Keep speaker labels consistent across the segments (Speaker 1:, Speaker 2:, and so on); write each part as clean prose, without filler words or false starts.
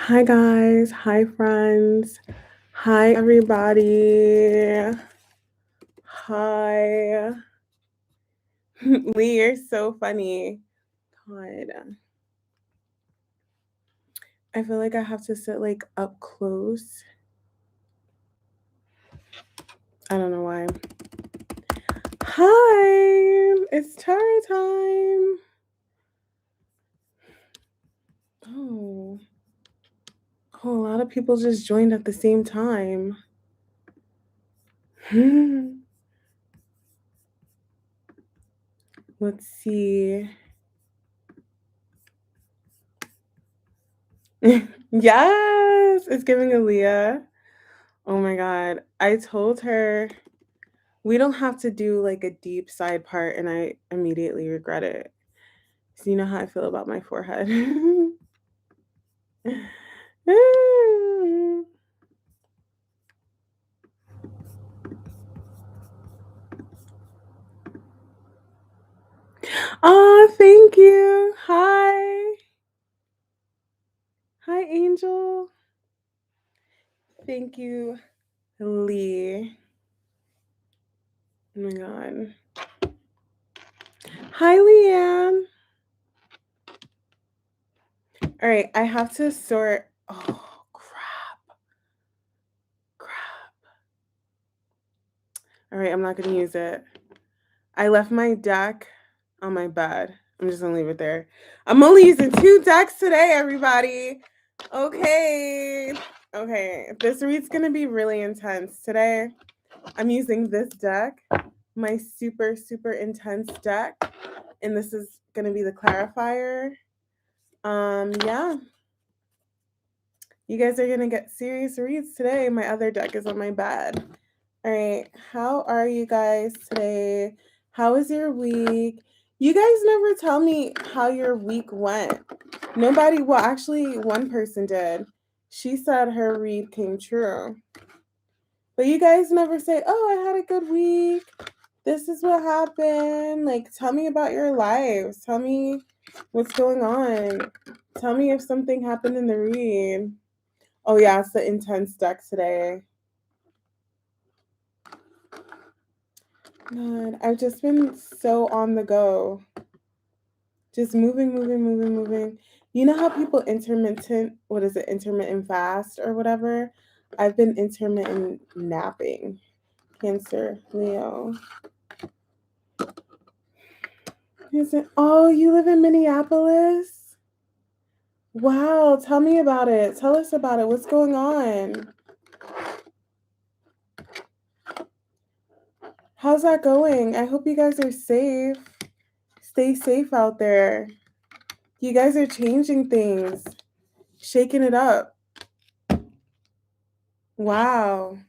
Speaker 1: Hi, guys. Hi, friends. Hi, everybody. Hi. Lee, you're so funny. God. I feel like I have to sit like up close. I don't know why. Hi. It's tarot time. Oh. Oh, a lot of people just joined at the same time. Let's see. Yes, it's giving Aaliyah. Oh my God. I told her we don't have to do like a deep side part, and I immediately regret it. So you know how I feel about my forehead. Oh, thank you. Hi. Hi, Angel. Thank you, Lee. Oh my God. Hi, Leanne. All right, I have to sort. Oh, crap. Crap. All right, I'm not going to use it. I left my deck on my bed. I'm just going to leave it there. I'm only using 2 decks today, everybody. Okay. Okay. This read's going to be really intense today. I'm using this deck, my super, super intense deck. And this is going to be the clarifier. Yeah. You guys are going to get serious reads today. My other deck is on my bed. All right. How are you guys today? How was your week? You guys never tell me how your week went. Nobody, well, actually, one person did. She said her read came true. But you guys never say, oh, I had a good week. This is what happened. Like, tell me about your lives. Tell me what's going on. Tell me if something happened in the read. Oh, yeah, it's the intense deck today. God, I've just been so on the go. Just moving. You know how people intermittent fast or whatever? I've been intermittent napping. Cancer, Leo. Oh, you live in Minneapolis? Wow, tell me about it. Tell us about it. What's going on? How's that going? I hope you guys are safe. Stay safe out there. You guys are changing things, shaking it up. Wow.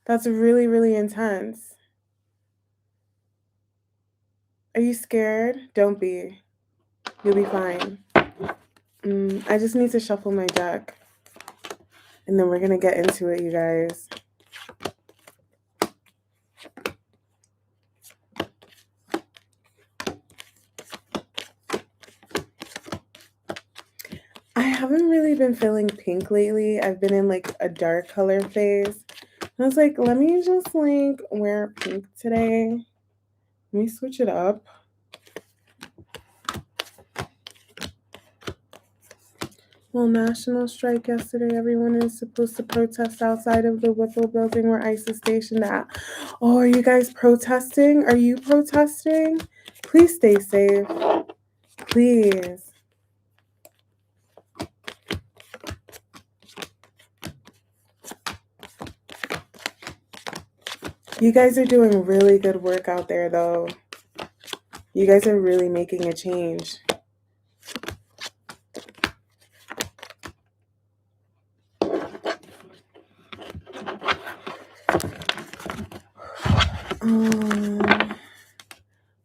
Speaker 1: That's really, really intense. Are you scared? Don't be. You'll be fine. I just need to shuffle my deck. And then we're going to get into it, you guys. I haven't really been feeling pink lately. I've been in like a dark color phase. I was like, let me just like wear pink today. Let me switch it up. Well, national strike yesterday. Everyone is supposed to protest outside of the Whipple building where ICE is stationed at. Oh, are you guys protesting? Are you protesting? Please stay safe. Please. You guys are doing really good work out there, though. You guys are really making a change.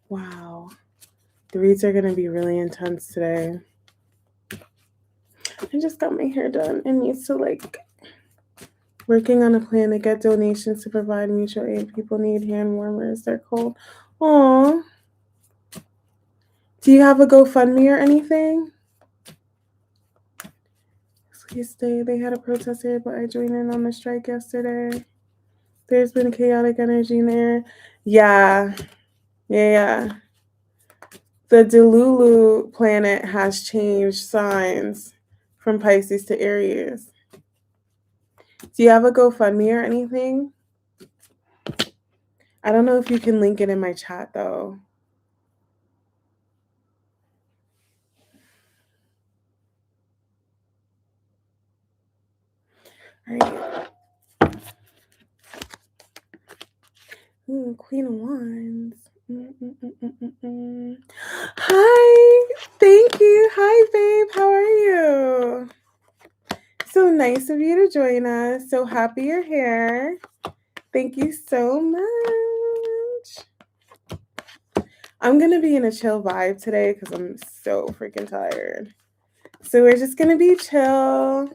Speaker 1: Wow. The reads are going to be really intense today. I just got my hair done and needs to like working on a plan to get donations to provide mutual aid. People need hand warmers. They're cold. Aw. Do you have a GoFundMe or anything? Yesterday they had a protest here, but I joined in on the strike yesterday. There's been chaotic energy in there. Yeah. The Delulu planet has changed signs from Pisces to Aries. Do you have a GoFundMe or anything? I don't know if you can link it in my chat though. All right. Ooh, Queen of Wands. Hi. Thank you. Hi, babe. How are you? So nice of you to join us. So happy you're here. Thank you so much. I'm going to be in a chill vibe today because I'm so freaking tired. So we're just going to be chill.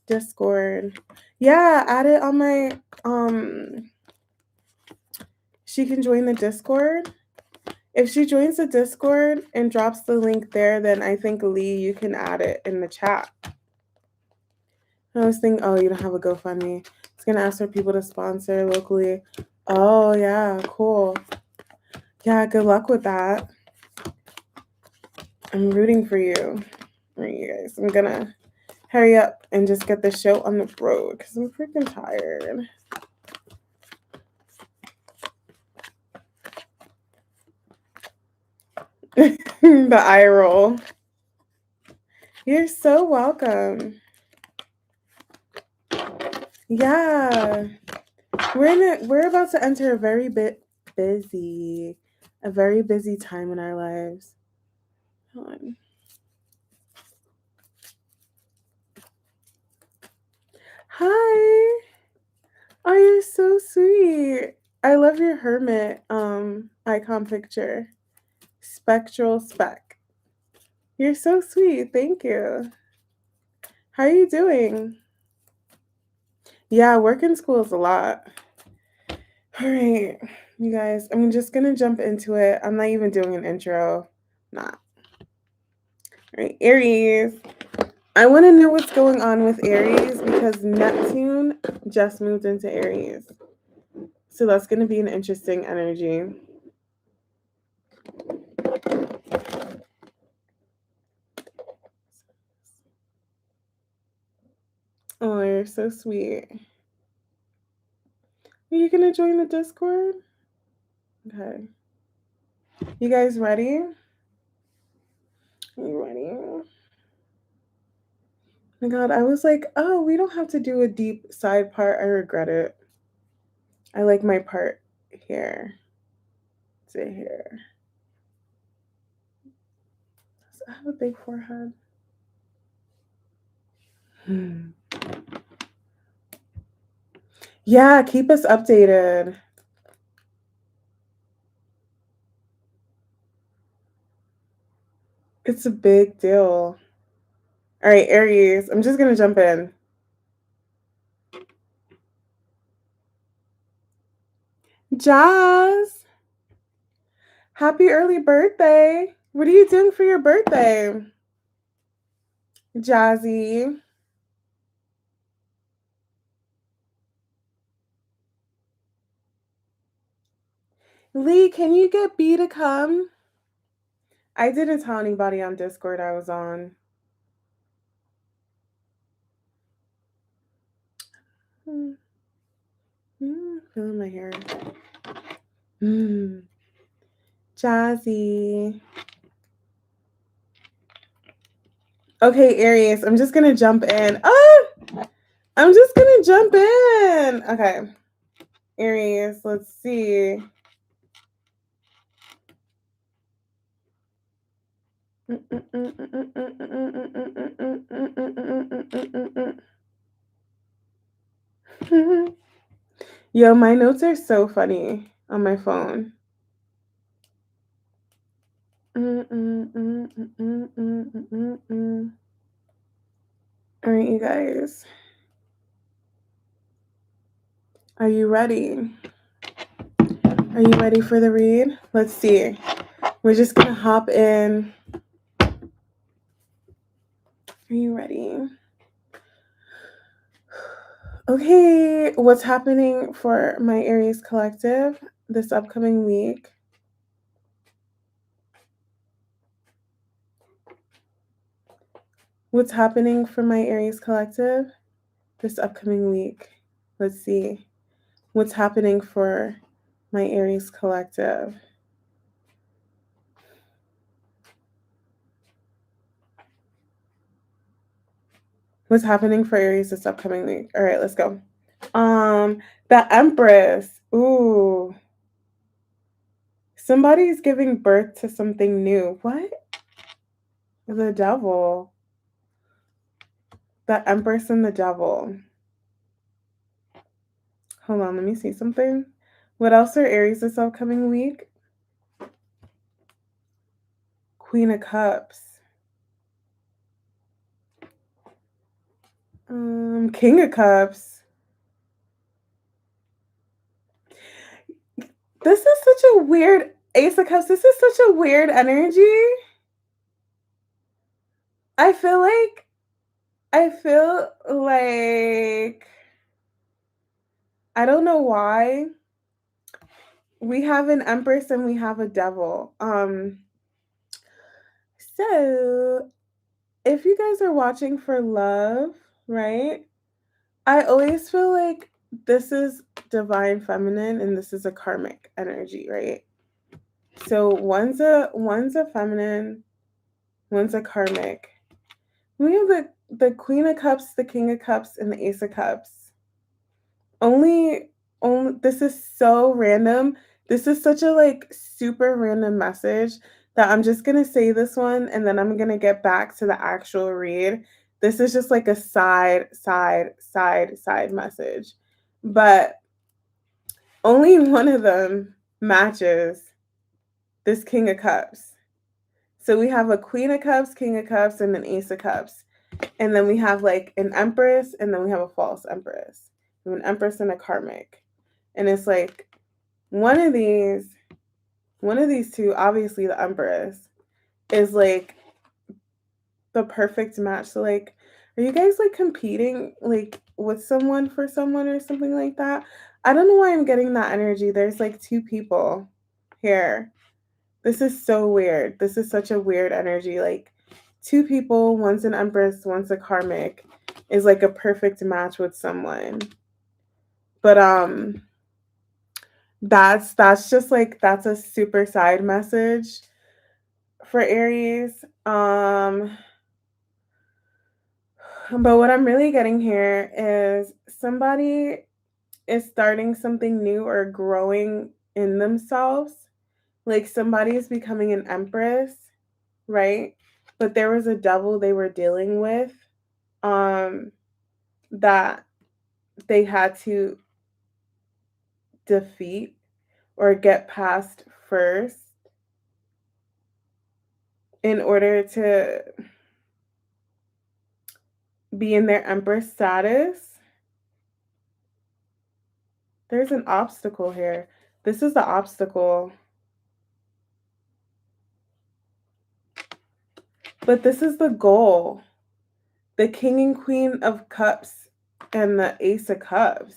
Speaker 1: Discord. Yeah, add it on my she can join the Discord. If she joins the Discord and drops the link there, then I think Lee, you can add it in the chat. I was thinking, oh, you don't have a GoFundMe. It's gonna ask for people to sponsor locally. Oh yeah, cool. Yeah, good luck with that. I'm rooting for you. All right, you guys. I'm gonna hurry up and just get the show on the road because I'm freaking tired. The eye roll. You're so welcome. Yeah. We're about to enter a very busy time in our lives. Hold on. Hi. Oh, you're so sweet. I love your hermit icon picture. Spectral speck. You're so sweet. Thank you. How are you doing? Yeah, work in school is a lot. All right, you guys, I'm just gonna jump into it. I'm not even doing an intro. Nah. All right, Aries. I want to know what's going on with Aries because Neptune just moved into Aries. So that's going to be an interesting energy. Oh, you're so sweet. Are you going to join the Discord? Okay. You guys ready? Are you ready? Oh my God, I was like, oh, we don't have to do a deep side part. I regret it. I like my part here. To here. I have a big forehead. Yeah, keep us updated. It's a big deal. All right, Aries, I'm just going to jump in. Jazz, happy early birthday. What are you doing for your birthday? Jazzy. Lee, can you get B to come? I didn't tell anybody on Discord I was on. Feeling my hair. Jazzy. Okay, Aries, I'm just gonna jump in. I'm just gonna jump in. Okay, Aries, let's see. Yo, my notes are so funny on my phone. All right, you guys. Are you ready? Are you ready for the read? Let's see. We're just going to hop in. Are you ready? Okay, what's happening for my Aries collective this upcoming week? What's happening for my Aries collective this upcoming week? Let's see. What's happening for my Aries collective? What's happening for Aries this upcoming week? All right, let's go. The Empress. Ooh. Somebody's giving birth to something new. What? The Devil. The Empress and the Devil. Hold on, let me see something. What else are Aries this upcoming week? Queen of Cups. King of Cups. This is such a weird Ace of Cups. This is such a weird energy. I feel like I don't know why we have an Empress and we have a Devil. So if you guys are watching for love, right? I always feel like this is divine feminine and this is a karmic energy, right? So one's a feminine, one's a karmic. We have the Queen of Cups, the King of Cups, and the Ace of Cups. Only this is so random. This is such a like super random message that I'm just gonna say this one and then I'm gonna get back to the actual read. This is just like a side message. But only one of them matches this King of Cups. So we have a Queen of Cups, King of Cups, and an Ace of Cups. And then we have like an Empress, and then we have a false Empress. We have an Empress and a karmic. And it's like one of these two, obviously the Empress, is like the perfect match. So like, are you guys like competing like with someone for someone or something like that? I don't know why I'm getting that energy. There's like two people here. This is so weird. This is such a weird energy. Like two people, one's an Empress, one's a karmic, is like a perfect match with someone. But that's just like that's a super side message for Aries. But what I'm really getting here is somebody is starting something new or growing in themselves. Like somebody is becoming an Empress, right? But there was a devil they were dealing with um that they had to defeat or get past first in order to be in their Empress status. There's an obstacle here. This is the obstacle. But this is the goal. The King and Queen of Cups and the Ace of Cups.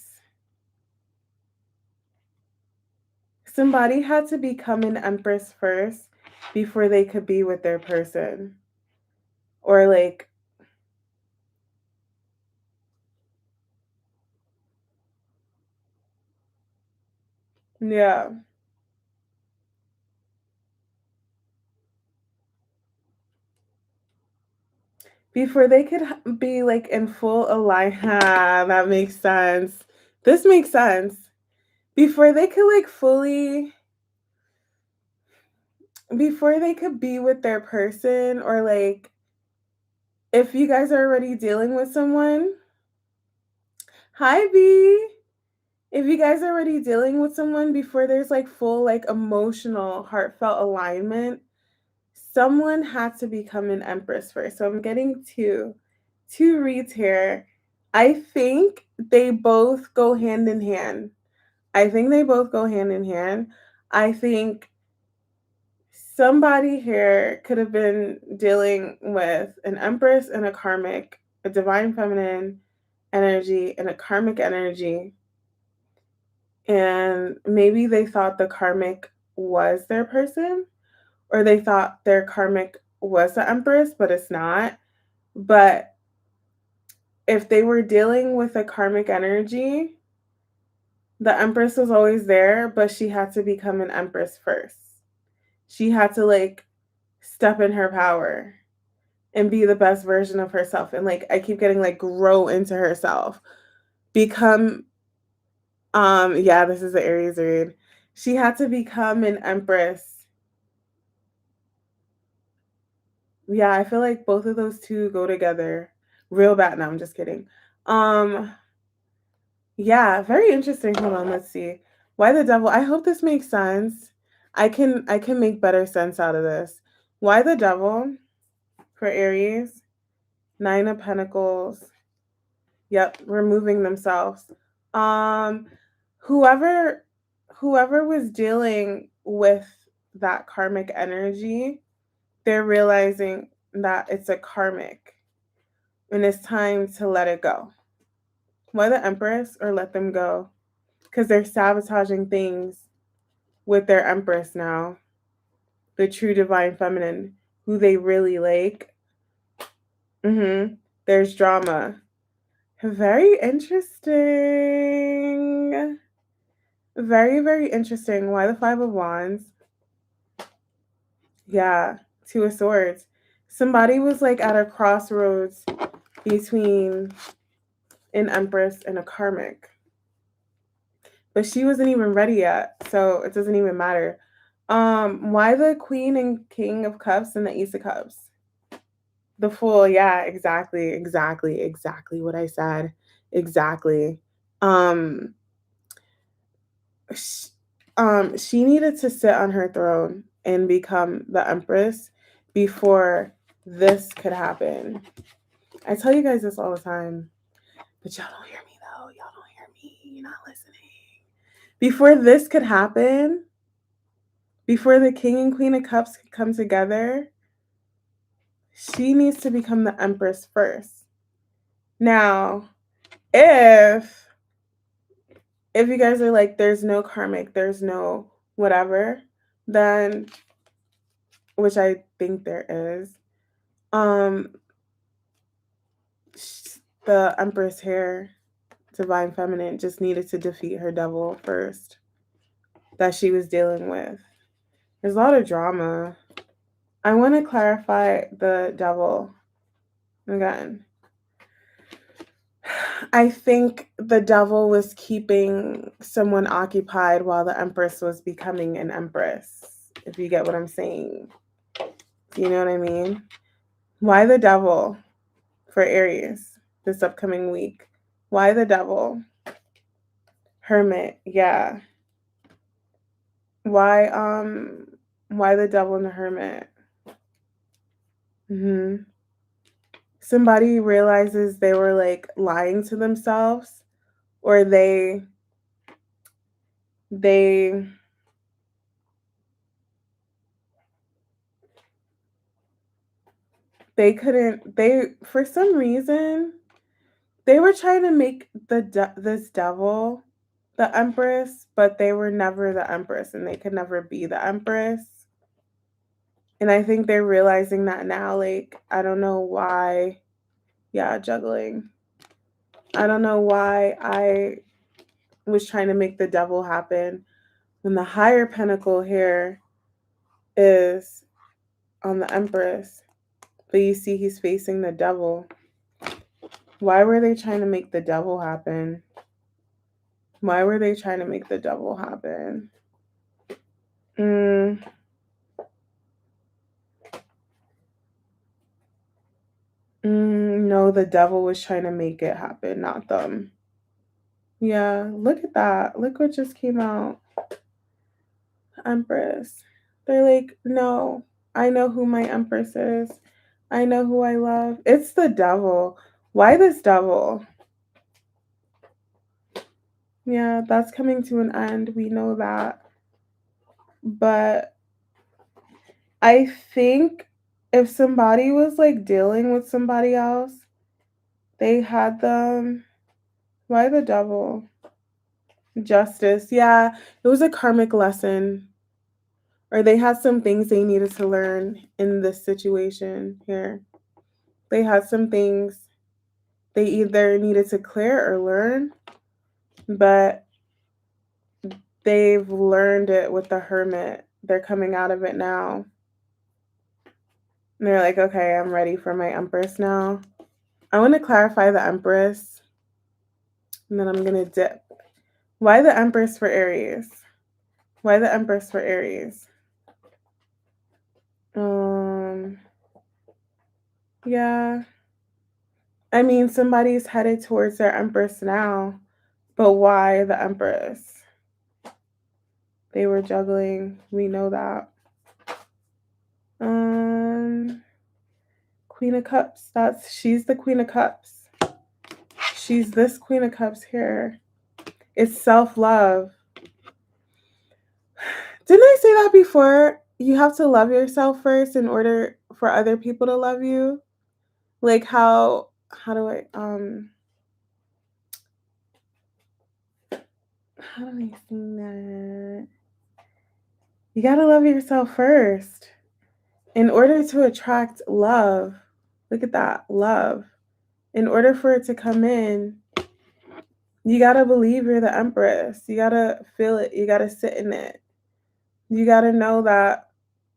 Speaker 1: Somebody had to become an Empress first before they could be with their person. Or like, yeah. Before they could be like in full alignment. That makes sense. This makes sense. Before they could like fully, before they could be with their person, or like if you guys are already dealing with someone, hi B. If you guys are already dealing with someone before there's like full like emotional heartfelt alignment, someone had to become an Empress first. So I'm getting two reads here. I think they both go hand in hand. I think they both go hand in hand. I think somebody here could have been dealing with an empress and a divine feminine energy and a karmic energy. And maybe they thought the karmic was their person, or they thought their karmic was the empress, but it's not. But if they were dealing with a karmic energy, the empress was always there, but she had to become an empress first. She had to like step in her power and be the best version of herself. And like I keep getting like grow into herself. Become yeah, this is the Aries read. She had to become an empress. Yeah, I feel like both of those two go together real bad. No, I'm just kidding. Um yeah, very interesting. Hold on, let's see. Why the devil? I hope this makes sense. I can make better sense out of this. Why the devil for Aries? Nine of Pentacles. Yep, removing themselves. Um whoever whoever was dealing with that karmic energy, they're realizing that it's a karmic and it's time to let it go. Why the Empress or let them go? Because they're sabotaging things with their Empress now, the true divine feminine, who they really like. There's drama. Very interesting. Very, very interesting. Why the Five of Wands? Yeah, Two of Swords. Somebody was like at a crossroads between an Empress and a karmic. But she wasn't even ready yet, so it doesn't even matter. Why the Queen and King of Cups and the Ace of Cups? The Fool, yeah, exactly what I said. Exactly. Um, sh- she needed to sit on her throne and become the Empress before this could happen. I tell you guys this all the time, but y'all don't hear me though. Y'all don't hear me. You're not listening. Before this could happen, before the King and Queen of Cups could come together, she needs to become the Empress first. Now, if you guys are like, there's no karmic, there's no whatever, then, which I think there is, um, the Empress here, divine feminine, just needed to defeat her devil first that she was dealing with. There's a lot of drama. I want to clarify the devil again. I think the devil was keeping someone occupied while the Empress was becoming an Empress, if you get what I'm saying. Do you know what I mean? Why the devil for Aries this upcoming week? Why the devil? Hermit, yeah. Why the devil and the Hermit? Somebody realizes they were like lying to themselves, or they couldn't, they for some reason they were trying to make this devil the Empress, but they were never the Empress and they could never be the Empress. And I think they're realizing that now. Like, I don't know why. Yeah, juggling. I don't know why I was trying to make the devil happen when the higher pentacle here is on the Empress. But you see, he's facing the devil. Why were they trying to make the devil happen? Why were they trying to make the devil happen? No, the devil was trying to make it happen, not them. Yeah, look at that. Look what just came out. Empress. They're like, no, I know who my Empress is. I know who I love. It's the devil. Why this devil? Yeah, that's coming to an end. We know that. But I think if somebody was like dealing with somebody else, they had them. Why the devil? Justice. Yeah, it was a karmic lesson. Or they had some things they needed to learn in this situation here. They had some things they either needed to clear or learn, but they've learned it with the hermit. They're coming out of it now. And they're like, okay, I'm ready for my empress now. I want to clarify the empress, and then I'm going to dip. Why the empress for Aries? Why the empress for Aries? Yeah. I mean, somebody's headed towards their empress now, but why the empress? They were juggling. We know that. Queen of Cups. She's the Queen of Cups. She's this Queen of Cups here. It's self-love. Didn't I say that before? You have to love yourself first in order for other people to love you. Like how do I how do I sing that? You gotta love yourself first in order to attract love. Look at that, love. In order for it to come in, you gotta believe you're the empress. You gotta feel it. You gotta sit in it. You gotta know that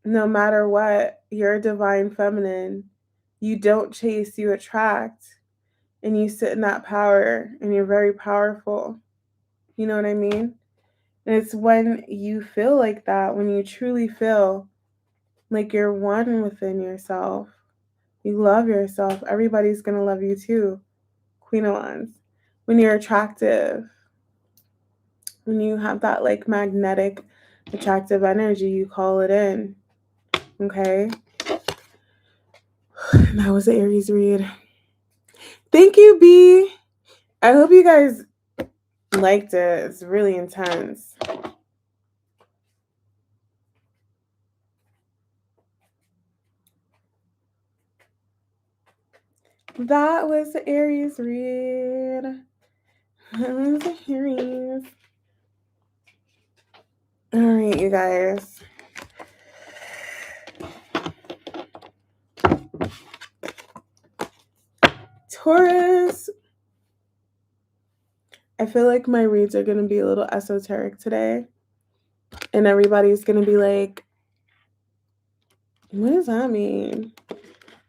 Speaker 1: no matter what, you're a divine feminine. You don't chase, you attract. And you sit in that power and you're very powerful. You know what I mean? And it's when you feel like that, when you truly feel like you're one within yourself, you love yourself, everybody's going to love you too. Queen of Wands. When you're attractive, when you have that like magnetic, attractive energy, you call it in. Okay? That was the Aries read. Thank you, B. I hope you guys liked it. It's really intense. That was the Aries read. That was the Aries. All right, you guys. Taurus. I feel like my reads are going to be a little esoteric today. And everybody's going to be like, what does that mean?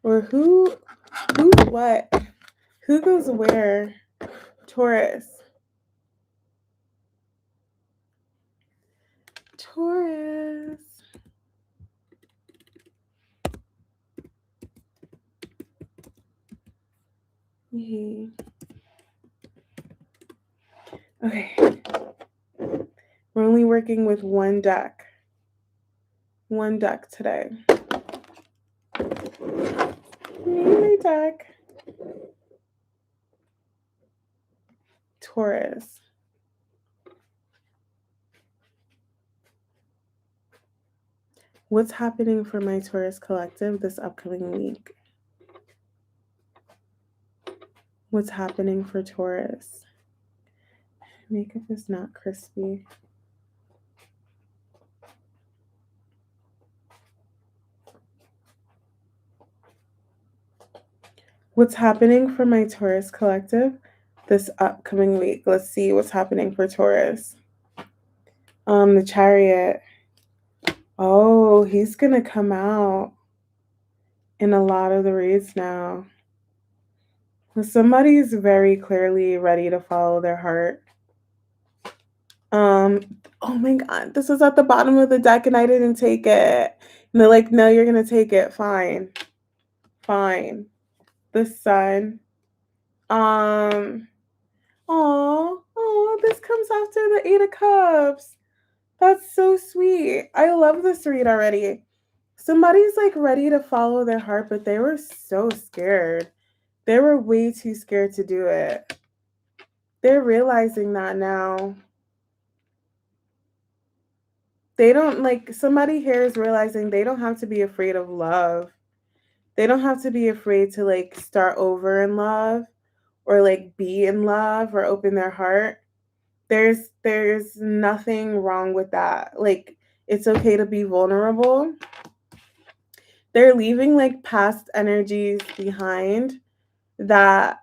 Speaker 1: Or who's what? Who goes where? Taurus. Taurus. Yeah. Okay. We're only working with one deck. One deck today. My deck. Taurus. What's happening for my Taurus collective this upcoming week? What's happening for Taurus? Makeup is not crispy. What's happening for my Taurus collective this upcoming week? Let's see what's happening for Taurus. The Chariot. Oh, he's gonna come out in a lot of the reads now. Somebody's very clearly ready to follow their heart. Oh my god, this is at the bottom of the deck and I didn't take it. And they're like, no, you're gonna take it. Fine. Fine. The Sun. Oh, this comes after the Eight of Cups. That's so sweet. I love this read already. Somebody's like ready to follow their heart, but they were so scared. They were way too scared to do it. They're realizing that now. They don't like somebody here is realizing they don't have to be afraid of love. They don't have to be afraid to like start over in love or like be in love or open their heart. There's nothing wrong with that. Like it's okay to be vulnerable. They're leaving like past energies behind that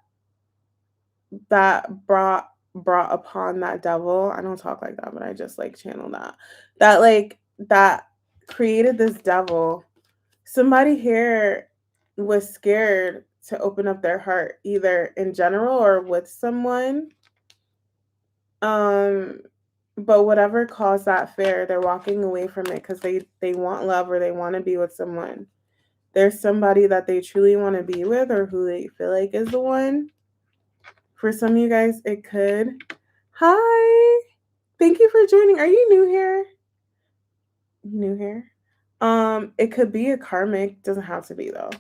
Speaker 1: brought upon that devil. I don't talk like that, but I just like channel that. That created this devil. Somebody here was scared to open up their heart, either in general or with someone. Um, but whatever caused that fear, they're walking away from it because they want love or they want to be with someone. There's somebody that they truly want to be with or who they feel like is the one. For some of you guys, it could. Hi. Thank you for joining. Are you new here? New here? It could be a karmic, doesn't have to be though.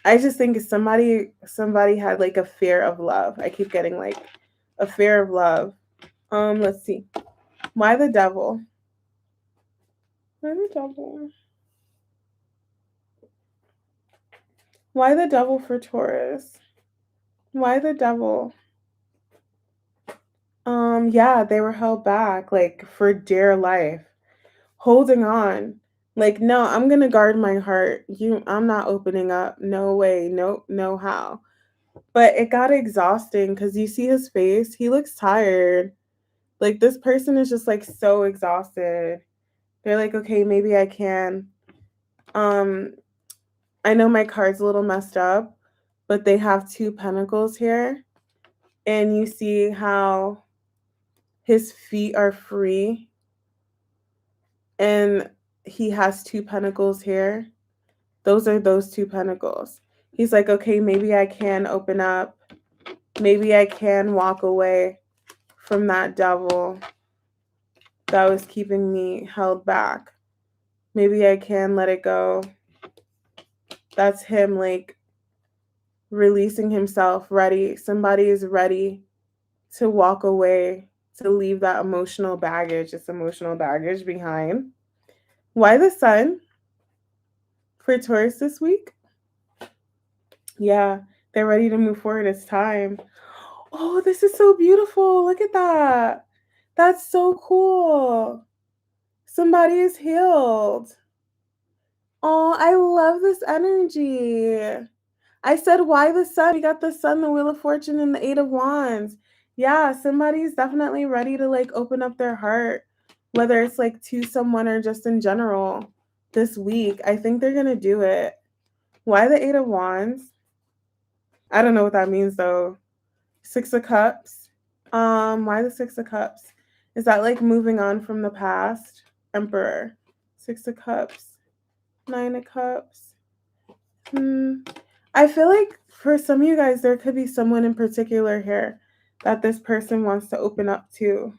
Speaker 1: I just think somebody had like a fear of love. I keep getting like a fear of love. Let's see. Why the devil? Why the devil? Why the devil for Taurus? Why the devil? Yeah, they were held back like for dear life, holding on. Like, no, I'm gonna guard my heart. I'm not opening up. No way. No how. But it got exhausting because you see his face. He looks tired. Like this person is just like so exhausted. They're like, okay, maybe I can. Um, I know my card's a little messed up, but they have two pentacles here. And you see how his feet are free and he has two pentacles here. Those are those two pentacles. He's like, okay, maybe I can open up. Maybe I can walk away from that devil that was keeping me held back. Maybe I can let it go. That's him like releasing himself, ready. Somebody is ready to walk away, to leave that emotional baggage, this emotional baggage behind. Why the sun for Taurus this week? Yeah, they're ready to move forward. It's time. Oh, this is so beautiful. Look at that. That's so cool. Somebody is healed. Oh, I love this energy. I said, why the sun? We got the sun, the wheel of fortune, and the eight of wands. Yeah, somebody's definitely ready to like open up their heart, whether it's like to someone or just in general this week. I think they're going to do it. Why the eight of wands? I don't know what that means though. Six of cups. Why the six of cups? Is that like moving on from the past? Emperor. Six of cups. Nine of cups. I feel like for some of you guys, there could be someone in particular here that this person wants to open up to.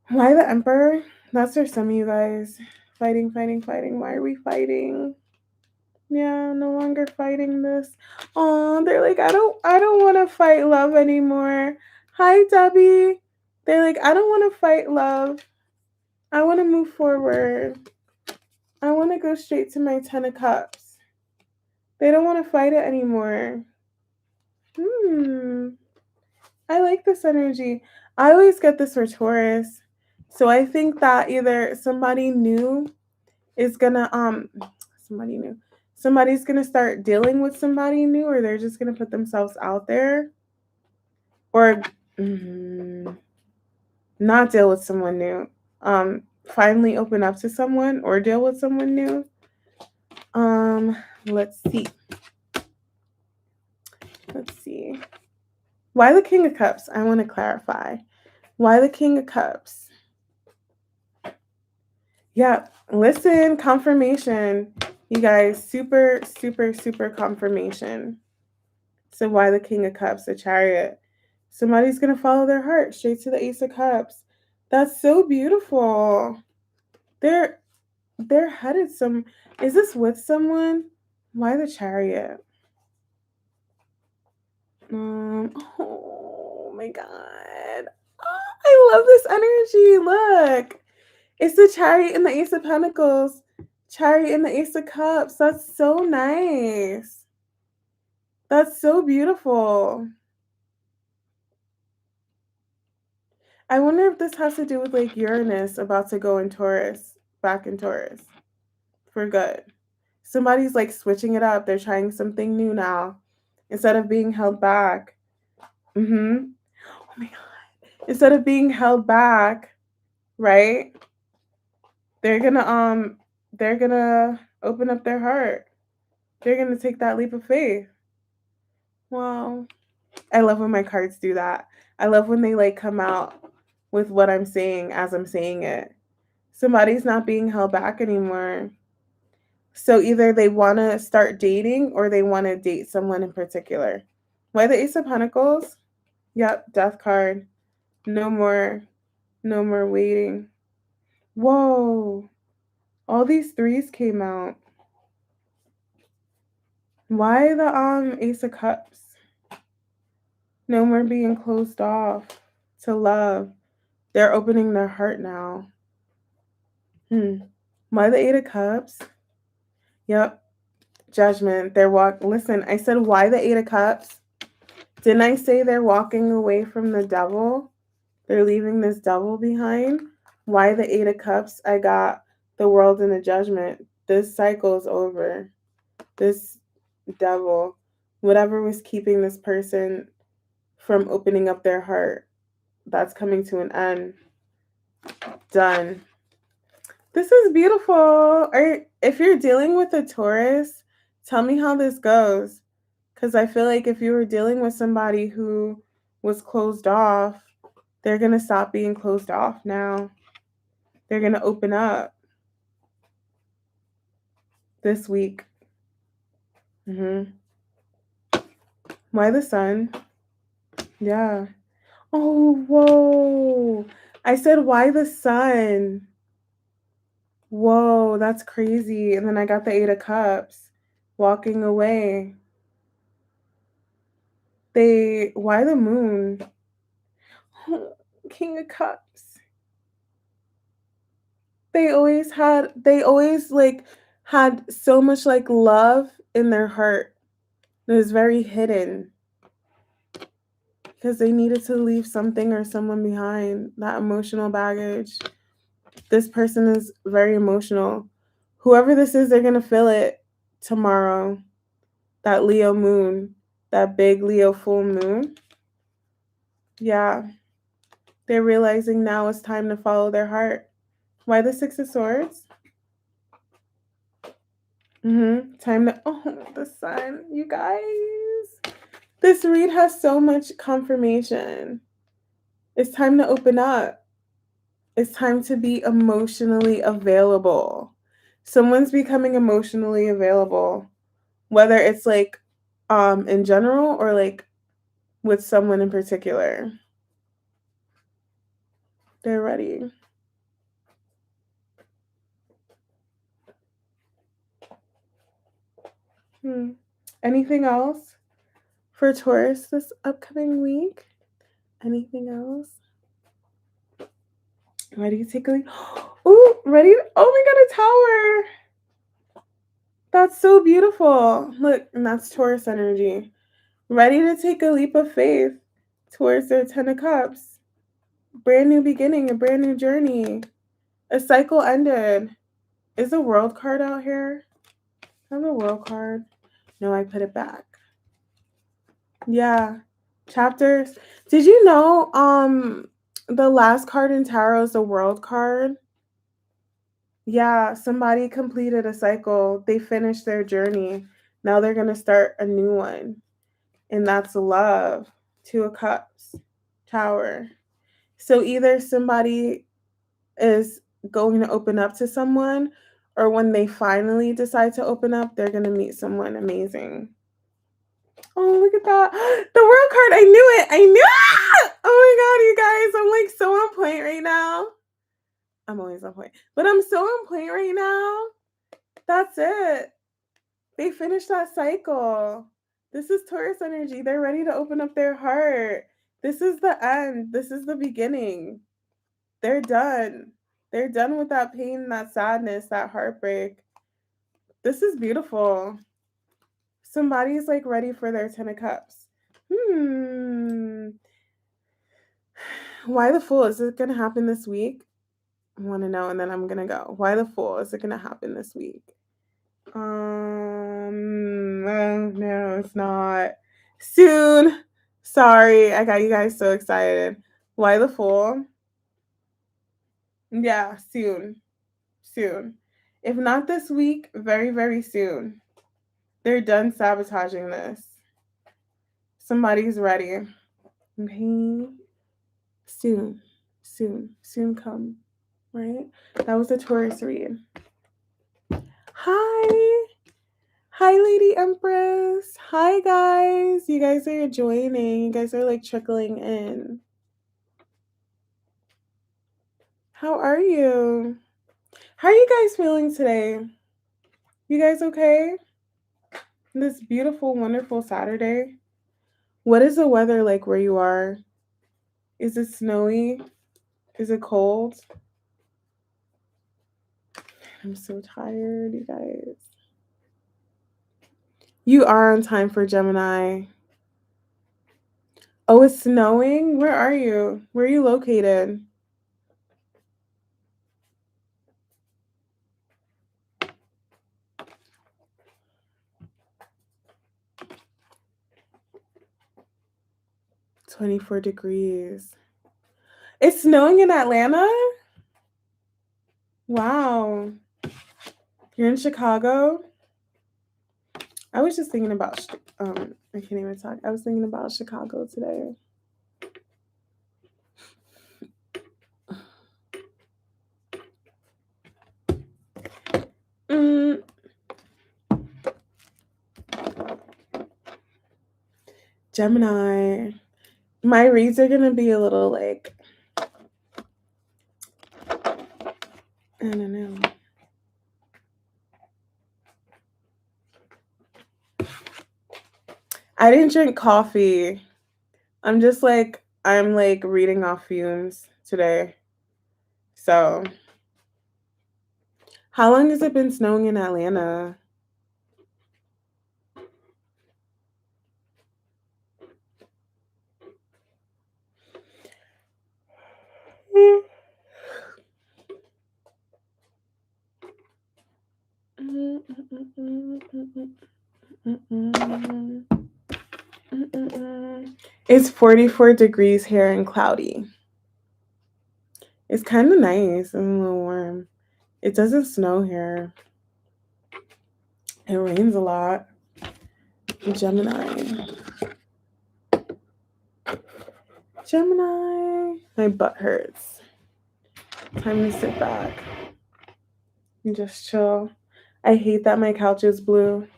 Speaker 1: Why the Emperor? That's for some of you guys. Fighting, fighting, fighting. Why are we fighting? Yeah, no longer fighting this. Oh, they're like, I don't want to fight love anymore. Hi, Debbie. They're like, I don't want to fight love. I want to move forward. I want to go straight to my 10 of cups. They don't want to fight it anymore. I like this energy. I always get this for Taurus. So I think that either somebody new is gonna somebody new. Somebody's gonna start dealing with somebody new, or they're just gonna put themselves out there. Or not deal with someone new. Finally open up to someone or deal with someone new. Let's see. Let's see. Why the King of Cups? I want to clarify. Why the King of Cups? Yeah, listen, confirmation. You guys, super, super, super confirmation. So why the King of Cups, the Chariot? Somebody's going to follow their heart straight to the Ace of Cups. That's so beautiful. They're headed some. Is this with someone? Why the Chariot? Oh my God. Oh, I love this energy. Look. It's the Chariot and the Ace of Pentacles. Chariot and the Ace of Cups. That's so nice. That's so beautiful. I wonder if this has to do with like Uranus about to go in Taurus, back in Taurus for good. Somebody's like switching it up. They're trying something new now instead of being held back. Oh my God. Instead of being held back, right? They're gonna open up their heart. They're gonna take that leap of faith. Wow. I love when my cards do that. I love when they like come out with what I'm saying as I'm saying it. Somebody's not being held back anymore. So either they want to start dating or they want to date someone in particular. Why the Ace of Pentacles? Yep, death card. No more waiting. Whoa. All these threes came out. Why the Ace of Cups? No more being closed off to love. They're opening their heart now. Why the Eight of Cups? Yep. Judgment. Listen, I said why the Eight of Cups? Didn't I say they're walking away from the devil? They're leaving this devil behind. Why the Eight of Cups? I got the World and the Judgment. This cycle is over. This devil, whatever was keeping this person from opening up their heart, that's coming to an end. Done. This is beautiful. If you're dealing with a Taurus, tell me how this goes. Because I feel like if you were dealing with somebody who was closed off, they're going to stop being closed off now. They're going to open up this week. Why the Sun? Yeah. Oh, whoa. I said, why the Sun? Whoa, that's crazy. And then I got the Eight of Cups walking away. Why the Moon? King of Cups. They always like had so much like love in their heart. It was very hidden because they needed to leave something or someone behind, that emotional baggage. This person is very emotional. Whoever this is, they're going to feel it tomorrow. That Leo moon, that big Leo full moon. Yeah. They're realizing now it's time to follow their heart. Why the Six of Swords? Time to, the Sun, you guys. This read has so much confirmation. It's time to open up. It's time to be emotionally available. Someone's becoming emotionally available, whether it's like in general or like with someone in particular. They're ready. Anything else for Taurus this upcoming week? Anything else? Ready to take a leap? Ooh, ready? Oh my God, a tower. That's so beautiful. Look, and that's Taurus energy. Ready to take a leap of faith towards their Ten of Cups. Brand new beginning, a brand new journey. A cycle ended. Is the World card out here? I have a World card. No, I put it back. Yeah. Chapters. Did you know the last card in tarot is the World card? Yeah, somebody completed a cycle. They finished their journey. Now they're going to start a new one. And that's love. Two of Cups. Tower. So either somebody is going to open up to someone, or when they finally decide to open up, they're going to meet someone amazing. Oh, look at that. The World card. I knew it. I knew it. Oh my God, you guys. I'm like so on point right now. I'm always on point. But I'm so on point right now. That's it. They finished that cycle. This is Taurus energy. They're ready to open up their heart. This is the end. This is the beginning. They're done. They're done with that pain, that sadness, that heartbreak. This is beautiful. Somebody's like ready for their 10 of cups. Why the Fool? Is it going to happen this week? I want to know, and then I'm going to go. Why the Fool? Is it going to happen this week? No, it's not. Soon. Sorry, I got you guys so excited. Why the Fool? Yeah, soon. Soon. If not this week, very, very soon. They're done sabotaging this. Somebody's ready. Okay. Soon. Soon come. Right? That was a Taurus read. Hi. Hi, Lady Empress. Hi, guys. You guys are joining. You guys are like trickling in. How are you? How are you guys feeling today? You guys okay? This beautiful, wonderful Saturday. What is the weather like where you are? Is it snowy? Is it cold? I'm so tired, you guys. You are on time for Gemini. Oh, it's snowing? Where are you? Where are you located? $24 degrees. It's snowing in Atlanta? Wow. You're in Chicago? I was just thinking about, I can't even talk. I was thinking about Chicago today. Gemini. My reads are going to be a little like, I don't know. I didn't drink coffee. I'm reading off fumes today. So, how long has it been snowing in Atlanta? It's 44 degrees here and cloudy. It's kind of nice and a little warm. It doesn't snow here. It rains a lot. Gemini. My butt hurts. Time to sit back and just chill. I hate that my couch is blue.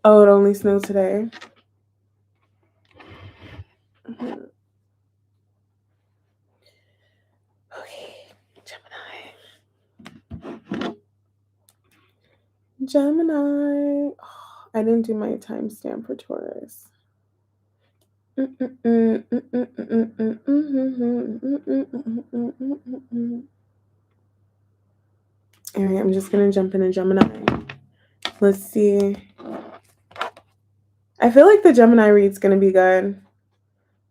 Speaker 1: Oh, it only snowed today. Okay, Gemini. Oh, I didn't do my timestamp for Taurus. All right, I'm just gonna jump into Gemini. Let's see. I feel like the Gemini read's gonna be good.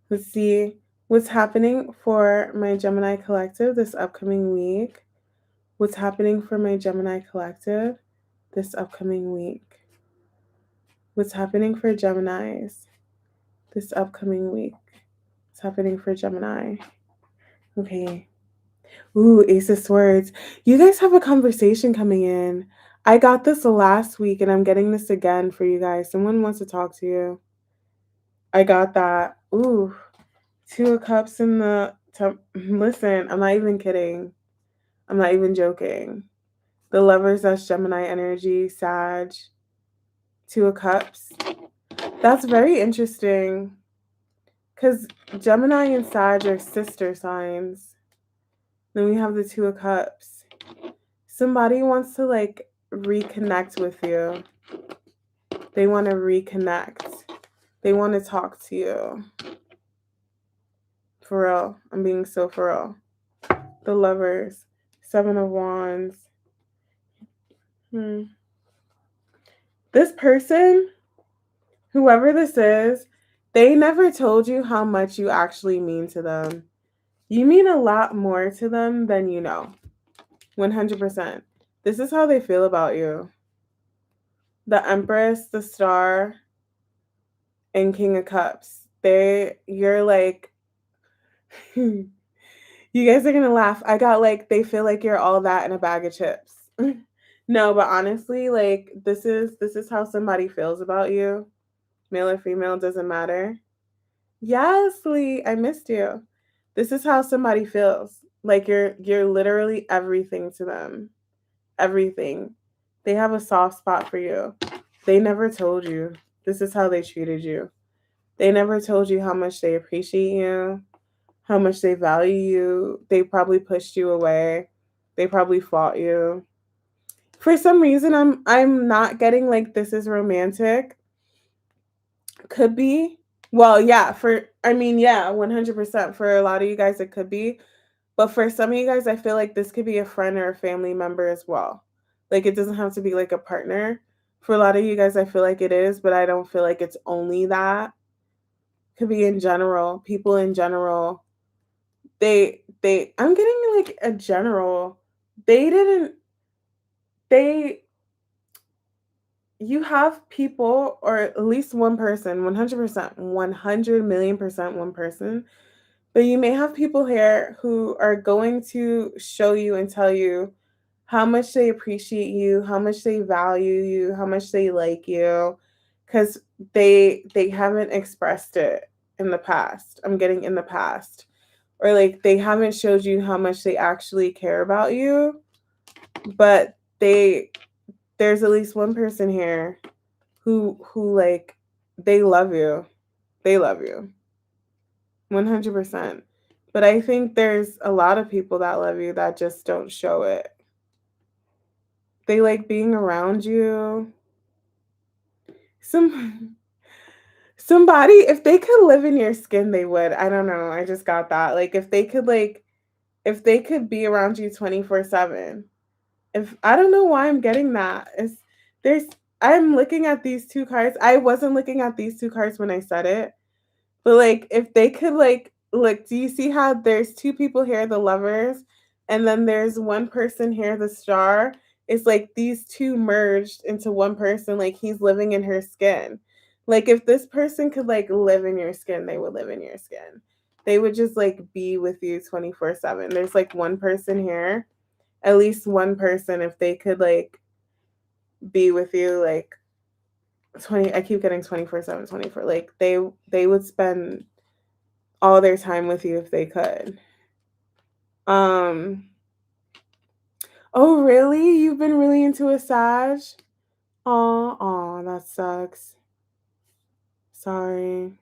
Speaker 1: Let's see what's happening for my Gemini collective this upcoming week. What's happening for my Gemini collective this upcoming week? What's happening for Geminis this upcoming week? What's happening for Gemini? Okay. Ooh, Ace of Swords. You guys have a conversation coming in. I got this last week and I'm getting this again for you guys. Someone wants to talk to you. I got that. Ooh, 2 of Cups in the... Listen, I'm not even kidding. I'm not even joking. The Lovers, that's Gemini energy, Sag, 2 of Cups. That's very interesting because Gemini and Sag are sister signs. Then we have the 2 of Cups. Somebody wants to like reconnect with you. They want to reconnect. They want to talk to you. For real. I'm being so for real. The Lovers, Seven of Wands. This person, whoever this is, they never told you how much you actually mean to them. You mean a lot more to them than you know. 100%. This is how they feel about you. The Empress, the Star, and King of Cups. You're like, you guys are gonna laugh. I got like, they feel like you're all that in a bag of chips. No, but honestly, like this is how somebody feels about you. Male or female, doesn't matter. Yes, Lee, I missed you. This is how somebody feels. Like you're literally everything to them. Everything. They have a soft spot for you. They never told you. This is how they treated you. They never told you how much they appreciate you, how much they value you. They probably pushed you away. They probably fought you. For some reason I'm not getting like this is romantic. Could be. Well, yeah, yeah, 100% for a lot of you guys it could be. But for some of you guys I feel like this could be a friend or a family member as well. Like it doesn't have to be like a partner. For a lot of you guys I feel like it is, but I don't feel like it's only that. Could be in general, people in general. I'm getting like a general. They didn't they You have people, or at least one person, 100%, 100 million% one person, but you may have people here who are going to show you and tell you how much they appreciate you, how much they value you, how much they like you, because they haven't expressed it in the past. I'm getting in the past. Or like they haven't showed you how much they actually care about you, but there's at least one person here who like they love you. They love you. 100%. But I think there's a lot of people that love you that just don't show it. They like being around you. Some Somebody, if they could live in your skin, they would. I don't know. I just got that. Like if they could be around you 24/7. If I don't know why I'm getting that. There's I'm looking at these two cards. I wasn't looking at these two cards when I said it. But like if they could like look, do you see how there's two people here, the Lovers, and then there's one person here, the Star? It's like these two merged into one person, like he's living in her skin. Like if this person could like live in your skin, they would live in your skin. They would just like be with you 24/7. There's like one person here, at least one person, if they could like be with you like 20, I keep getting 24/7, 24. Like they would spend all their time with you if they could. Um, oh really? You've been really into a Sag? Oh, that sucks. Sorry.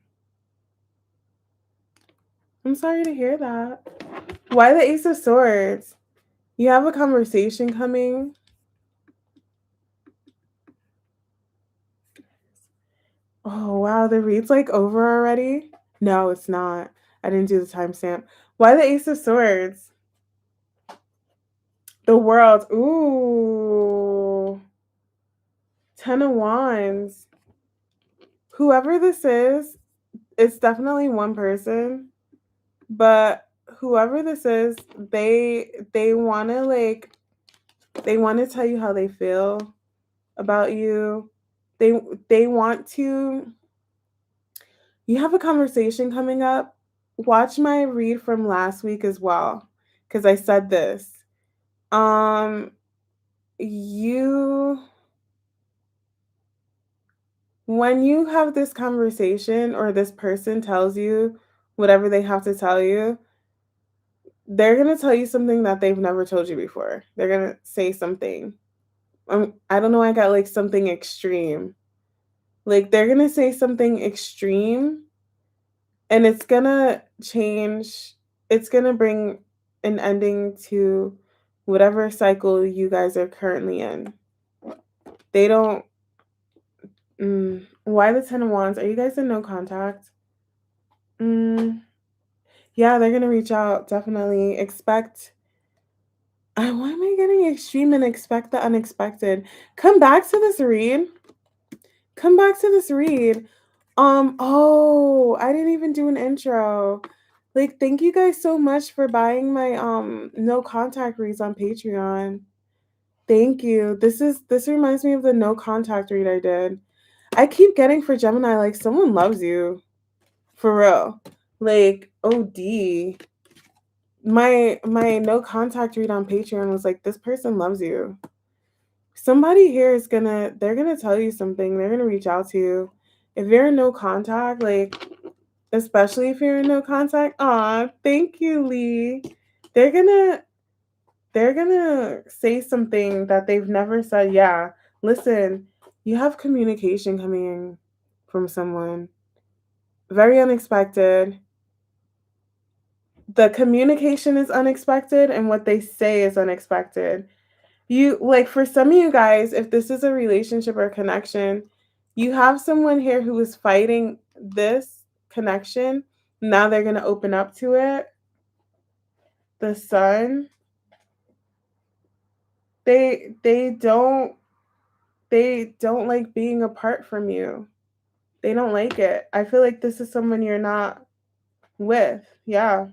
Speaker 1: I'm sorry to hear that. Why the Ace of Swords? You have a conversation coming. Oh wow, the read's like over already? No, it's not. I didn't do the timestamp. Why the Ace of Swords? The World. Ooh. Ten of Wands. Whoever this is, it's definitely one person, but whoever this is, they want to like they want to tell you how they feel about you. They they want to You have a conversation coming up. Watch my read from last week as well cuz I said this. Um you When you have this conversation or this person tells you whatever they have to tell you, they're going to tell you something that they've never told you before. They're going to say something. I don't know, I got like something extreme. Like they're going to say something extreme and it's going to change, it's going to bring an ending to whatever cycle you guys are currently in. They don't Why the 10 of Wands? Are you guys in no contact? Mm, yeah, they're gonna reach out. Definitely expect. Why am I getting extreme and expect the unexpected? Come back to this read. Come back to this read. Oh, I didn't even do an intro. Like, thank you guys so much for buying my no contact reads on Patreon. Thank you. This reminds me of the no contact read I did. I keep getting for Gemini, like, someone loves you. For real. Like, OD. My no contact read on Patreon was like, this person loves you. Somebody here is they're gonna tell you something. They're gonna reach out to you. If you're in no contact, like, especially if you're in no contact, thank you, Lee. They're gonna they're gonna say something that they've never said. Yeah, listen, you have communication coming from someone. Very unexpected. The communication is unexpected and what they say is unexpected. You like for some of you guys, if this is a relationship or connection, you have someone here who is fighting this connection. Now they're going to open up to it. The sun, they don't like being apart from you. They don't like it. I feel like this is someone you're not with. Yeah.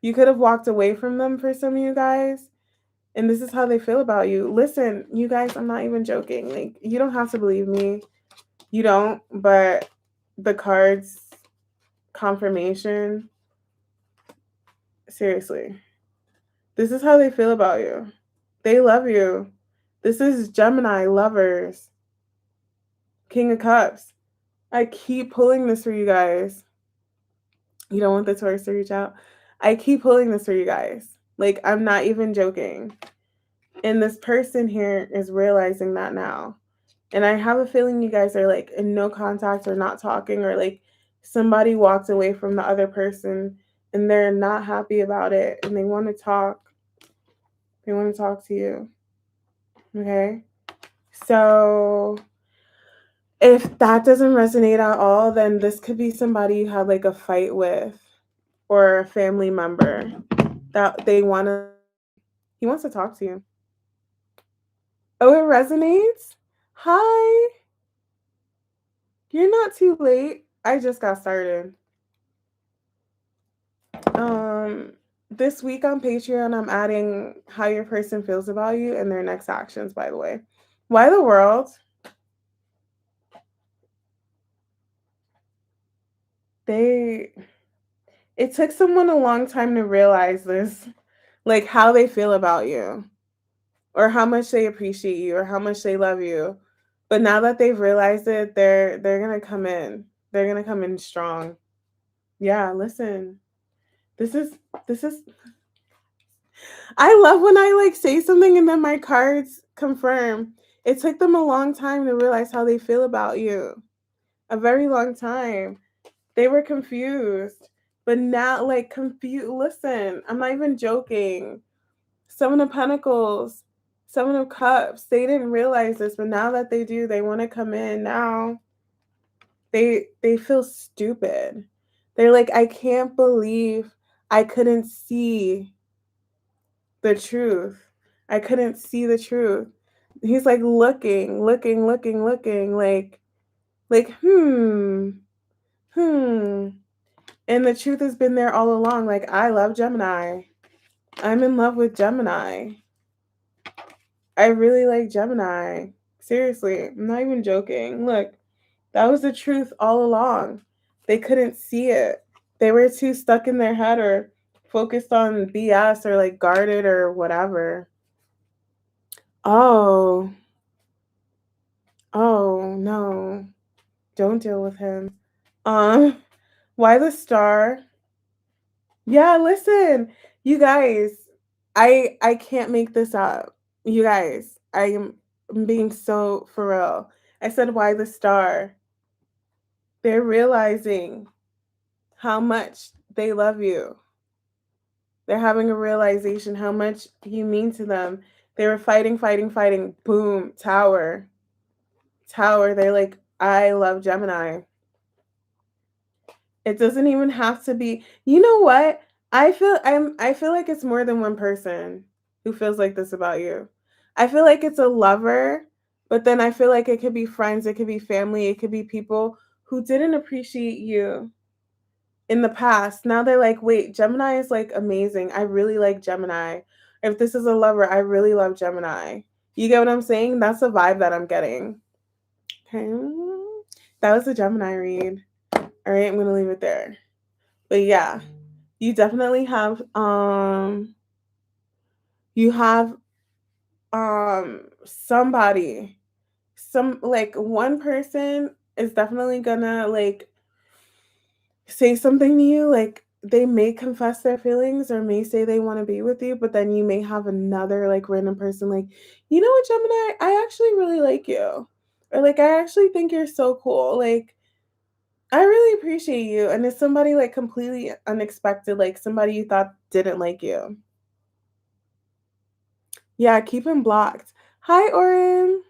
Speaker 1: You could have walked away from them for some of you guys. And this is how they feel about you. Listen, you guys, I'm not even joking. Like, you don't have to believe me. You don't, but the cards confirmation, seriously. This is how they feel about you. They love you. This is Gemini lovers. King of Cups. I keep pulling this for you guys. You don't want the Taurus to reach out. I keep pulling this for you guys. Like, I'm not even joking. And this person here is realizing that now. And I have a feeling you guys are like in no contact or not talking, or like somebody walked away from the other person and they're not happy about it and they want to talk. They want to talk to you. Okay. So if that doesn't resonate at all, then this could be somebody you had like a fight with or a family member that he wants to talk to you. Oh, it resonates? Hi. You're not too late. I just got started. This week on Patreon, I'm adding how your person feels about you and their next actions, by the way. Why the world? It took someone a long time to realize this, like how they feel about you, or how much they appreciate you, or how much they love you. But now that they've realized it, they're gonna come in. They're gonna come in strong. Yeah, listen. This is this is I love when I like say something and then my cards confirm. It took them a long time to realize how they feel about you. A very long time. They were confused. But now, like, confused. Listen, I'm not even joking. Seven of Pentacles, Seven of Cups. They didn't realize this, but now that they do, they want to come in. Now they feel stupid. They're like, I can't believe I couldn't see the truth. I couldn't see the truth. He's like looking, like, hmm. And the truth has been there all along. Like, I love Gemini. I'm in love with Gemini. I really like Gemini. Seriously, I'm not even joking. Look, that was the truth all along. They couldn't see it. They were too stuck in their head or focused on BS or like guarded or whatever. Oh, oh no. Don't deal with him. Um, why the star? Yeah, listen. You guys, I can't make this up. You guys, I'm being so for real. I said why the star? They're realizing how much they love you. They're having a realization how much you mean to them. They were fighting. Boom, tower. Tower. They're like, I love Gemini. It doesn't even have to be. You know what? I feel like it's more than one person. who feels like this about you. I feel like it's a lover, but then I feel like it could be friends, it could be family, it could be people who didn't appreciate you in the past. Now they're like, wait, Gemini is like amazing. I really like Gemini. If this is a lover, I really love Gemini. You get what I'm saying? That's the vibe that I'm getting. Okay. That was a Gemini read. All right, I'm gonna leave it there. But yeah, you definitely have you have somebody, some like one person is definitely gonna like say something to you, like they may confess their feelings or may say they want to be with you, but then you may have another like random person like, you know what, Gemini, I actually really like you, or like I actually think you're so cool, like I really appreciate you, and it's somebody like completely unexpected, like somebody you thought didn't like you. Yeah, keep him blocked. Hi, Oren.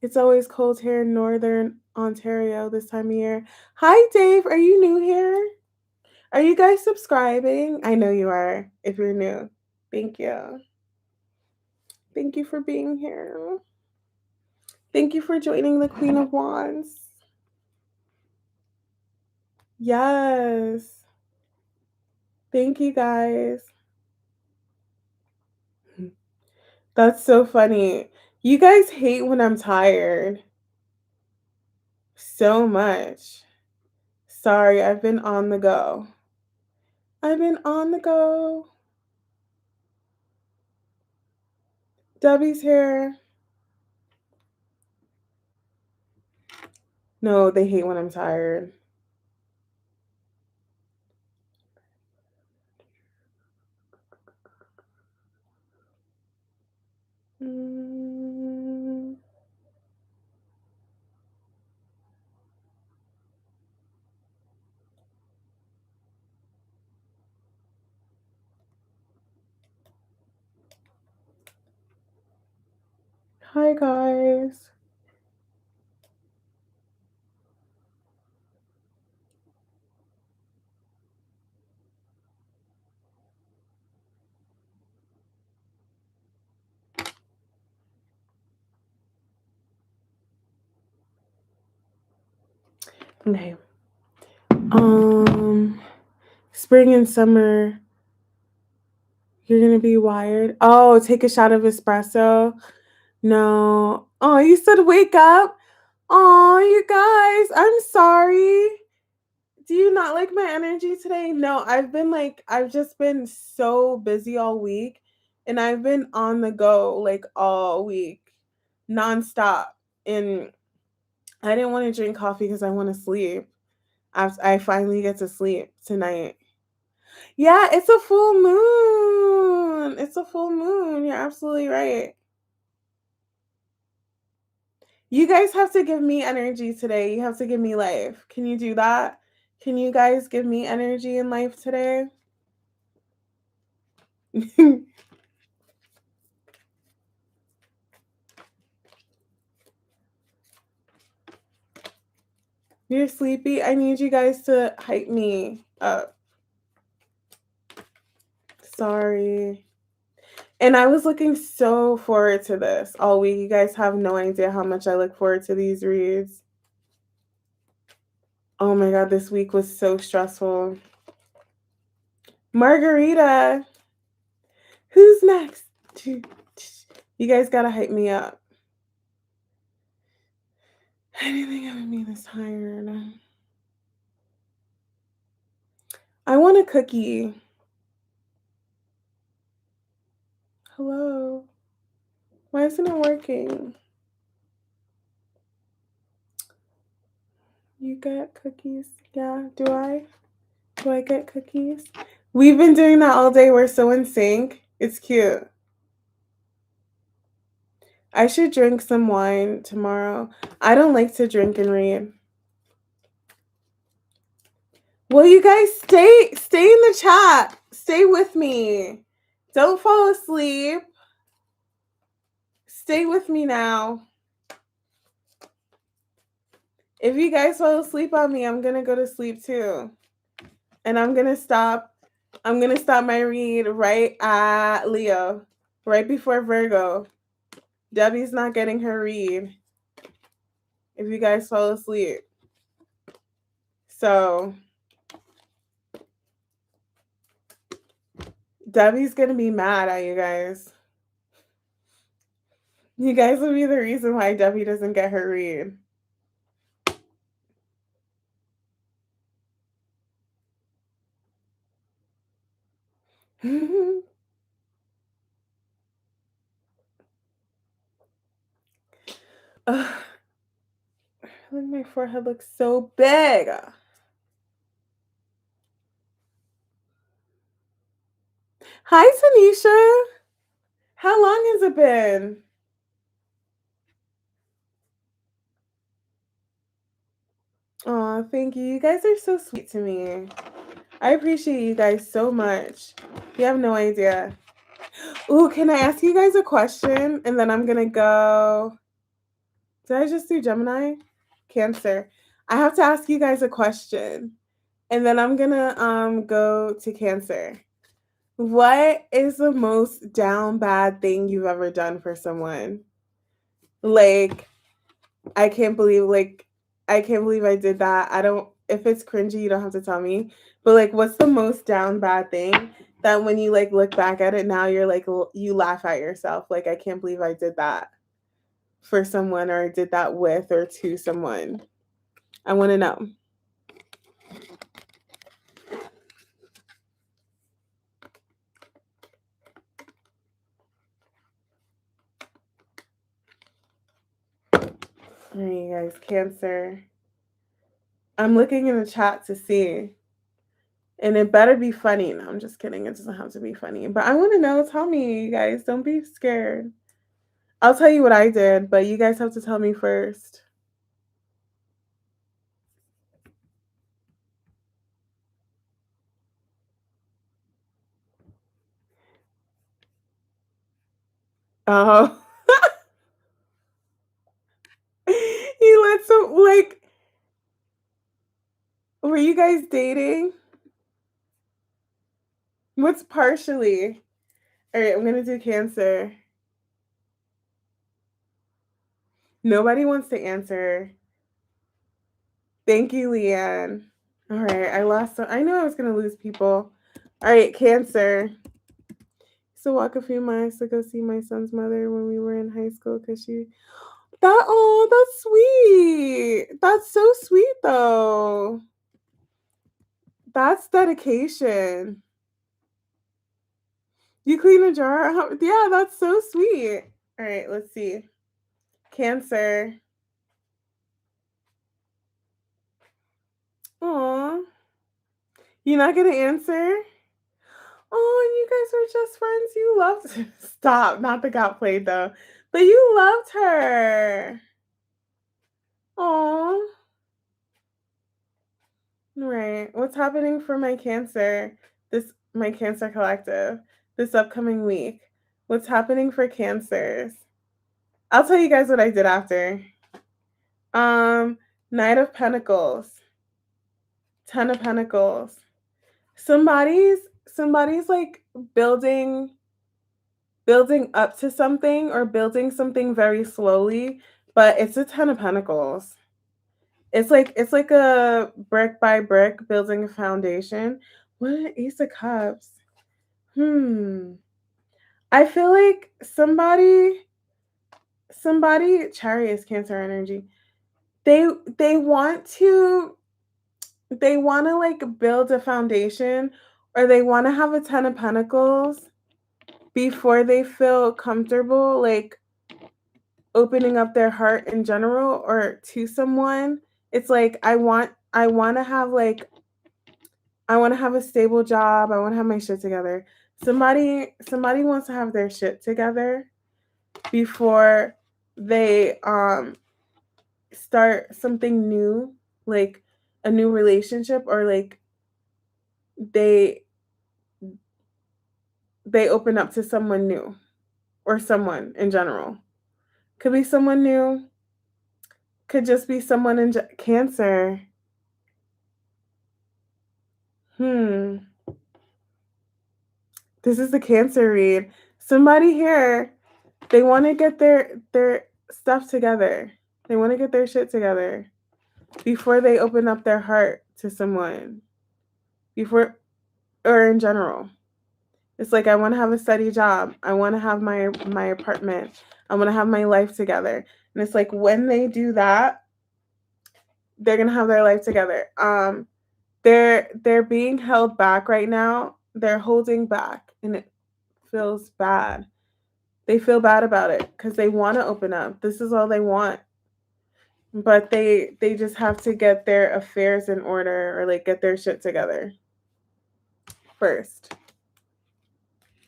Speaker 1: It's always cold here in northern Ontario this time of year. Hi, Dave. Are you new here? Are you guys subscribing? I know you are if you're new. Thank you. Thank you for being here. Thank you for joining the Queen of Wands. Yes. Thank you guys. That's so funny. You guys hate when I'm tired so much. Sorry, I've been on the go. I've been on the go. Debbie's here. No, they hate when I'm tired. Mm. Hi, guys. Okay. Spring and summer, you're gonna be wired. Oh, take a shot of espresso. No. Oh, you said wake up. Oh, you guys, I'm sorry. Do you not like my energy today? No, I've just been so busy all week, and I've been on the go like all week, nonstop. And I didn't want to drink coffee because I want to sleep. I finally get to sleep tonight. Yeah, it's a full moon. It's a full moon. You're absolutely right. You guys have to give me energy today. You have to give me life. Can you do that? Can you guys give me energy in life today? You're sleepy. I need you guys to hype me up. Sorry. And I was looking so forward to this all week. You guys have no idea how much I look forward to these reads. Oh my God, this week was so stressful. Margarita, who's next? You guys gotta hype me up. I didn't think I would be this tired. I want a cookie. Hello. Why isn't it working? You get cookies? Yeah, do I? Do I get cookies? We've been doing that all day. We're so in sync. It's cute. I should drink some wine tomorrow. I don't like to drink and read. Will you guys stay in the chat? Stay with me. Don't fall asleep. Stay with me now. If you guys fall asleep on me, I'm gonna go to sleep too. And I'm gonna stop I'm going to stop my read right at Leo, right before Virgo. Debbie's not getting her read if you guys fall asleep. So Debbie's going to be mad at you guys. You guys will be the reason why Debbie doesn't get her read. Ugh. Look, my forehead looks so big. Hi, Tanisha. How long has it been? Oh, thank you. You guys are so sweet to me. I appreciate you guys so much. You have no idea. Ooh, can I ask you guys a question? And then I'm gonna go. Did I just do Gemini? Cancer. I have to ask you guys a question. And then I'm gonna go to Cancer. What is the most down bad thing you've ever done for someone? Like, I can't believe I did that. I don't if it's cringy, you don't have to tell me. But like what's the most down bad thing that when you like look back at it now you're like you laugh at yourself. Like I can't believe I did that for someone or did that with or to someone. I want to know. All right, you guys, Cancer. I'm looking in the chat to see. And it better be funny. No, I'm just kidding. It doesn't have to be funny. But I want to know. Tell me, you guys. Don't be scared. I'll tell you what I did, but you guys have to tell me first. Oh. You let some, like, were you guys dating? What's partially? All right, I'm going to do Cancer. Nobody wants to answer. Thank you, Leanne. All right, I lost some. I knew I was going to lose people. All right, Cancer. So walk a few miles to go see my son's mother when we were in high school because that's sweet. That's so sweet though. That's dedication. You clean a jar? Yeah, that's so sweet. All right, let's see. Cancer. Aw. You're not gonna answer? Oh, and you guys were just friends. You loved Stop, not the got played though. But you loved her. Aw. Right. What's happening for my Cancer? My Cancer collective this upcoming week. What's happening for Cancers? I'll tell you guys what I did after. Um, Knight of Pentacles, Ten of Pentacles. Somebody's like building up to something or building something very slowly, but it's a Ten of Pentacles. It's like a brick by brick building a foundation. What an Ace of Cups. I feel like somebody Chariot is Cancer energy. They they want to they want to like build a foundation or they want to have a Ten of Pentacles before they feel comfortable like opening up their heart in general or to someone. It's like I want to have a stable job. I want to have my shit together. Somebody wants to have their shit together before they start something new, like a new relationship or like they they open up to someone new or someone in general. Could be someone new, could just be someone in Cancer. Hmm. This is the Cancer read. Somebody here, they want to get their stuff together. They want to get their shit together before they open up their heart to someone. Before or in general. It's like I want to have a steady job. I want to have my apartment. I want to have my life together. And it's like when they do that, they're going to have their life together. They're being held back right now. They're holding back and it feels bad. They feel bad about it cuz they want to open up. This is all they want. But they just have to get their affairs in order or like get their shit together first.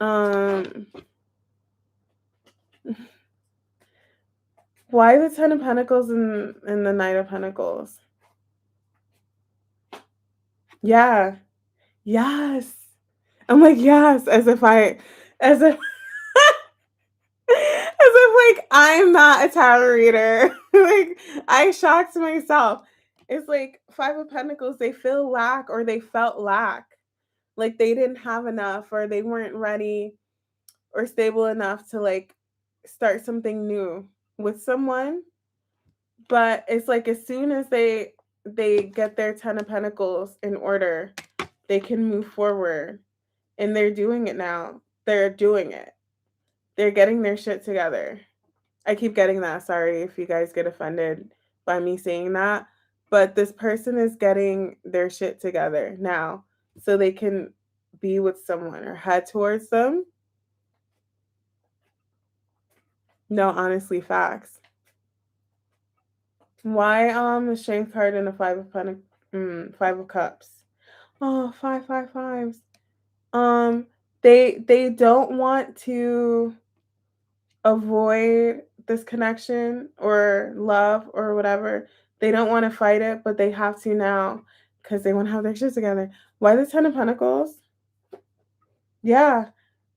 Speaker 1: Um Why the Ten of Pentacles and the Knight of Pentacles? Yeah. Yes. I'm like, yes, as if as if like I'm not a tarot reader. Like I shocked myself. It's like Five of Pentacles, they feel lack or they felt lack. Like they didn't have enough or they weren't ready or stable enough to like start something new with someone. But it's like as soon as they get their Ten of Pentacles in order, they can move forward. And they're doing it now. They're doing it. They're getting their shit together. I keep getting that. Sorry if you guys get offended by me saying that. But this person is getting their shit together now so they can be with someone or head towards them. No, honestly, facts. Why a strength card and a five of cups? Oh, five fives. Um, they don't want to avoid this connection or love or whatever. They don't want to fight it, but they have to now because they want to have their shit together. Why the Ten of Pentacles? Yeah,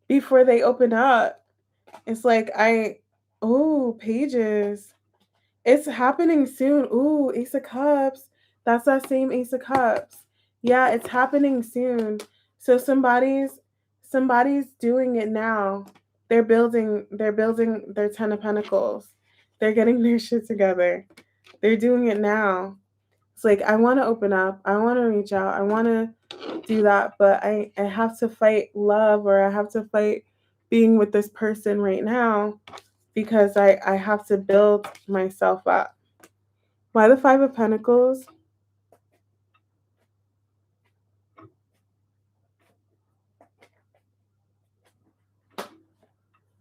Speaker 1: before they open up, it's like pages. It's happening soon. Ooh, Ace of Cups. That's that same Ace of Cups. Yeah, it's happening soon. So somebody's doing it now. They're building their Ten of Pentacles. They're getting their shit together. They're doing it now. It's like I want to open up. I want to reach out. I want to do that, but I have to fight love or I have to fight being with this person right now because I have to build myself up. Why the Five of Pentacles?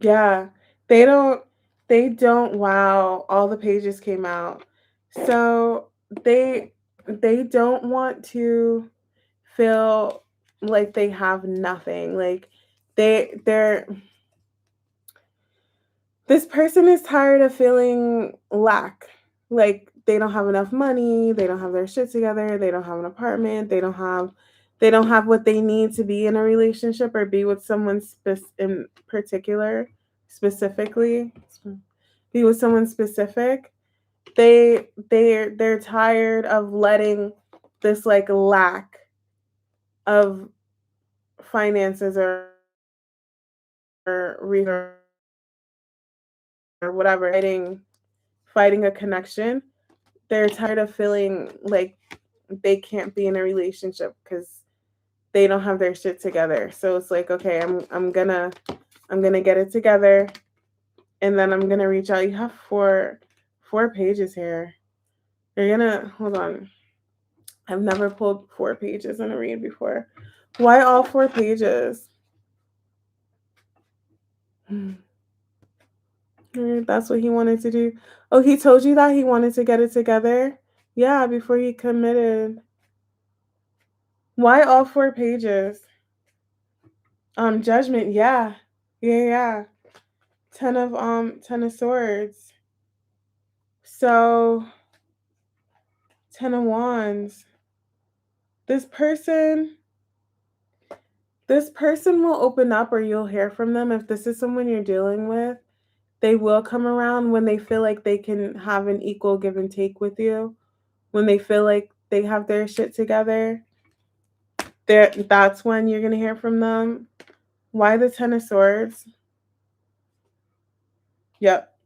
Speaker 1: Yeah. They don't wow, all the pages came out. So they don't want to feel like they have nothing. Like they're this person is tired of feeling lack. Like they don't have enough money, they don't have their shit together, they don't have an apartment, they don't have what they need to be in a relationship or be with someone in particular, specifically, be with someone specific. They're tired of letting this like lack of finances or whatever fighting a connection. They're tired of feeling like they can't be in a relationship because they don't have their shit together. So it's like, okay, I'm gonna get it together, and then I'm gonna reach out. You have four pages here. You're gonna hold on. I've never pulled 4 pages in a read before. Why all 4 pages? That's what he wanted to do. Oh, he told you that he wanted to get it together? Yeah, before he committed. Why all 4 pages? Judgment, yeah. Yeah. Ten of swords. So 10 of wands. This person this person will open up or you'll hear from them. If this is someone you're dealing with, they will come around when they feel like they can have an equal give and take with you. When they feel like they have their shit together, that's when you're gonna hear from them. Why the Ten of Swords? Yep.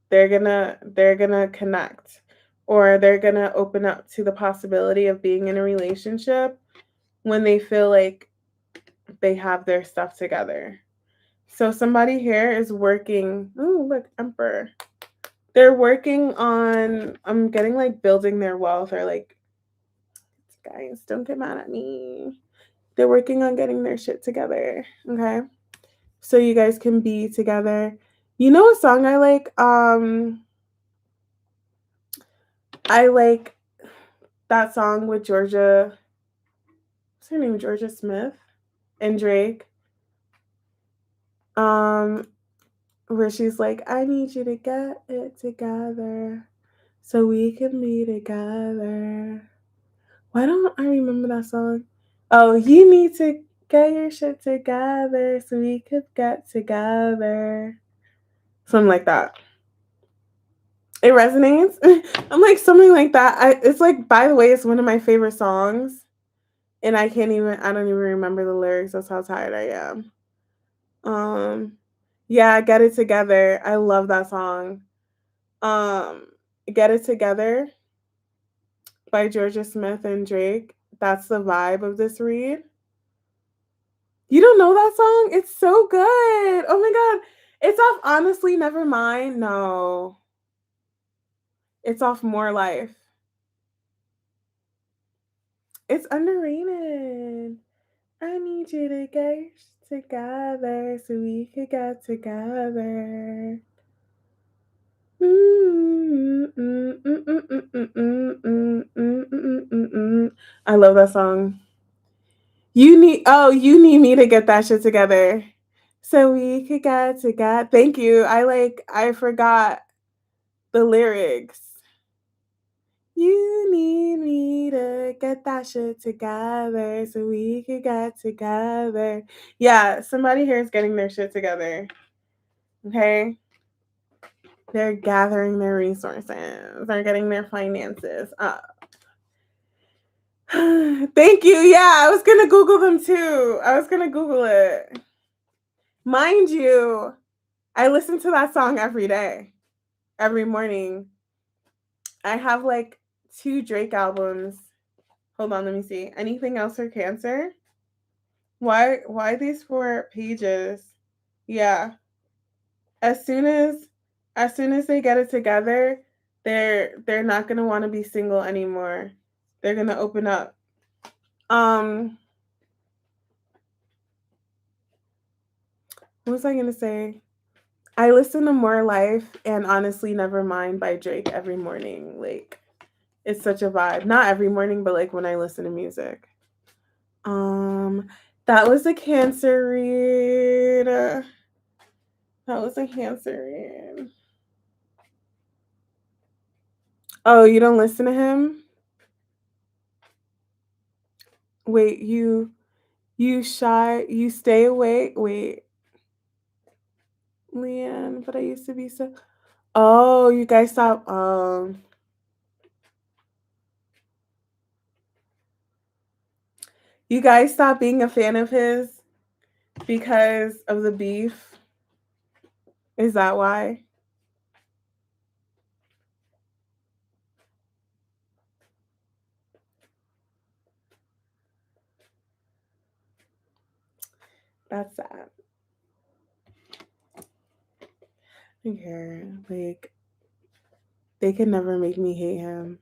Speaker 1: They're gonna connect, or they're gonna open up to the possibility of being in a relationship when they feel like they have their stuff together. So somebody here is working. Oh, look, Emperor. They're working on, I'm getting like building their wealth, or like, guys, don't get mad at me. They're working on getting their shit together. Okay. So you guys can be together. You know a song I like? I like that song with Georgia. What's her name? Georgia Smith and Drake. Um, where she's like, I need you to get it together so we can be together. Why don't I remember that song? Oh, you need to get your shit together so we could get together. Something like that. It resonates. I'm like something like that. It's like, by the way, it's one of my favorite songs, and I don't even remember the lyrics. That's how tired I am. Yeah, Get It Together. I love that song. Um, Get It Together by Georgia Smith and Drake. That's the vibe of this read. You don't know that song? It's so good. Oh my god. It's off Honestly Never Mind. No. It's off More Life. It's underrated. I need you to get together so we could get together. I love that song. You need me to get that shit together. So we could get together. Thank you. I forgot the lyrics. You need me to get that shit together so we could get together. Yeah, somebody here is getting their shit together. Okay? They're gathering their resources. They're getting their finances up. Thank you. Yeah, I was going to Google them too. I was going to Google it. Mind you, I listen to that song every day, every morning. I have like 2 Drake albums. Hold on, let me see. Anything else for Cancer? Why these 4 pages? Yeah. As soon as they get it together, they're not going to want to be single anymore. They're going to open up. What was I going to say? I listen to More Life and Honestly Never Mind by Drake every morning. Like, it's such a vibe. Not every morning, but like when I listen to music. That was a Cancer read. That was a Cancer read. Oh, you don't listen to him? Wait, you shy, you stay away. Wait, Leanne, but I used to be so. Oh, you guys stop. You guys stop being a fan of his because of the beef. Is that why? That's sad. Okay, like they can never make me hate him.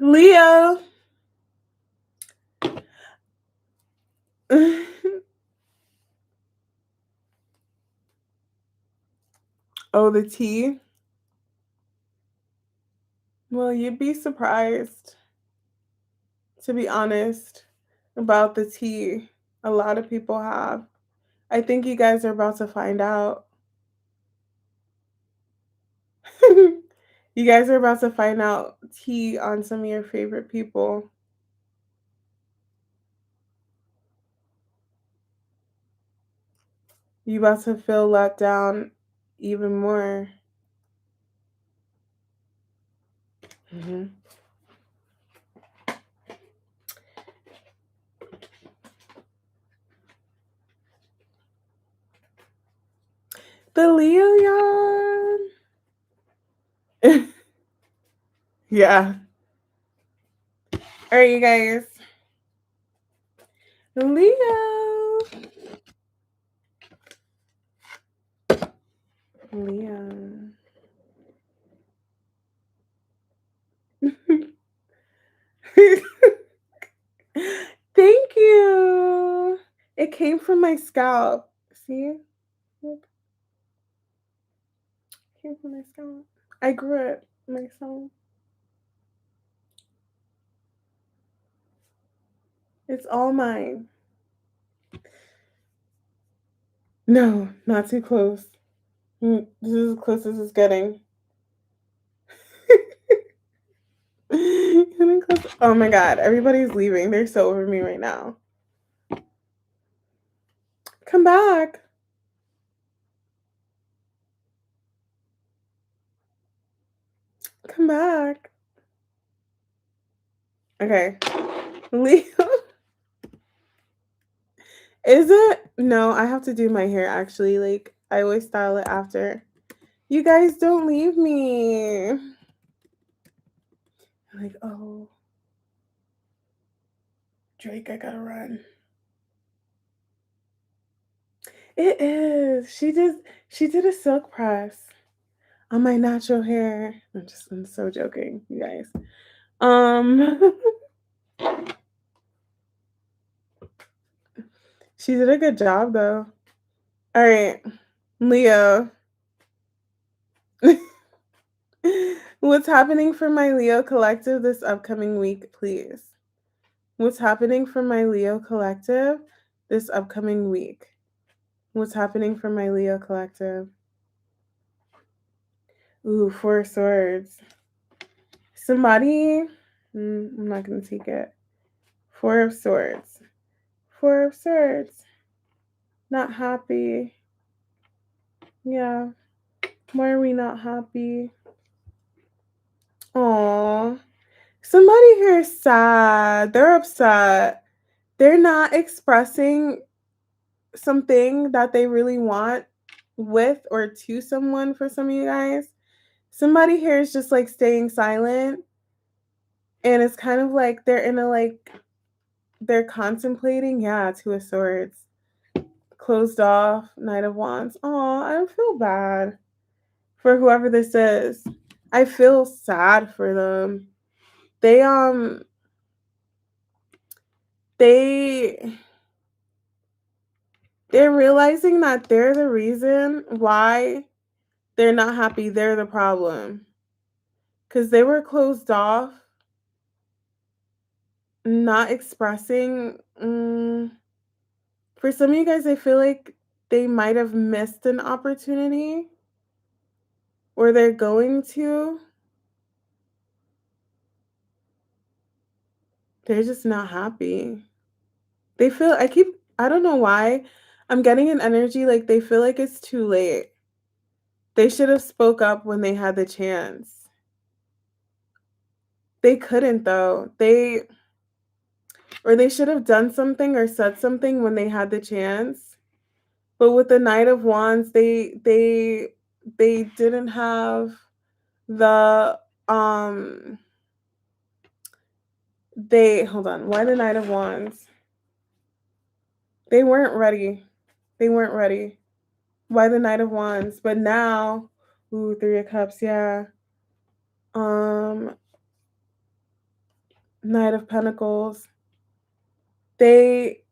Speaker 1: Leo. Oh, the tea. Well, you'd be surprised, to be honest, about the tea. A lot of people have. I think you guys are about to find out. You guys are about to find out tea on some of your favorite people. You about to feel let down even more. Hmm. The Leo, y'all. Yeah. All right, you guys. Leo. Leo. Thank you. It came from my scalp. See? Look, it came from my scalp. I grew it myself. It's all mine. No, not too close. This is as close as it's getting. Getting close. Oh my god, everybody's leaving. They're so over me right now. Come back. Come back. Okay. Leo. Is it? No, I have to do my hair actually. Like, I always style it after. You guys don't leave me. I'm like, oh, Drake, I gotta run. It is. She did a silk press on my natural hair. I'm so joking, you guys. Um she did a good job though. All right. Leo. What's happening for my Leo collective this upcoming week, please? What's happening for my Leo collective this upcoming week? What's happening for my Leo collective? Ooh, Four of Swords. Somebody, I'm not going to take it. Four of Swords. Four of Swords. Not happy. Yeah. Why are we not happy? Aww. Somebody here is sad. They're upset. They're not expressing something that they really want with or to someone for some of you guys. Somebody here is just like staying silent. And it's kind of like they're in a like, they're contemplating. Yeah, Two of Swords. Closed off, Knight of Wands. Oh, I feel bad for whoever this is. I feel sad for them. They they they're realizing that they're the reason why they're not happy. They're the problem. Cuz they were closed off, not expressing. For some of you guys, I feel like they might have missed an opportunity or they're going to. They're just not happy. They feel I don't know why. I'm getting an energy like they feel like it's too late. They should have spoke up when they had the chance. They couldn't though. They should have done something or said something when they had the chance. But with the Knight of Wands, they didn't have the they hold on. Why the Knight of Wands? They weren't ready. They weren't ready. Why the Knight of Wands? But now, ooh, Three of Cups, yeah. Um, Knight of Pentacles. They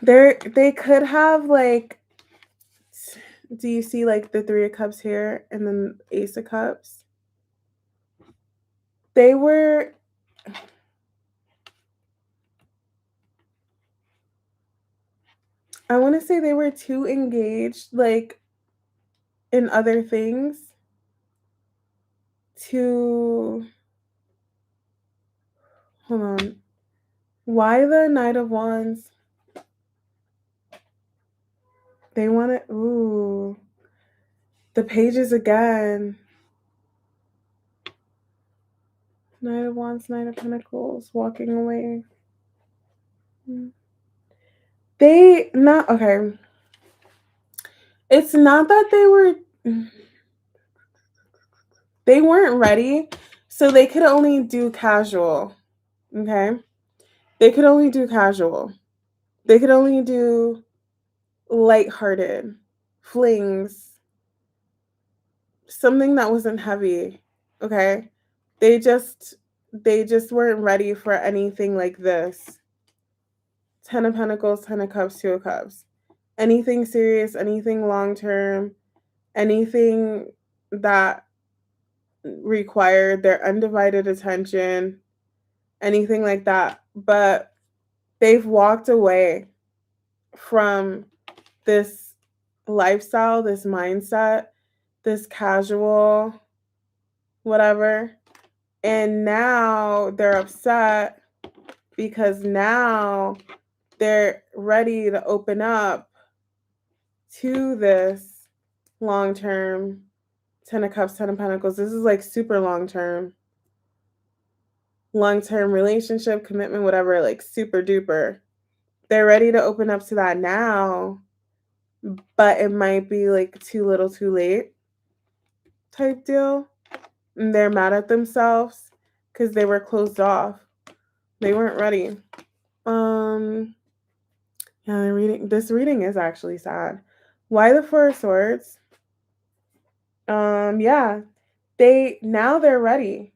Speaker 1: they could have like, do you see like the Three of Cups here and then Ace of Cups? They were I want to say they were too engaged like in other things to hold on. Why the Knight of Wands? They want it. Ooh. The pages again. Knight of Wands, Knight of Pentacles, walking away. They not okay. It's not that they weren't ready, so they could only do casual. Okay? They could only do casual. They could only do lighthearted flings, something that wasn't heavy. Okay? They just they just weren't ready for anything like this. 10 of Pentacles, 10 of Cups, 2 of Cups. Anything serious, anything long term, anything that required their undivided attention, anything like that. But they've walked away from this lifestyle, this mindset, this casual, whatever. And now they're upset because now they're ready to open up to this long term 10 of Cups, 10 of Pentacles. This is like super long term relationship, commitment, whatever, like super duper. They're ready to open up to that now, but it might be like too little too late type deal. And they're mad at themselves because they were closed off. They weren't ready. Yeah, this reading is actually sad. Why the Four of Swords? Yeah. They're ready.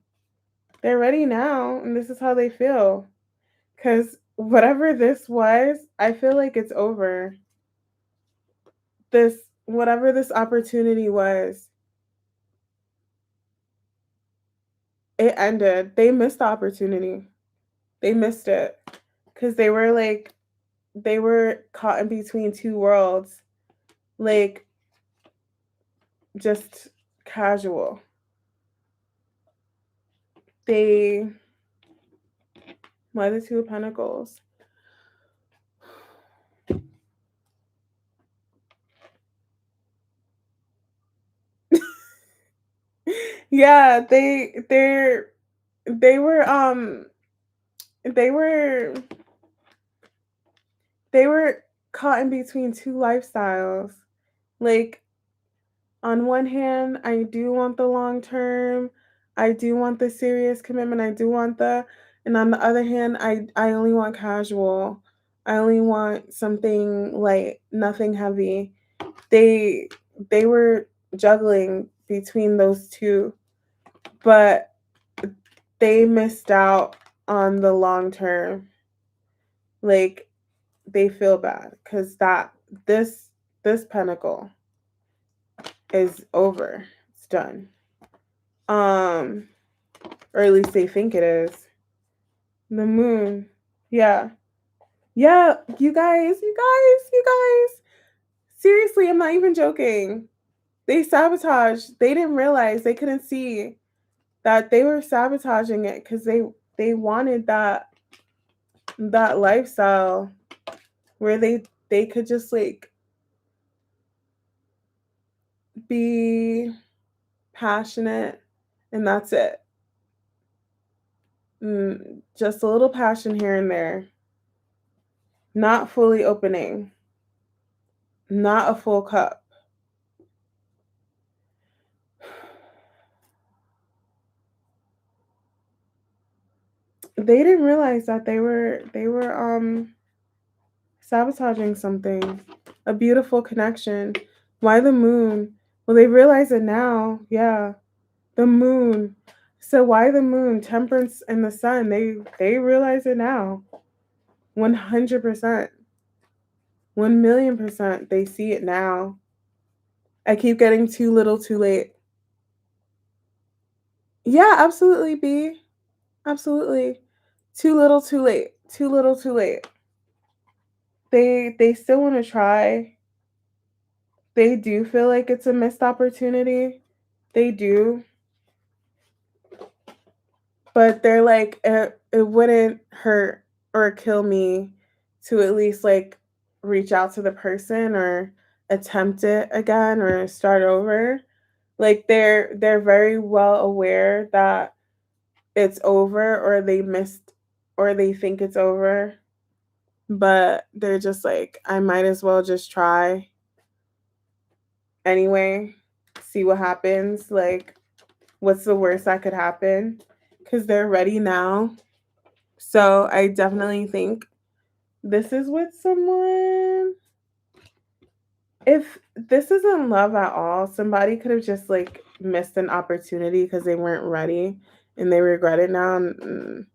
Speaker 1: They're ready now, and this is how they feel. Because whatever this was, I feel like it's over. Whatever this opportunity was, it ended. They missed the opportunity. They missed it. Because they were caught in between two worlds. Like, just casual. Why the Two of Pentacles? Yeah, they were they were they were caught in between two lifestyles. Like, on one hand, I do want the long term, I do want the serious commitment, and on the other hand, I only want casual. I only want something light, nothing heavy. They they were juggling between those two, but they missed out on the long term. Like, they feel bad because this pentacle is over. It's done. Or at least they think it is. The Moon. Yeah. Yeah, you guys. Seriously, I'm not even joking. They sabotaged. They didn't realize, they couldn't see that they were sabotaging it because they wanted that lifestyle where they could just like be passionate and that's it. Just a little passion here and there. Not fully opening. Not a full cup. They didn't realize that they were sabotaging something. A beautiful connection. Why the Moon? Well, they realize it now. Yeah. The Moon. So why the Moon? Temperance and the Sun. They realize it now. 100%. 1,000,000%. They see it now. I keep getting too little too late. Yeah, absolutely, B. Absolutely. Too little too late. Too little too late. They still want to try. They do feel like it's a missed opportunity. They do. But they're like, it wouldn't hurt or kill me to at least like reach out to the person or attempt it again or start over. Like they're very well aware that it's over or they missed or they think it's over, but they're just like, I might as well just try anyway, see what happens. Like, what's the worst that could happen? Because they're ready now. So I definitely think this is with someone. If this isn't love at all, somebody could have just like missed an opportunity because they weren't ready and they regret it now. And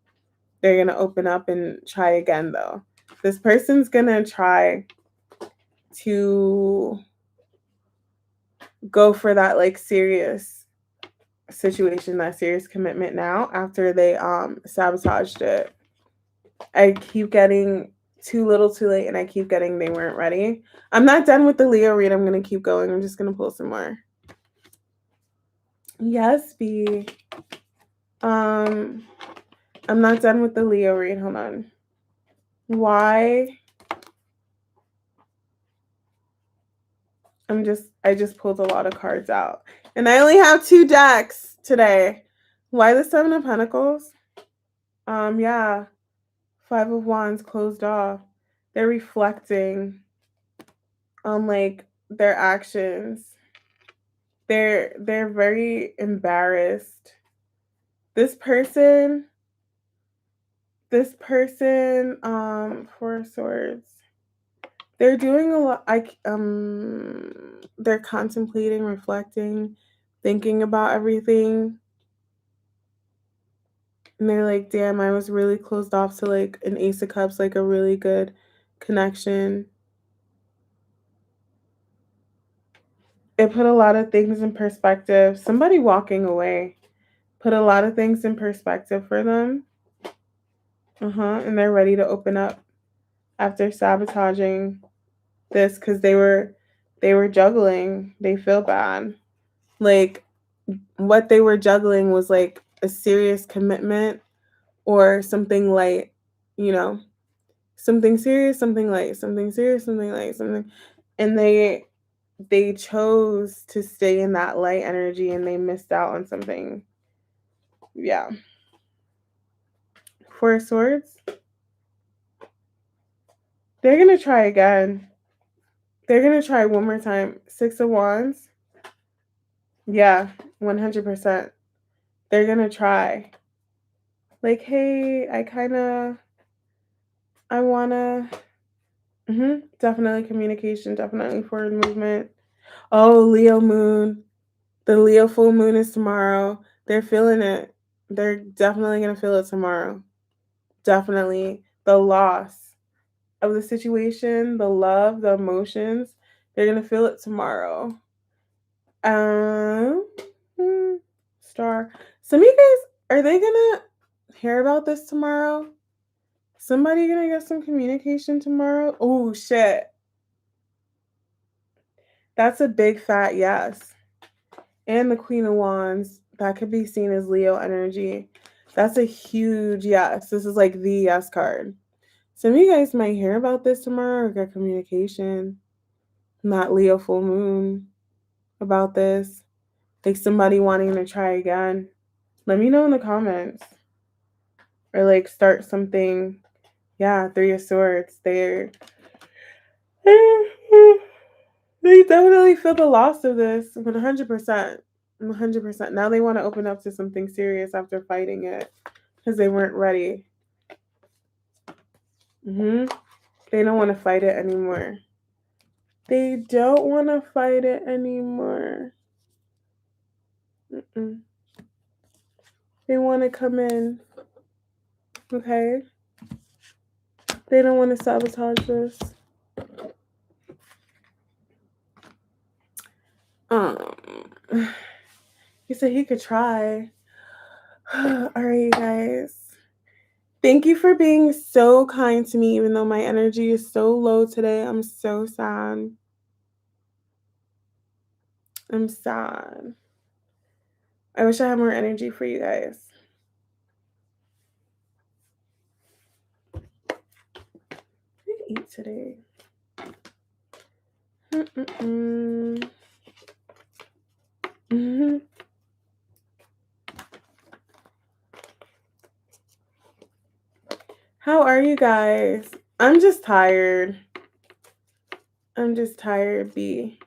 Speaker 1: they're going to open up and try again, though. This person's going to try to go for that like serious situation, that serious commitment now after they sabotaged it. I keep getting too little too late and I keep getting they weren't ready. I'm not done with the Leo read. I'm going to keep going. I'm just going to pull some more. Yes, B. I'm not done with the Leo read. Hold on. Why? I just pulled a lot of cards out. And I only have 2 decks today. Why the 7 of Pentacles? Yeah. 5 of Wands closed off. They're reflecting on like their actions. They're very embarrassed. This person, 4 of Swords. They're doing a lot. They're contemplating, reflecting, thinking about everything. And they're like, damn, I was really closed off to like an Ace of Cups, like a really good connection. It put a lot of things in perspective. Somebody walking away put a lot of things in perspective for them. And they're ready to open up after sabotaging this because they were juggling. They feel bad. Like what they were juggling was like a serious commitment or something light, you know, something serious, something light, something serious, something light, something, and they chose to stay in that light energy and they missed out on something. Yeah. 4 of Swords. They're gonna try again. They're gonna try one more time. 6 of Wands. Yeah, 100%. They're gonna try. Like, hey, I wanna. Definitely communication. Definitely forward movement. Oh, Leo moon. The Leo full moon is tomorrow. They're feeling it. They're definitely going to feel it tomorrow. Definitely. The loss of the situation, the love, the emotions, they're going to feel it tomorrow. Um, Star. Some of you guys, are they going to hear about this tomorrow? Somebody going to get some communication tomorrow? Oh, shit. That's a big fat yes. And the Queen of Wands, that could be seen as Leo energy. That's a huge yes. This is like the yes card. Some of you guys might hear about this tomorrow or get communication. Not Leo full moon about this. Like somebody wanting to try again. Let me know in the comments. Or like start something. Yeah, 3 of Swords. They definitely feel the loss of this 100%. 100%. Now they want to open up to something serious after fighting it because they weren't ready. They don't want to fight it anymore. They don't want to fight it anymore. They want to come in. Okay? They don't want to sabotage this. He said he could try. All right, you guys. Thank you for being so kind to me, even though my energy is so low today. I'm so sad. I'm sad. I wish I had more energy for you guys. eat today? Mm-mm-mm. Mm-hmm. How are you guys? I'm just tired. B.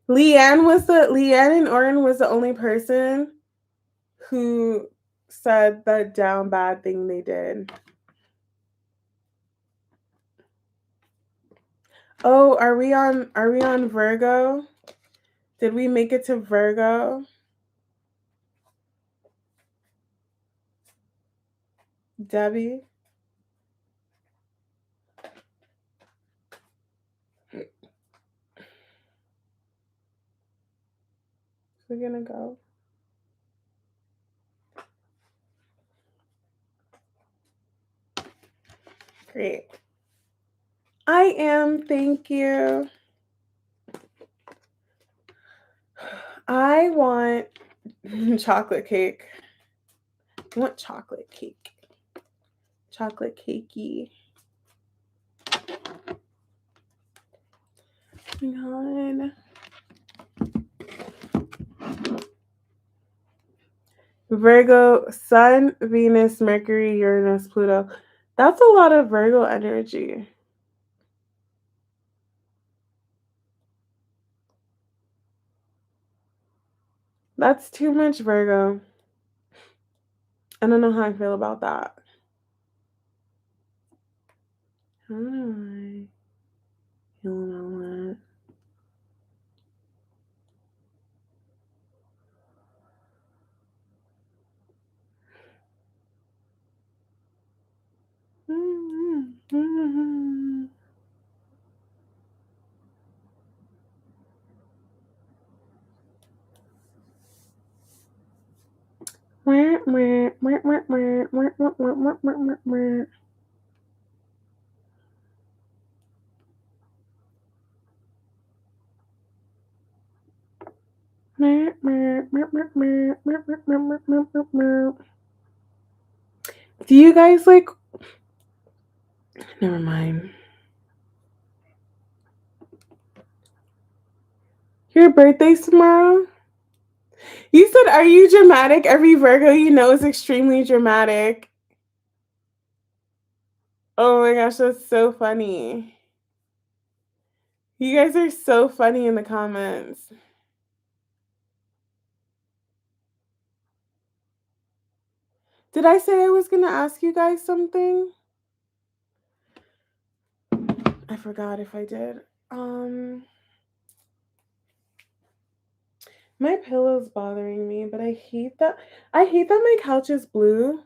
Speaker 1: Leanne and Oren was the only person who said the down bad thing they did. Oh, are we on Virgo? Did we make it to Virgo? Debbie? We're gonna go. Great. I am, thank you. I want chocolate cake. I want chocolate cake. Chocolate cakey. Hang on. Virgo, Sun, Venus, Mercury, Uranus, Pluto. That's a lot of Virgo energy. That's too much Virgo. I don't know how I feel about that. How do I feel about that? Do you guys like? Never mind. Your birthday's tomorrow? You said, are you dramatic? Every Virgo you know is extremely dramatic. Oh my gosh, that's so funny. You guys are so funny in the comments. Did I say I was going to ask you guys something? I forgot if I did. My pillow's bothering me, but I hate that my couch is blue.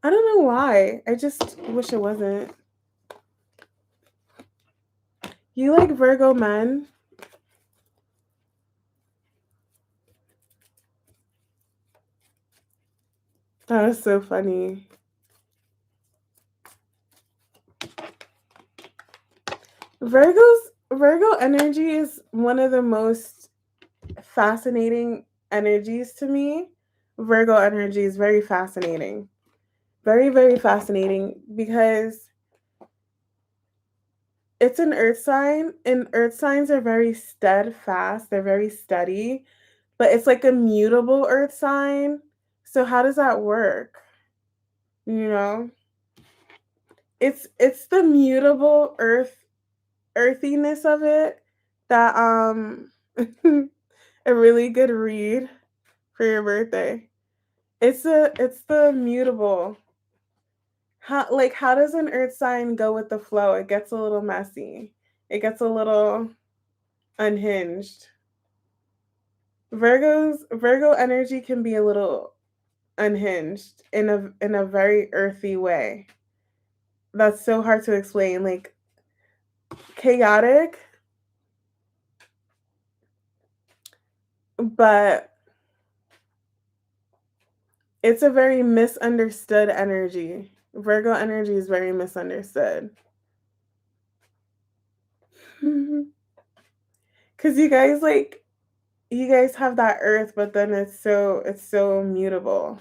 Speaker 1: I don't know why. I just wish it wasn't. You like Virgo men? That was so funny. Virgo energy is one of the most fascinating energies to me. Virgo energy is very fascinating. Very, very fascinating because it's an earth sign, and earth signs are very steadfast, they're very steady, but it's like a mutable earth sign. So how does that work? You know? It's the mutable earthiness of it that a really good read for your birthday. It's the mutable. How does an earth sign go with the flow? It gets a little messy. It gets a little unhinged. Virgo energy can be a little unhinged in a very earthy way. That's so hard to explain. Like chaotic, but it's a very misunderstood energy. Virgo energy is very misunderstood. Cuz you guys have that earth, but then it's so mutable.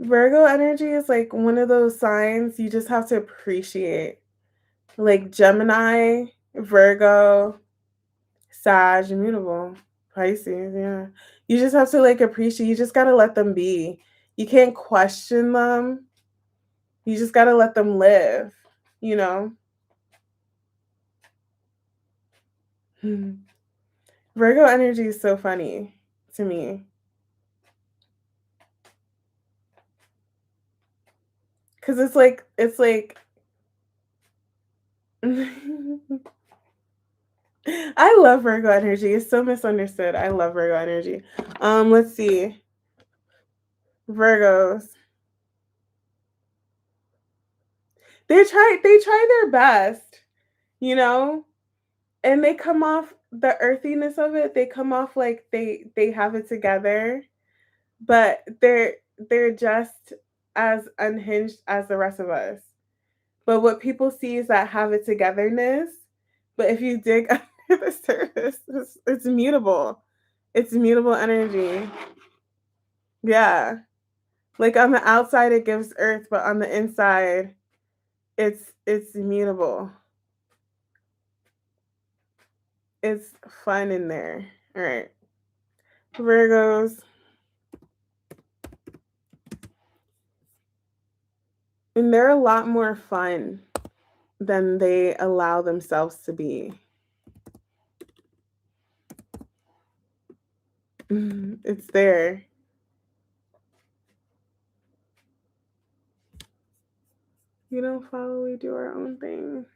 Speaker 1: Virgo energy is like one of those signs you just have to appreciate. Like Gemini, Virgo, Sag, immutable, Pisces, yeah. You just have to like appreciate, you just gotta let them be. You can't question them. You just gotta let them live, you know? Virgo energy is so funny to me. Cause it's like I love Virgo energy. It's so misunderstood. I love Virgo energy. Let's see. Virgos. They try their best, you know? And they come off the earthiness of it, they come off like they have it together, but they're just as unhinged as the rest of us. But what people see is that have it togetherness. But if you dig under the surface, it's mutable. It's mutable energy. Yeah. Like on the outside it gives earth, but on the inside it's mutable. It's fun in there. All right. Virgos. And they're a lot more fun than they allow themselves to be. It's there. You don't follow, we do our own thing.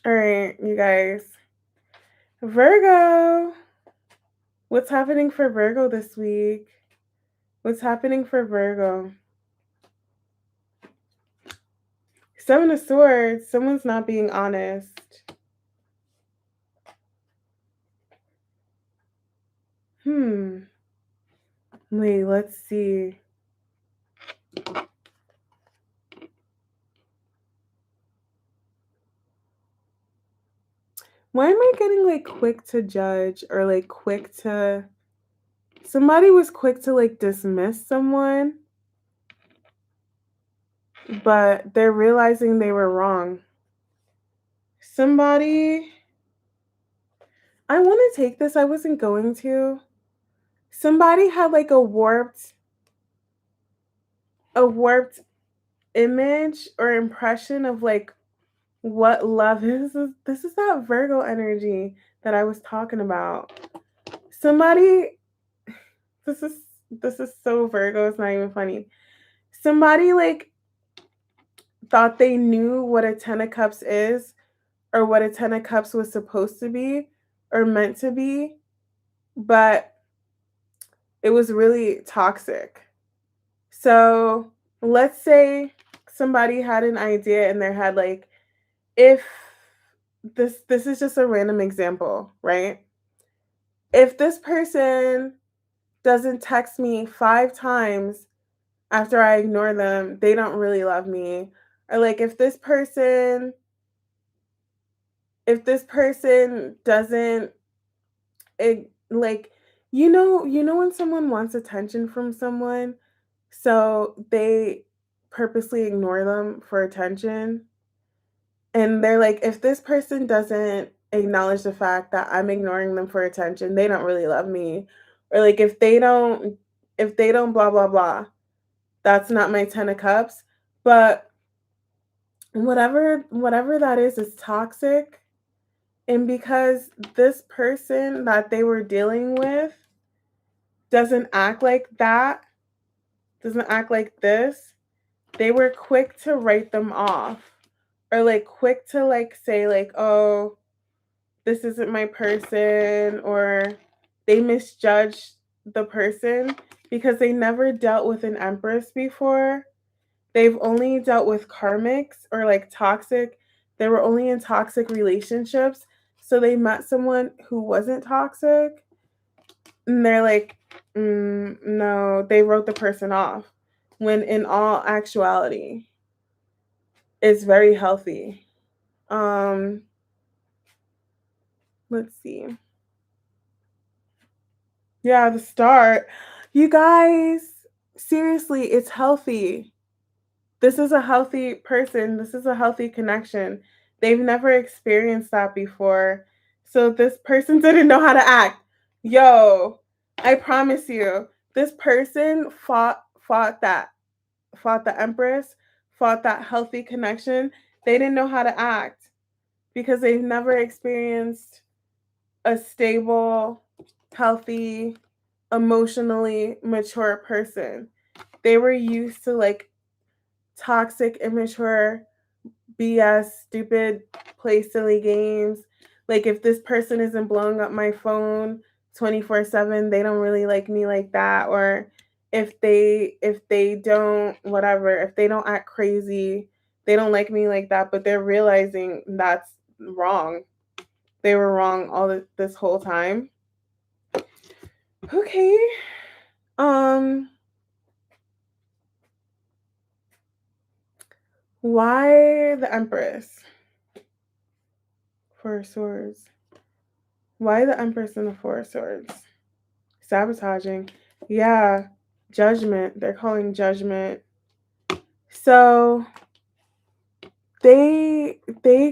Speaker 1: All right, you guys. Virgo. What's happening for Virgo this week? What's happening for Virgo? Seven of Swords. Someone's not being honest. Wait, let's see. Why am I getting like quick to judge or like quick to somebody was quick to like dismiss someone, but they're realizing they were wrong. Somebody I want to take this. I wasn't going to. Somebody had like a warped image or impression of like what love is. This is that Virgo energy that I was talking about. Somebody this is this is so Virgo, it's not even funny. Somebody like thought they knew what a 10 of cups is or what a 10 of cups was supposed to be or meant to be, but it was really toxic. So let's say somebody had an idea in their head, like if this is just a random example, right? If this person doesn't text me 5 times after I ignore them, they don't really love me. Or like if this person doesn't like you know when someone wants attention from someone, so they purposely ignore them for attention. And they're like, if this person doesn't acknowledge the fact that I'm ignoring them for attention, they don't really love me. Or like if they don't blah blah blah, that's not my 10 of cups. But whatever that is toxic. And because this person that they were dealing with doesn't act like that, doesn't act like this, they were quick to write them off or like quick to like say like, "Oh, this isn't my person," or they misjudged the person because they never dealt with an empress before. They've only dealt with karmics or like toxic. They were only in toxic relationships. So they met someone who wasn't toxic and they're like, no, they wrote the person off. When in all actuality, it's very healthy. Um, let's see. Yeah, the start. You guys, seriously, it's healthy. This is a healthy person. This is a healthy connection. They've never experienced that before. So this person didn't know how to act. Yo, I promise you, this person fought the Empress, fought that healthy connection. They didn't know how to act because they've never experienced a stable, healthy, emotionally mature person. They were used to like toxic, immature, BS, stupid, play silly games. Like if this person isn't blowing up my phone 24/7, they don't really like me like that. Or if they don't whatever, if they don't act crazy, they don't like me like that, but they're realizing that's wrong. They were wrong this whole time. Okay. Um why the Empress? Four of Swords. Why the Empress and the Four of Swords? Sabotaging. Yeah. Judgment. They're calling judgment. So they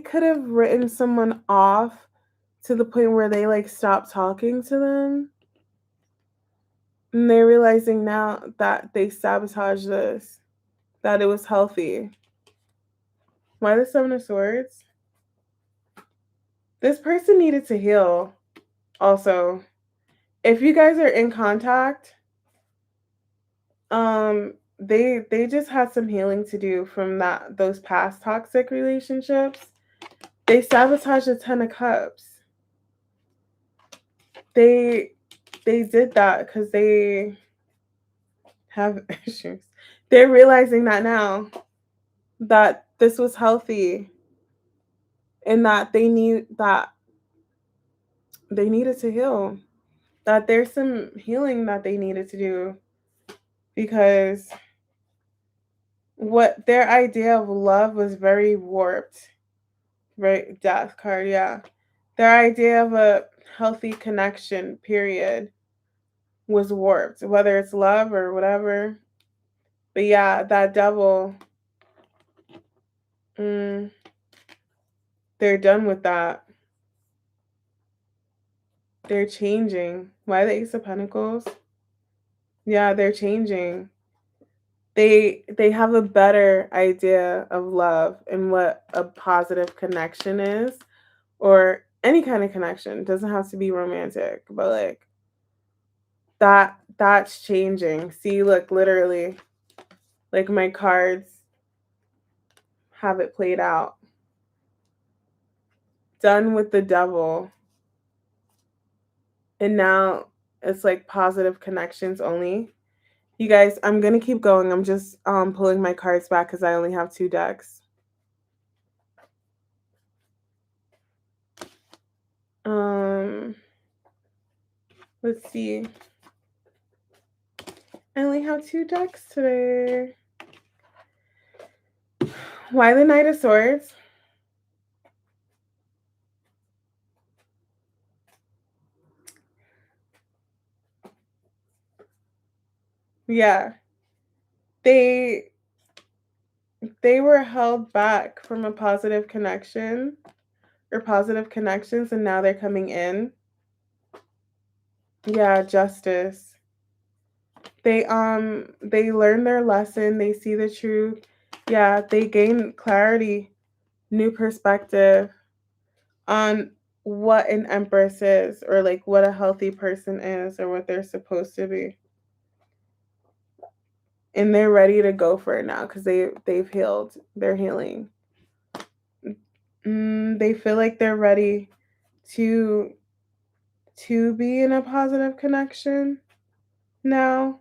Speaker 1: could have written someone off to the point where they like stopped talking to them. And they're realizing now that they sabotaged this, that it was healthy. Why the Seven of Swords? This person needed to heal also. If you guys are in contact, they just had some healing to do from those past toxic relationships. They sabotaged the Ten of Cups. They did that because they have issues. They're realizing that now, that this was healthy and that they needed to heal. That there's some healing that they needed to do because what their idea of love was very warped. Right, Death card, yeah. Their idea of a healthy connection, period, was warped, whether it's love or whatever. But yeah, that Devil, mm, they're done with that. They're changing. Why the Ace of Pentacles? Yeah, they're changing. They have a better idea of love and what a positive connection is, or any kind of connection. It doesn't have to be romantic, but like that's changing. See, look, literally, like my cards have it played out. Done with the Devil. And now it's like positive connections only. You guys, I'm gonna keep going. I'm just pulling my cards back because I only have 2 decks. Um let's see. I only have 2 decks today. Why the Knight of Swords? Yeah. They were held back from a positive connection or positive connections, and now they're coming in. Yeah, justice. They learn their lesson, they see the truth. Yeah, they gain clarity, new perspective on what an Empress is, or like what a healthy person is, or what they're supposed to be. And they're ready to go for it now because they've healed. They're healing. They feel like they're ready to be in a positive connection now,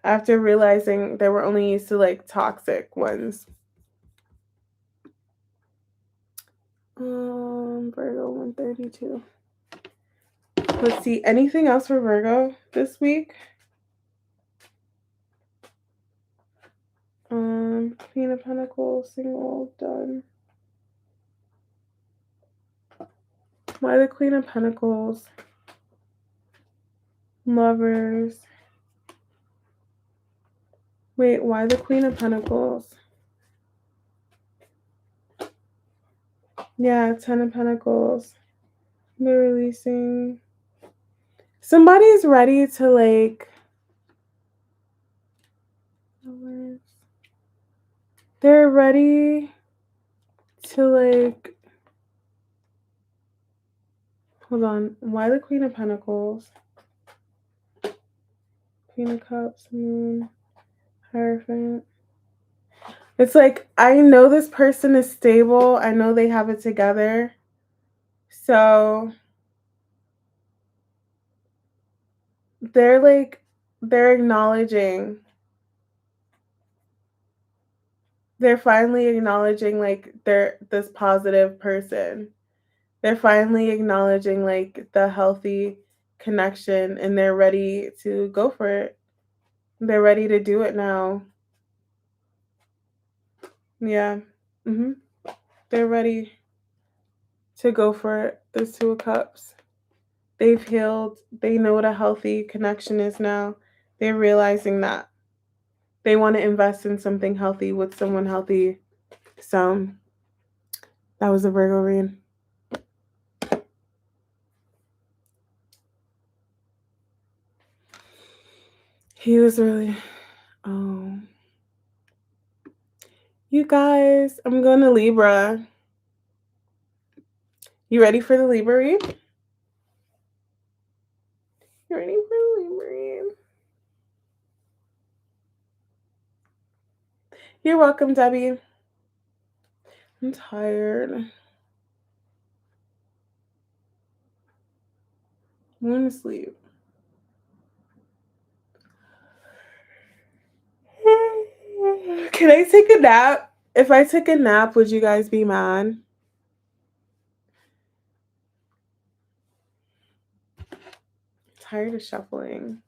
Speaker 1: after realizing they were only used to like toxic ones. Virgo 132. Let's see. Anything else for Virgo this week? Queen of Pentacles, single, done. Why the Queen of Pentacles? Lovers. Wait, why the Queen of Pentacles? Yeah, Ten of Pentacles. They're releasing. Somebody's ready to like. They're ready to like. Hold on. Why the Queen of Pentacles? Queen of Cups, Moon, Hierophant. It's like, I know this person is stable. I know they have it together. So they're like, they're acknowledging. They're finally acknowledging like they're this positive person. They're finally acknowledging like the healthy connection and they're ready to go for it. They're ready to do it now. Yeah. They're ready to go for it. There's Two of Cups. They've healed. They know what a healthy connection is now. They're realizing that they want to invest in something healthy with someone healthy. So that was a Virgo read. He was really, oh. You guys, I'm going to Libra. You ready for the Libra read? You ready for the Libra read? You're welcome, Debbie. I'm tired. I'm going to sleep. Can I take a nap? If I took a nap, would you guys be mad? I'm tired of shuffling.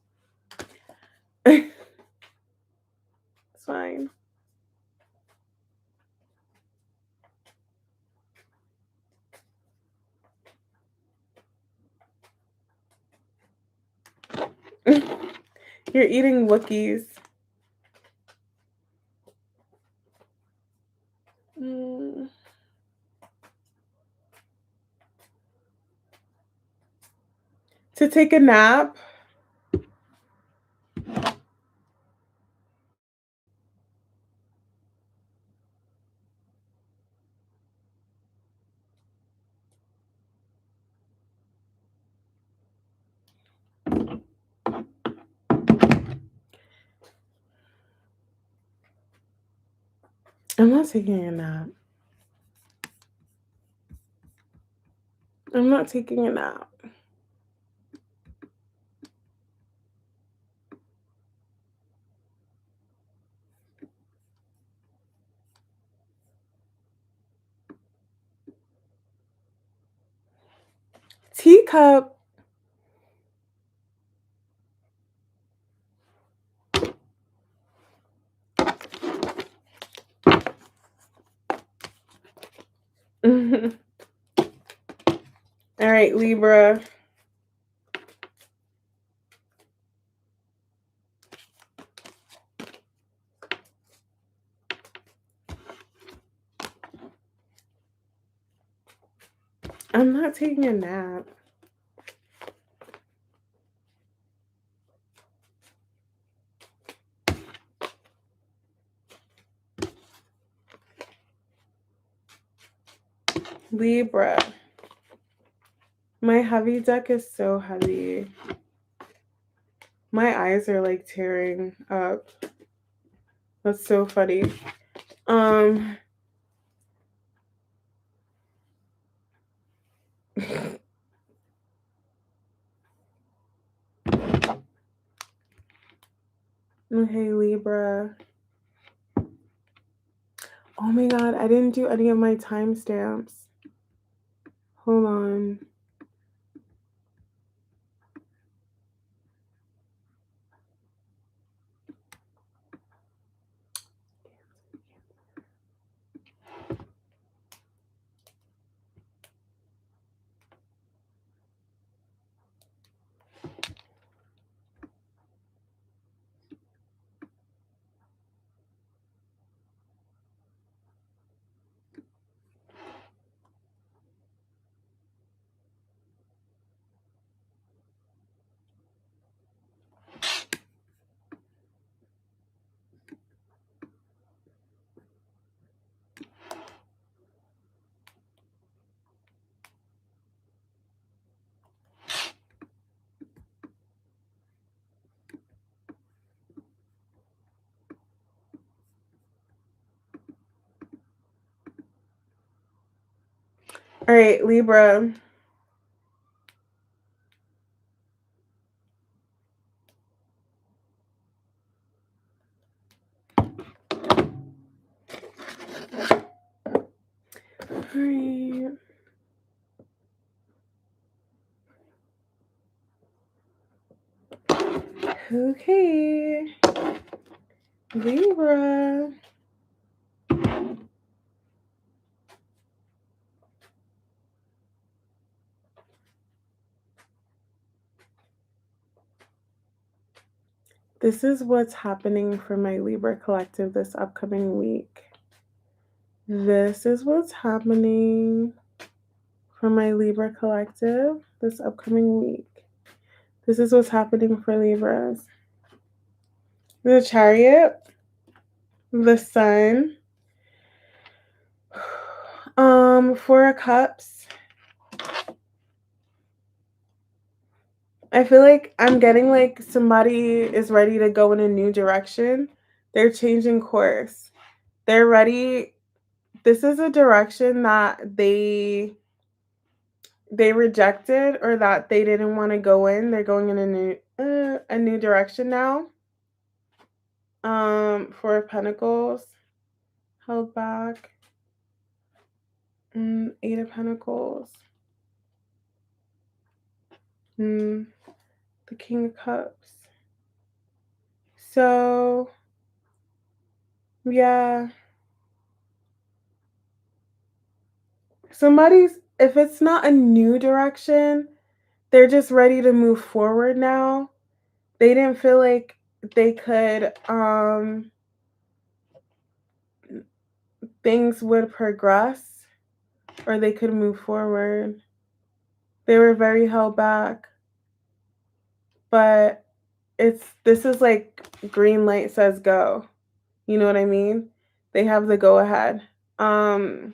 Speaker 1: It's fine. You're eating Wookiees. To take a nap? I'm not taking a nap. I'm not taking a nap. Teacup. All right, Libra. I'm not taking a nap. Libra. My heavy deck is so heavy. My eyes are like tearing up. That's so funny. Okay, Libra. Oh my god, I didn't do any of my timestamps. Hold on. All right, Libra. All right. Okay. Libra. This is what's happening for my Libra collective this upcoming week. This is what's happening for my Libra collective this upcoming week. This is what's happening for Libras. The Chariot, the Sun, Four of Cups. I feel like I'm getting like somebody is ready to go in a new direction. They're changing course. They're ready. This is a direction that they rejected or that they didn't want to go in. They're going in a new direction now. Four of Pentacles held back. Eight of Pentacles. The King of Cups. So, yeah. If it's not a new direction, they're just ready to move forward now. They didn't feel like they could, things would progress or they could move forward. They were very held back. But this is like green light says go. You know what I mean? They have the go ahead. Why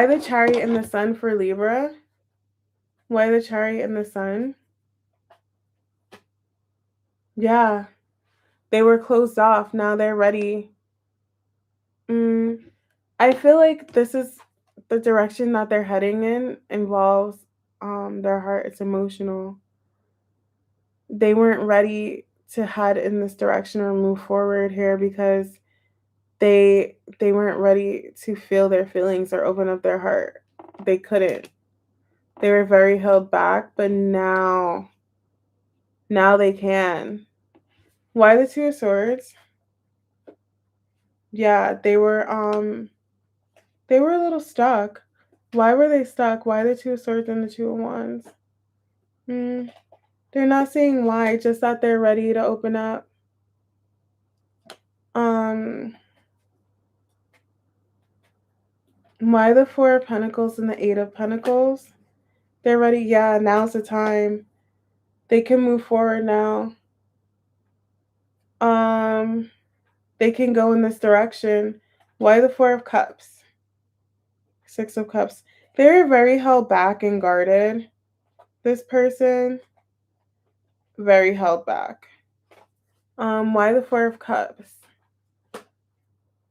Speaker 1: the Chariot and the Sun for Libra? Why the Chariot and the Sun? Yeah. They were closed off. Now they're ready. I feel like this is the direction that they're heading in involves their heart. It's emotional. They weren't ready to head in this direction or move forward here because they weren't ready to feel their feelings or open up their heart. They couldn't. They were very held back, but now they can. Why the Two of Swords? Yeah, they were a little stuck. Why were they stuck? Why the Two of Swords and the Two of Wands? They're not saying why, just that they're ready to open up. Why the Four of Pentacles and the Eight of Pentacles? They're ready. Yeah, now's the time. They can move forward now. They can go in this direction. Why the Four of Cups? Six of Cups. They're very held back and guarded. This person, very held back. Why the Four of Cups?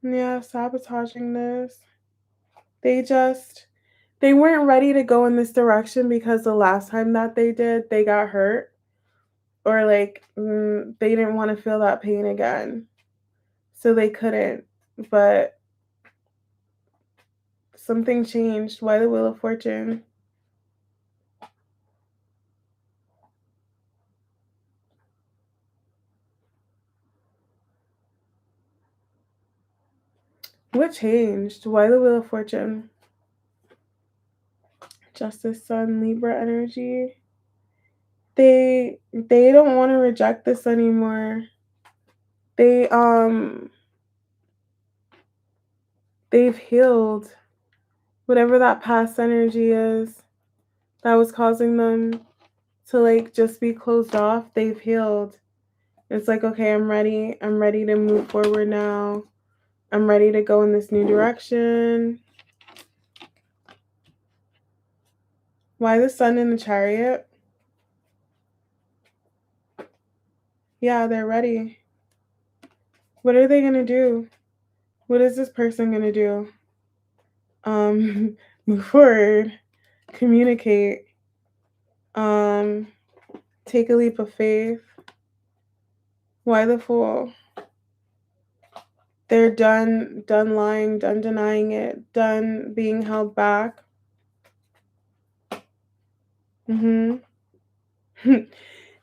Speaker 1: Yeah, sabotaging this. They weren't ready to go in this direction because the last time that they did, they got hurt. Or like they didn't want to feel that pain again. So they couldn't. But something changed. Why the Wheel of Fortune? What changed? Why the Wheel of Fortune? Justice, Sun, Libra energy. They don't want to reject this anymore. They've healed whatever that past energy is that was causing them to like just be closed off. They've healed. It's like, okay, I'm ready. I'm ready to move forward now. I'm ready to go in this new direction. Why the Sun in the Chariot? Yeah, they're ready. What are they going to do? What is this person going to do? move forward, communicate, um, take a leap of faith. Why the Fool? They're done lying, done denying it, done being held back. hmm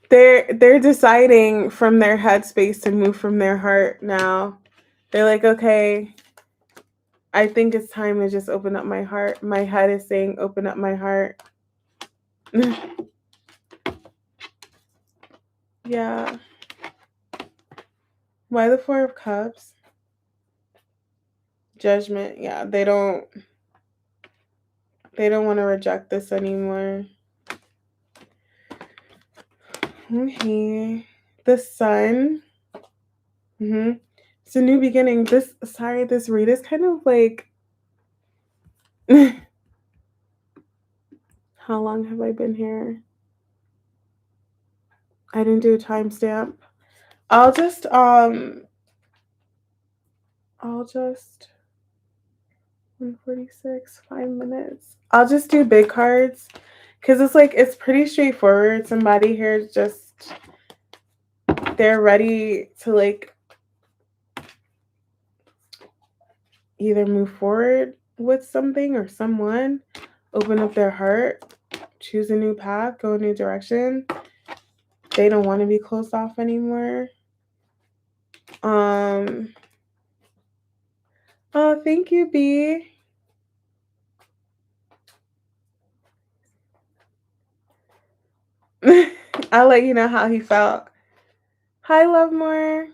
Speaker 1: they're deciding from their headspace to move from their heart now. They're like, okay, I think it's time to just open up my heart. My head is saying, open up my heart. Yeah. Why the Four of Cups? Judgment. Yeah, they don't want to reject this anymore. Okay. The Sun. It's a new beginning. This read is kind of like how long have I been here? I didn't do a timestamp. I'll just 146, 5 minutes. I'll just do big cards because it's pretty straightforward. Somebody here just they're ready to either move forward with something or someone, open up their heart, choose a new path, go a new direction. They don't want to be closed off anymore. Oh, thank you, B. I'll let you know how he felt. Hi, Lovemore.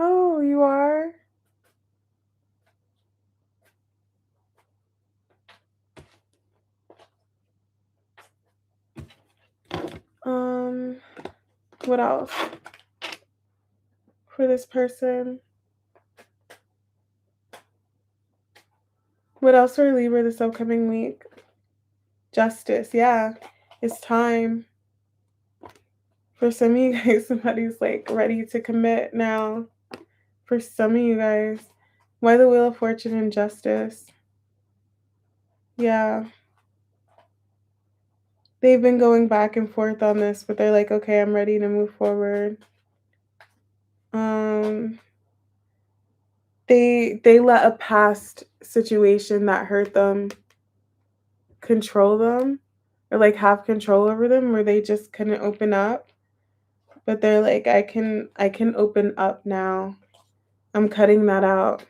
Speaker 1: Oh, you are? What else for this person? What else for Libra this upcoming week? Justice, yeah. It's time. For some of you guys, somebody's ready to commit now. For some of you guys. Why the Wheel of Fortune and Justice? Yeah. They've been going back and forth on this, but they're like, okay, I'm ready to move forward. They let a past situation that hurt them control them or have control over them where they just couldn't open up. But they're like, I can open up now. I'm cutting that out.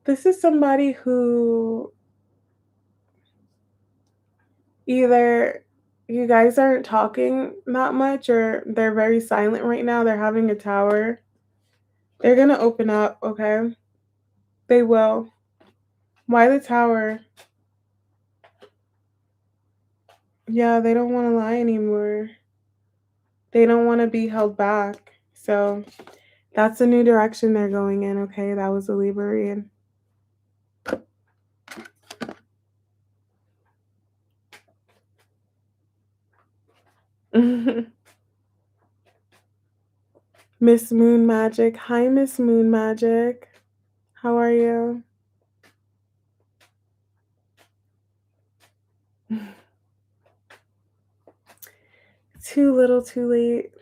Speaker 1: This is somebody who either you guys aren't talking that much or they're very silent right now. They're having a tower. They're going to open up, okay? They will. Why the Tower? Yeah, they don't want to lie anymore. They don't want to be held back. So that's a new direction they're going in, okay? That was a Liberian. Miss Moon Magic. Hi, Miss Moon Magic. How are you? Too little, too late.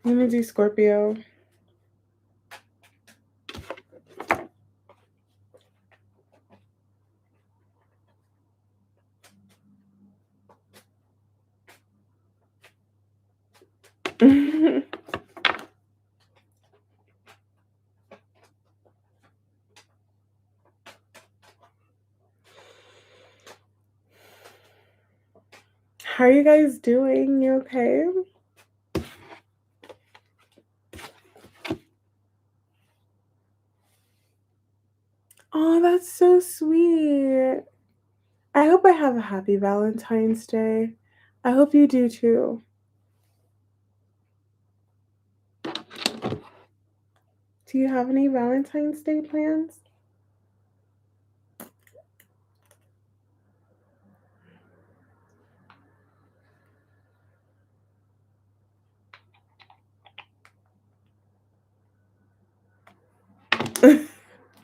Speaker 1: I'm going to do Scorpio. How are you guys doing? You okay? Oh, that's so sweet. I hope I have a happy Valentine's Day. I hope you do too. Do you have any Valentine's Day plans?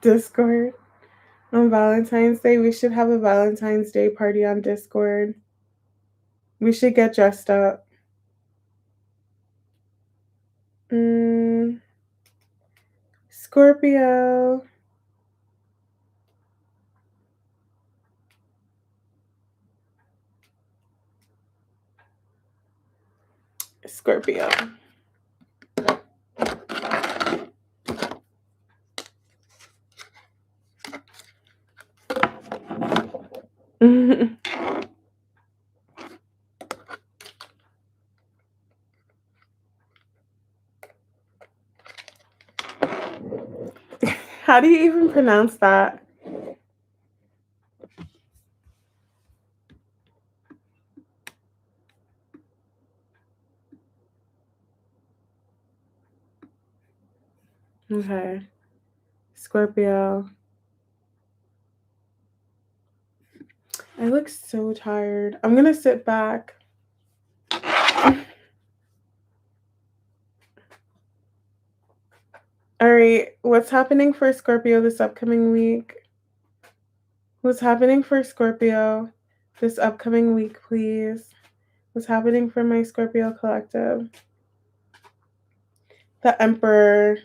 Speaker 1: Discord on Valentine's Day. We should have a Valentine's Day party on Discord. We should get dressed up. Mm, Scorpio. Scorpio. How do you even pronounce that? Okay. Scorpio. I look so tired. I'm gonna sit back. All right. What's happening for Scorpio this upcoming week? What's happening for Scorpio this upcoming week, please? What's happening for my Scorpio collective? The Emperor.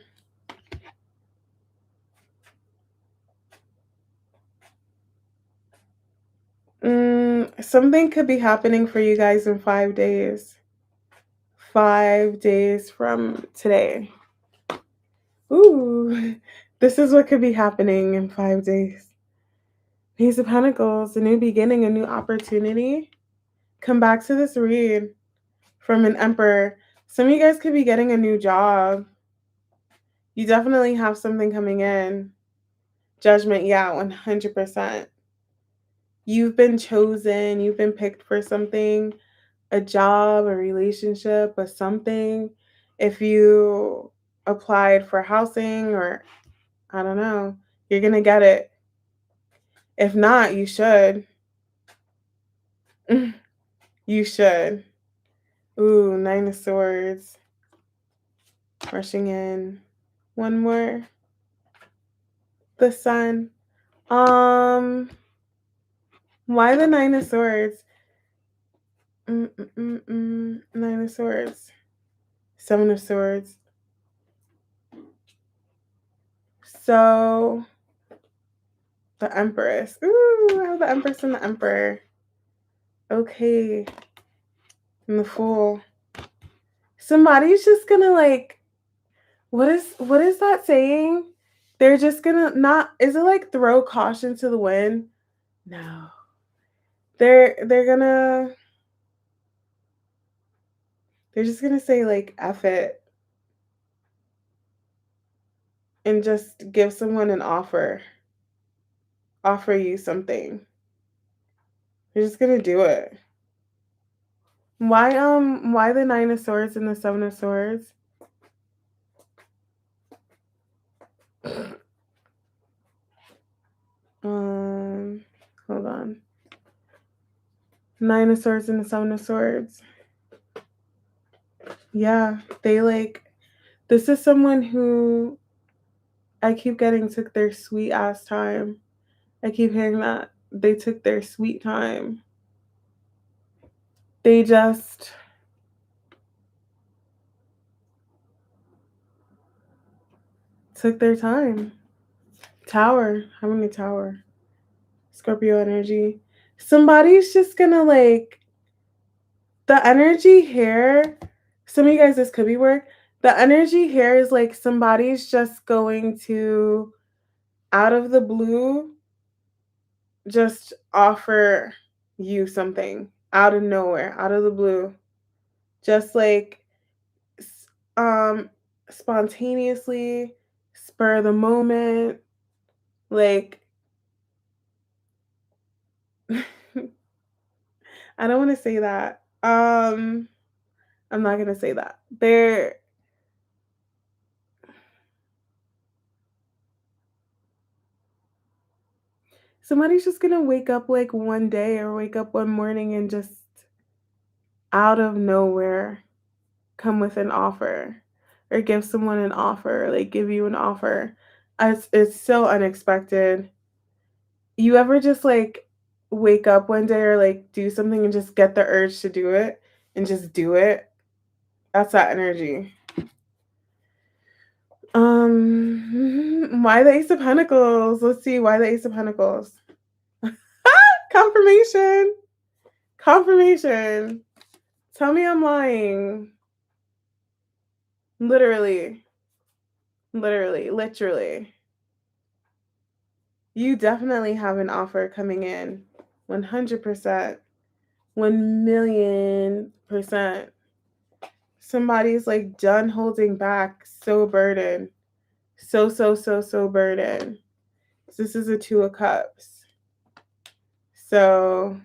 Speaker 1: Something could be happening for you guys in 5 days. 5 days from today. Ooh, this is what could be happening in 5 days. Ace of Pentacles, a new beginning, a new opportunity. Come back to this read from an Emperor. Some of you guys could be getting a new job. You definitely have something coming in. Judgment, yeah, 100%. You've been chosen, you've been picked for something, a job, a relationship, or something. If you applied for housing or I don't know, you're going to get it. If not, you should. You should. Ooh, Nine of Swords. Rushing in. One more. The Sun. Why the Nine of Swords? Nine of Swords. Seven of Swords. So, the Empress. Ooh, I have the Empress and the Emperor. Okay. And the Fool. Somebody's just gonna like, what is that saying? They're just gonna not, is it like throw caution to the wind? No. They're just gonna say like F it and just give someone an offer you something. They're just gonna do it. Why the Nine of Swords and the Seven of Swords? Hold on. Nine of Swords and the Seven of Swords. Yeah, they like, this is someone who I keep getting took their sweet ass time. I keep hearing that. They took their sweet time. They just took their time. Tower. How many Tower? Scorpio energy. Somebody's just gonna like, the energy here. Some of you guys, this could be work. The energy here is like somebody's just going to, out of the blue, just offer you something out of nowhere, out of the blue. Just like um spontaneously, spur of the moment, like I don't want to say that. I'm not going to say that. somebody's just gonna wake up like one day or wake up one morning and just out of nowhere come with an offer or give someone an offer, like give you an offer. It's so unexpected. You ever just like wake up one day or like do something and just get the urge to do it and just do it? That's that energy. Why the Ace of Pentacles? Let's see, why the Ace of Pentacles? Confirmation. Confirmation. Tell me I'm lying. Literally. Literally. Literally. You definitely have an offer coming in. 100%. 1,000,000%. Somebody's like done holding back, so burdened. So burdened. This is a Two of Cups. So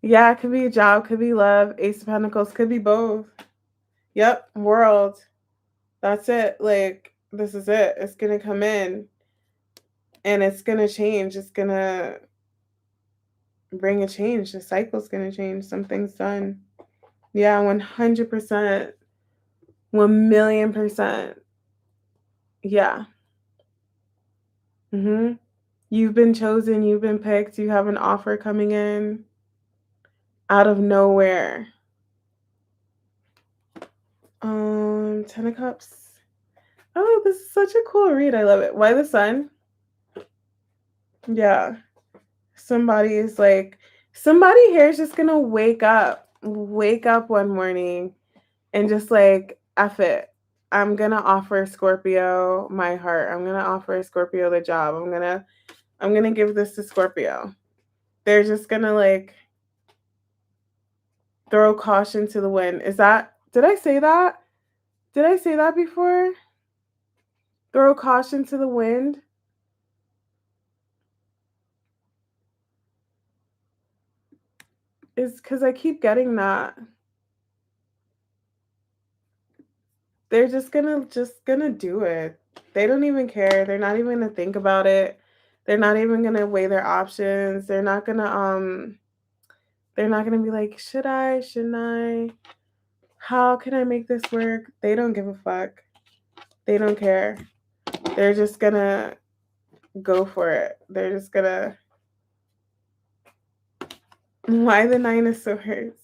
Speaker 1: yeah, it could be a job, could be love, Ace of Pentacles, could be both. Yep, world. That's it. Like, this is it. It's gonna come in and it's gonna change. It's gonna bring a change. The cycle's gonna change. Something's done. Yeah, 100%. 1,000,000%. Yeah. You've been chosen, you've been picked, you have an offer coming in out of nowhere. Ten of Cups. Oh, this is such a cool read. I love it. Why the Sun? Yeah. Somebody here is just gonna wake up one morning and just like F it. I'm gonna offer Scorpio my heart. I'm gonna offer Scorpio the job. I'm gonna give this to Scorpio. They're just gonna like throw caution to the wind. Did I say that? Did I say that before? Throw caution to the wind? Is because I keep getting that. They're just gonna do it. They don't even care. They're not even gonna think about it. They're not even gonna weigh their options. They're not gonna be like, should I? Shouldn't I? How can I make this work? They don't give a fuck. They don't care. They're just gonna go for it. They're just gonna. Why the Nine of Swords?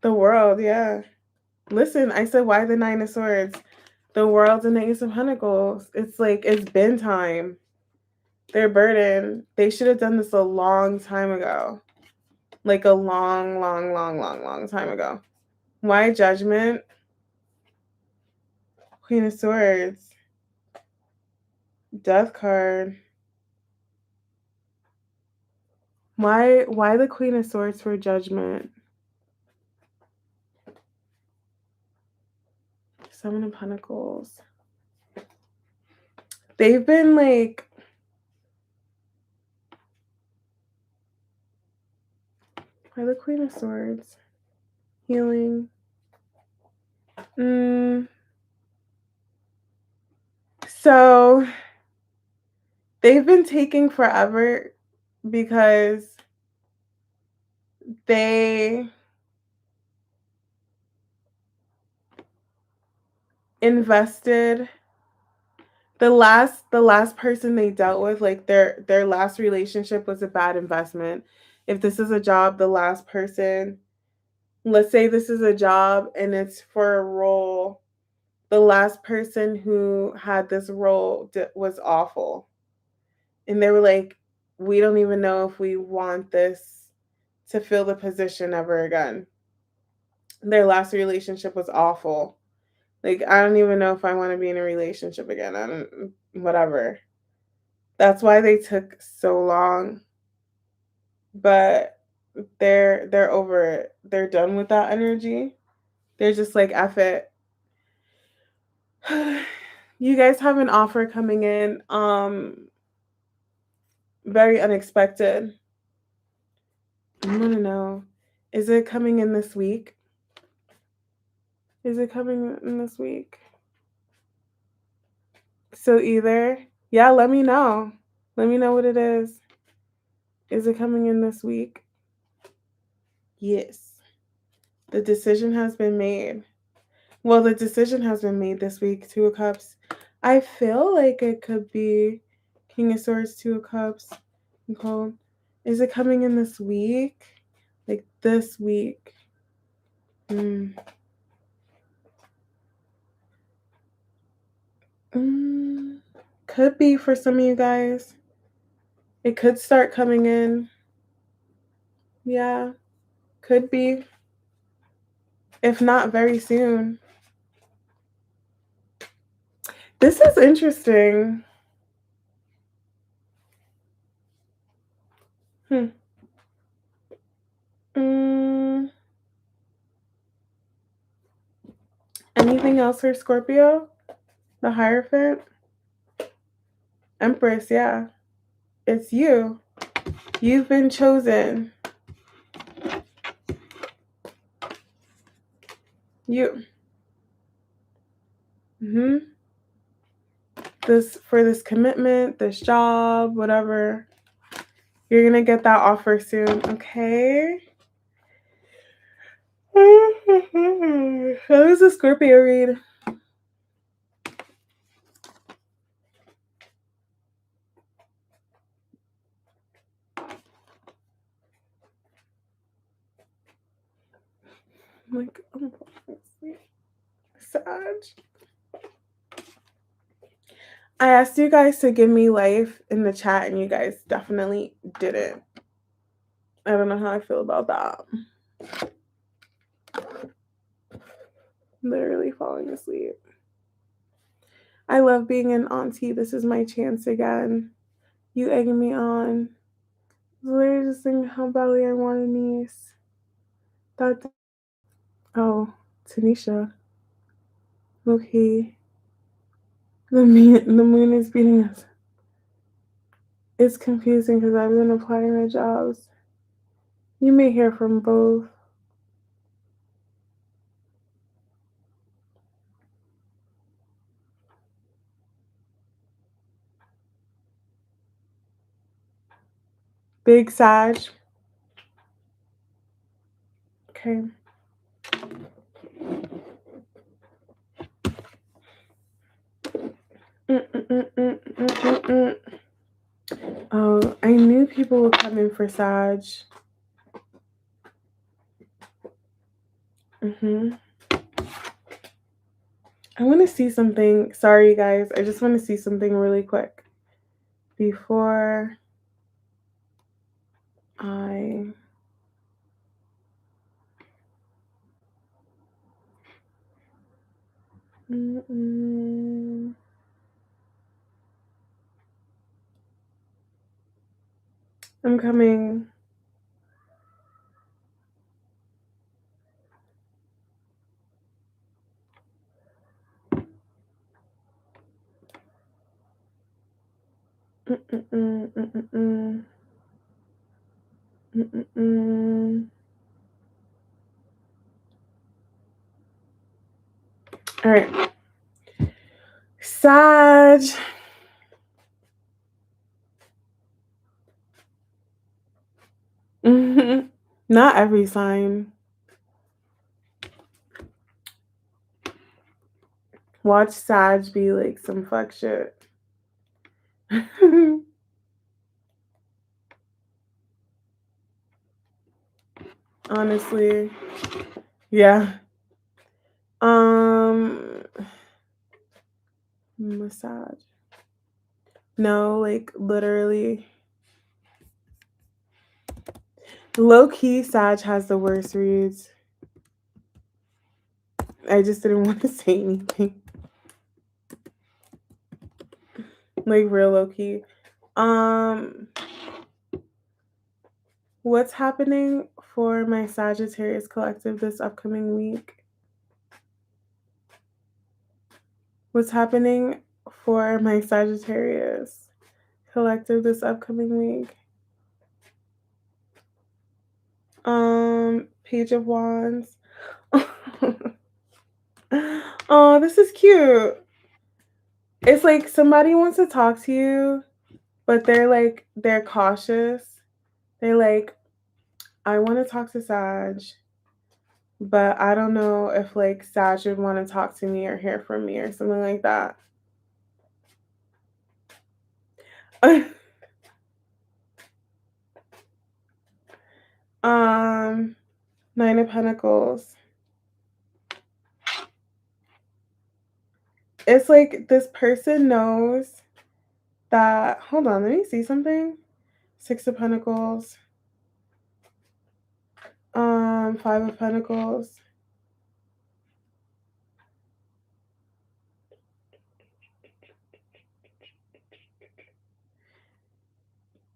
Speaker 1: The world, yeah. Listen, I said why the Nine of Swords? The world and the Ace of Pentacles. It's like it's been time. They're burdened. They should have done this a long time ago. Like a long time ago. Why Judgment? Queen of Swords. Death card. Why the Queen of Swords for Judgment? Seven of Pentacles. They've been like why the Queen of Swords? Healing. So they've been taking forever because they invested the last person they dealt with, like their last relationship was a bad investment. If this is a job, the last person, let's say this is a job and it's for a role, the last person who had this role was awful. And they were like, we don't even know if we want this to fill the position ever again. Their last relationship was awful. Like, I don't even know if I want to be in a relationship again. I don't, whatever. That's why they took so long. But they're over it. They're done with that energy. They're just like, F it. You guys have an offer coming in. Very unexpected. I want to know, is it coming in this week? Is it coming in this week? So either, yeah, let me know. Let me know what it is. Is it coming in this week? Yes. The decision has been made. Well, the decision has been made this week. Two of Cups. I feel like it could be King of Swords, Two of Cups, and Cold. Is it coming in this week? Like this week? Mm. Could be for some of you guys. It could start coming in. Yeah, could be. If not very soon. This is interesting. Hmm. Mm, anything else for Scorpio? The Hierophant? Empress, yeah. It's you. You've been chosen. You. This for this commitment, this job, whatever. You're gonna get that offer soon, okay? That was a Scorpio read. Like, oh, Sag. I asked you guys to give me life in the chat, and you guys definitely didn't. I don't know how I feel about that. Literally falling asleep. I love being an auntie. This is my chance again. You egging me on. Literally just thinking how badly I want a niece. That. Oh, Tanisha. Okay. The moon is beating us. It's confusing because I've been applying to jobs. You may hear from both. Big Sag. Okay. Oh, I knew people would come in for Sag. I want to see something. Sorry, guys. I just want to see something really quick before I. I'm coming. All right. Sag. Not every sign. Watch Sag be like some fuck shit. Honestly. Yeah. Massage. No, like literally. Low key, Sag has the worst reads. I just didn't want to say anything. Like real low key. What's happening for my Sagittarius collective this upcoming week? What's happening for my Sagittarius collective this upcoming week? Page of Wands. Oh, this is cute. It's like somebody wants to talk to you, but they're cautious. They're like, I want to talk to Sag, but I don't know if like Sag would want to talk to me or hear from me or something like that. um, Nine of Pentacles. It's like this person knows that. Hold on, let me see something. Six of Pentacles. Five of Pentacles.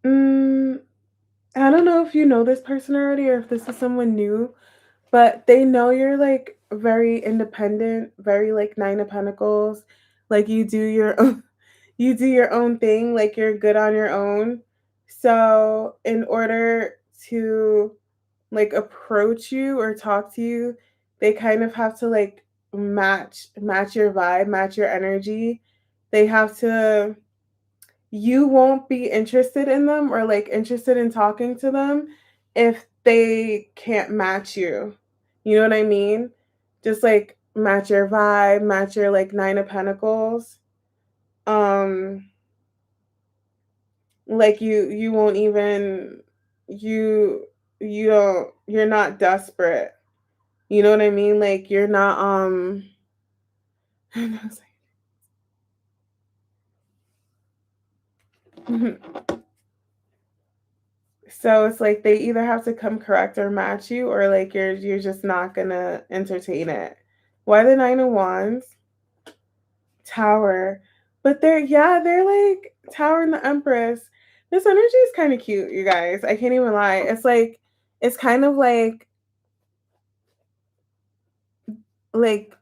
Speaker 1: Mm, I don't know if you know this person already or if this is someone new, but they know you're like very independent, very like Nine of Pentacles. Like you do your own, you do your own thing, like you're good on your own. So, in order to like approach you or talk to you, they kind of have to like match your vibe, match your energy. They have to You won't be interested in them or like interested in talking to them if they can't match you. You know what I mean? Just like match your vibe, match your like Nine of Pentacles. Um like you won't even you you don't you're not desperate. You know what I mean? Like you're not so it's like they either have to come correct or match you, or like you're just not gonna entertain it. Why the Nine of Wands? Tower. But they're like Tower and the Empress. This energy is kind of cute, you guys. I can't even lie. It's kind of like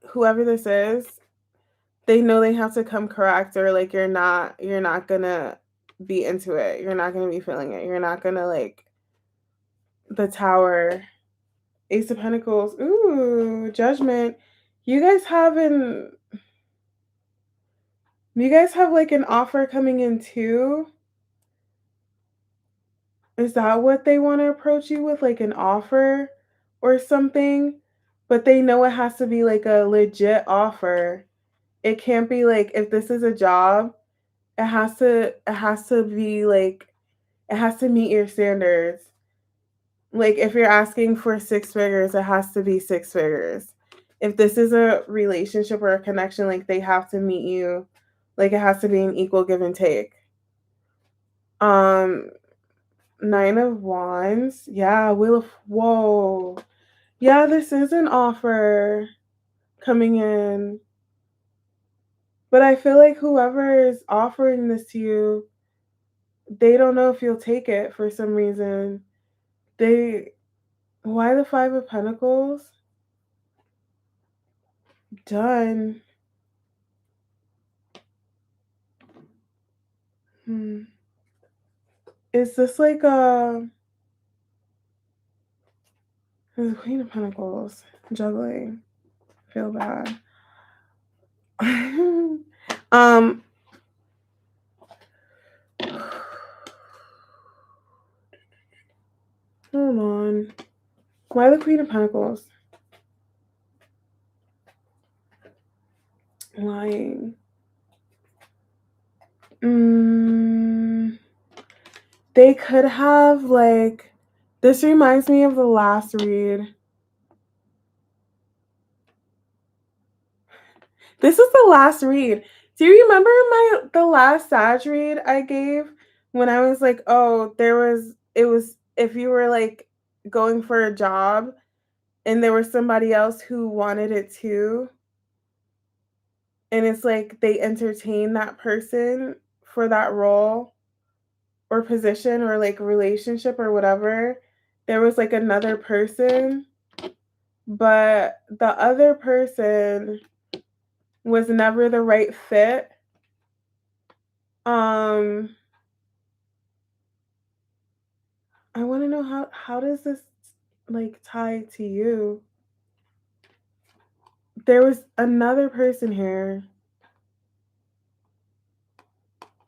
Speaker 1: whoever this is, they know they have to come correct, or like you're not gonna be into it. You're not gonna be feeling it. You're not gonna like the Tower. Ace of Pentacles. Ooh, Judgment. You guys have an you guys have like an offer coming in too? Is that what they want to approach you with? Like an offer or something? But they know it has to be like a legit offer. It can't be like if this is a job, it has to be like it has to meet your standards. Like if you're asking for six figures, it has to be six figures. If this is a relationship or a connection, like they have to meet you, like it has to be an equal give and take. Um, Nine of Wands. Yeah, Wheel of Whoa. Yeah, this is an offer coming in. But I feel like whoever is offering this to you, they don't know if you'll take it for some reason. They Why the Five of Pentacles? Done. Hmm. Is this like the Queen of Pentacles juggling? Feel bad. um Hold on. Why the Queen of Pentacles? Lying. Mm, they could have like this reminds me of the last read. This is the last read. Do you remember the last Sag read I gave when I was like, oh, it was if you were like going for a job and there was somebody else who wanted it too, and it's like they entertain that person for that role or position or like relationship or whatever. There was like another person, but the other person was never the right fit. Um I want to know how does this like tie to you? there was another person here.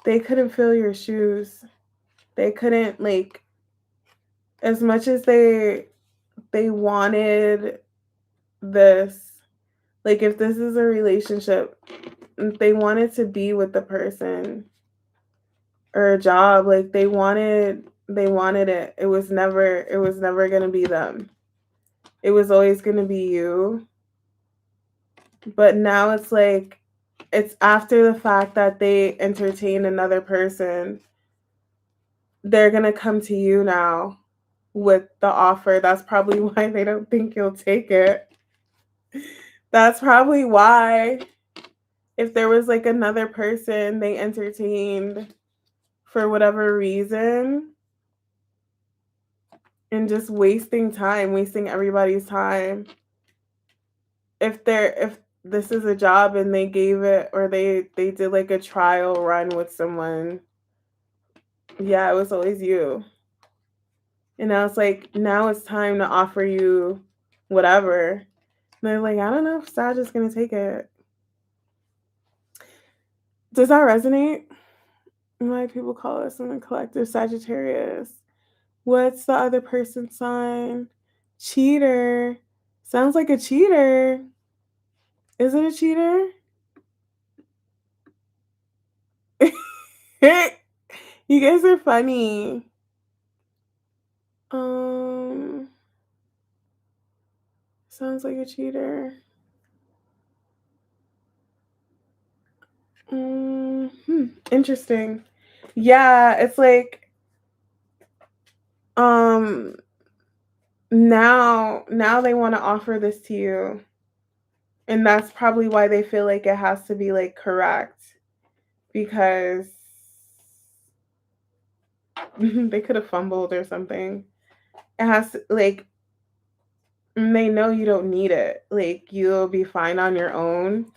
Speaker 1: They couldn't fill your shoes. They couldn't, like, as much as they wanted this, like, if this is a relationship, they wanted to be with the person, or a job, like they wanted it. It was never going to be them. It was always going to be you. But now it's like, it's after the fact that they entertain another person, they're going to come to you now with the offer. That's probably why they don't think you'll take it. That's probably why. If there was like another person they entertained for whatever reason, and just wasting everybody's time. If this is a job and they gave it, or they did like a trial run with someone, yeah, it was always you. And now it's like, now it's time to offer you whatever. And they're like, I don't know if Sag is gonna take it. Does that resonate? Why people call us in the collective Sagittarius? What's the other person's sign? Cheater. Sounds like a cheater. Is it a cheater? You guys are funny. Sounds like a cheater. Interesting. Yeah, it's like, now they want to offer this to you, and that's probably why they feel like it has to be like correct, because they could have fumbled or something. It has to, like, they know you don't need it. Like, you'll be fine on your own.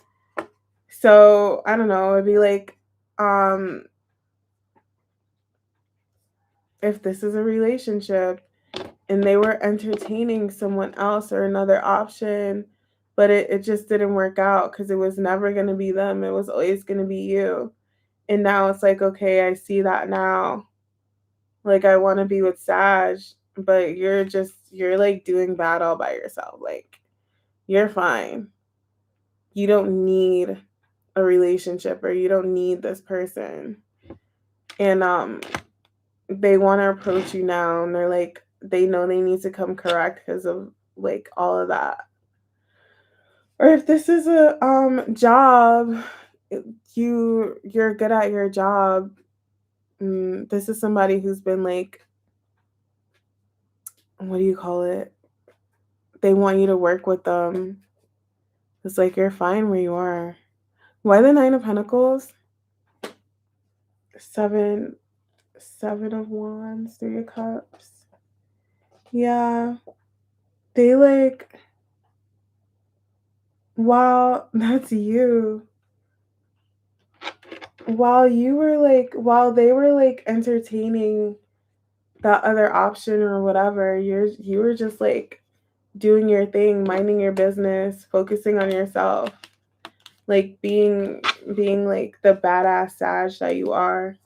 Speaker 1: So I don't know. It'd be like, if this is a relationship and they were entertaining someone else or another option, but it just didn't work out because it was never going to be them. It was always going to be you. And now it's like, okay, I see that now. Like, I want to be with Sag, but you're like doing bad all by yourself. Like, you're fine. You don't need a relationship, or you don't need this person. And they want to approach you now, and they're like, they know they need to come correct because of like all of that. Or if this is a job, you're good at your job. This is somebody who's been like, what do you call it? They want you to work with them. It's like, you're fine where you are. Why the Nine of Pentacles? Seven of Wands, Three of Cups. Yeah. They like, while that's you. While they were like entertaining that other option or whatever, you were just like doing your thing, minding your business, focusing on yourself, like being like the badass Sag that you are.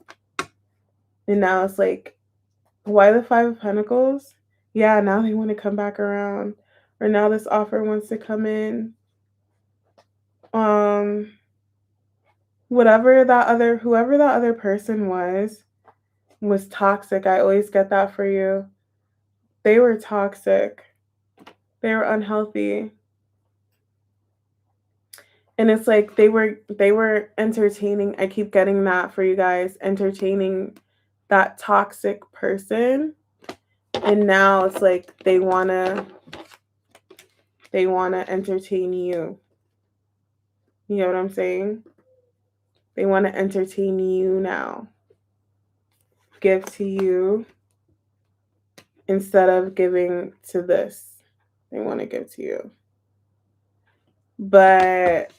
Speaker 1: And now it's like, why the Five of Pentacles? Yeah, now they want to come back around, or now this offer wants to come in. Whoever that other person was toxic. I always get that for you. They were toxic. They were unhealthy. And it's like they were entertaining. I keep getting that for you guys, entertaining that toxic person. And now it's like they want to entertain you. You know what I'm saying? They want to entertain you now. Give to you instead of giving to this. They want to give to you. But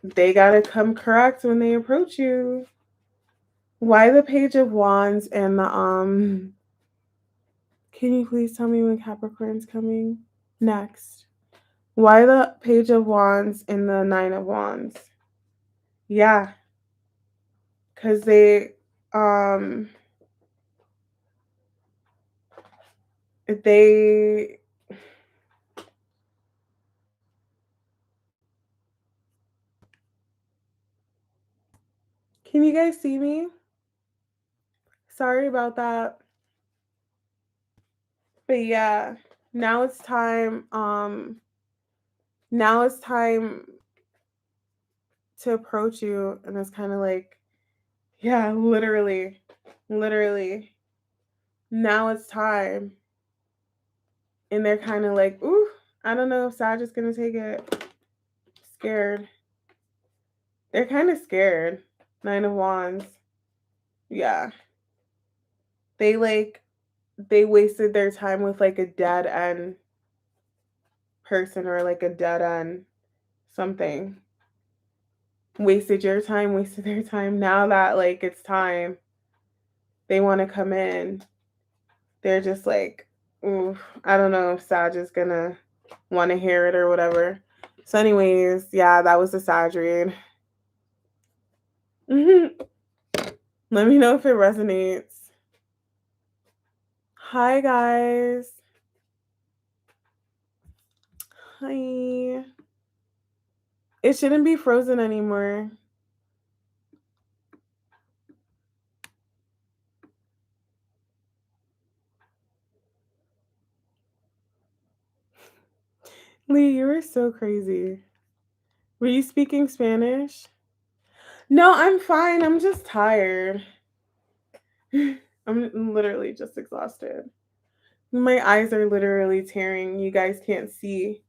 Speaker 1: they got to come correct when they approach you. Why the Page of Wands and the can you please tell me when Capricorn's coming next? Why the Page of Wands and the Nine of Wands? Yeah, because um, they, can you guys see me? Sorry about that. But yeah, now it's time, now it's time to approach you, and it's kind of like, yeah, literally, now it's time. And they're kind of like, ooh, I don't know if Sag is gonna take it. Scared. They're kind of scared. Nine of Wands. Yeah. They they wasted their time with like a dead end person, or like a dead end something. Wasted your time, wasted their time. Now that like it's time, they want to come in. They're just like, ooh, I don't know if Sag is gonna want to hear it or whatever. So, anyways, yeah, that was the Sag read. Let me know if it resonates. Hi, guys. Hi. It shouldn't be frozen anymore. Lee, you were so crazy. Were you speaking Spanish? No, I'm fine. I'm just tired. I'm literally just exhausted. My eyes are literally tearing. You guys can't see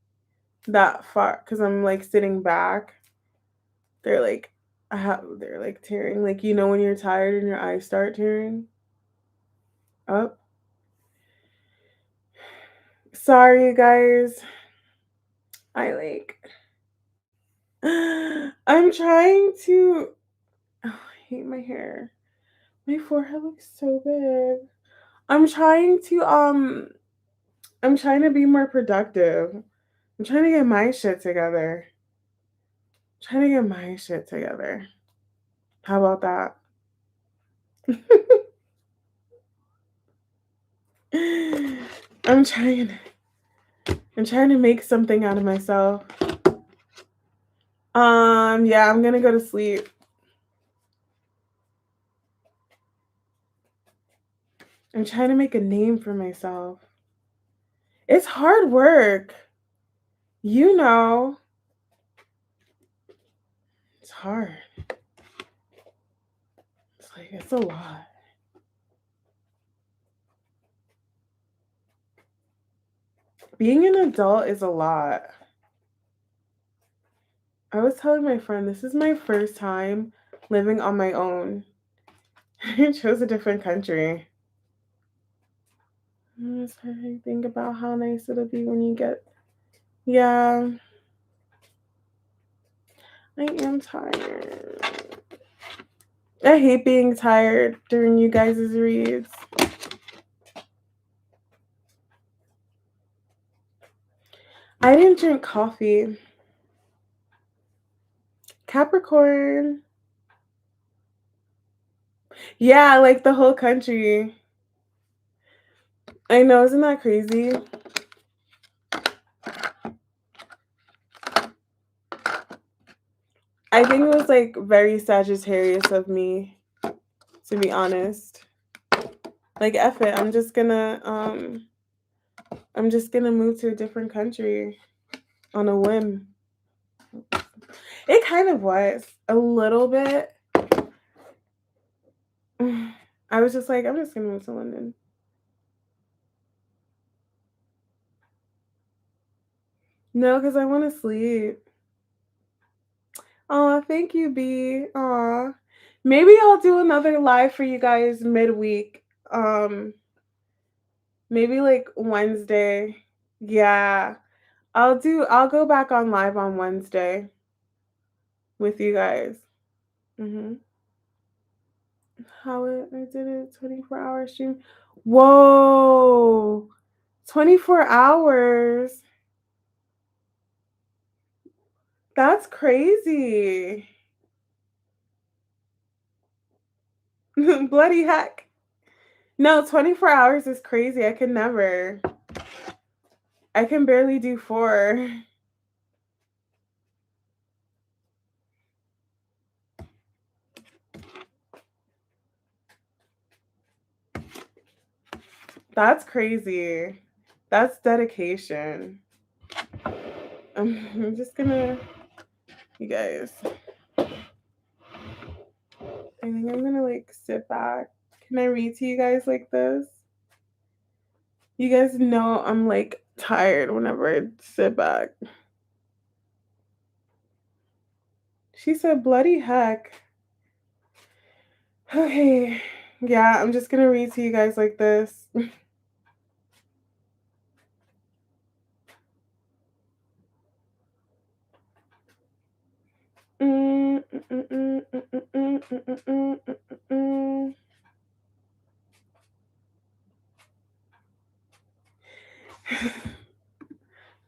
Speaker 1: that far because I'm like sitting back. They're like, they're like tearing. Like, you know, when you're tired and your eyes start tearing up. Sorry, you guys. I like, I'm trying to, oh, I hate my hair. My forehead looks so big. I'm trying to, I'm trying to be more productive. I'm trying to get my shit together. Trying to get my shit together. How about that? I'm trying. I'm trying to make something out of myself. Yeah, I'm gonna go to sleep. I'm trying to make a name for myself. It's hard work. You know. It's hard. It's like, it's a lot. Being an adult is a lot. I was telling my friend, this is my first time living on my own. I chose a different country. I'm just trying to think about how nice it'll be when you get. Yeah. I am tired. I hate being tired during you guys' reads. I didn't drink coffee. Capricorn. Yeah, like the whole country. I know, isn't that crazy? I think it was like very Sagittarius of me, to be honest. Like, F it, I'm just gonna move to a different country on a whim. It kind of was a little bit. I was just like, I'm just gonna move to London. No, because I want to sleep. Oh, thank you, B. Aw. Maybe I'll do another live for you guys midweek. Maybe like Wednesday. Yeah. I'll go back on live on Wednesday with you guys. I did a 24-hour stream. Whoa. 24 hours. That's crazy. Bloody heck. No, 24 hours is crazy. I can never. I can barely do 4. That's crazy. That's dedication. I'm just gonna, you guys, I think I'm gonna like sit back. Can I read to you guys like this? You guys know I'm like tired whenever I sit back. She said, bloody heck. Okay. Yeah, I'm just gonna read to you guys like this.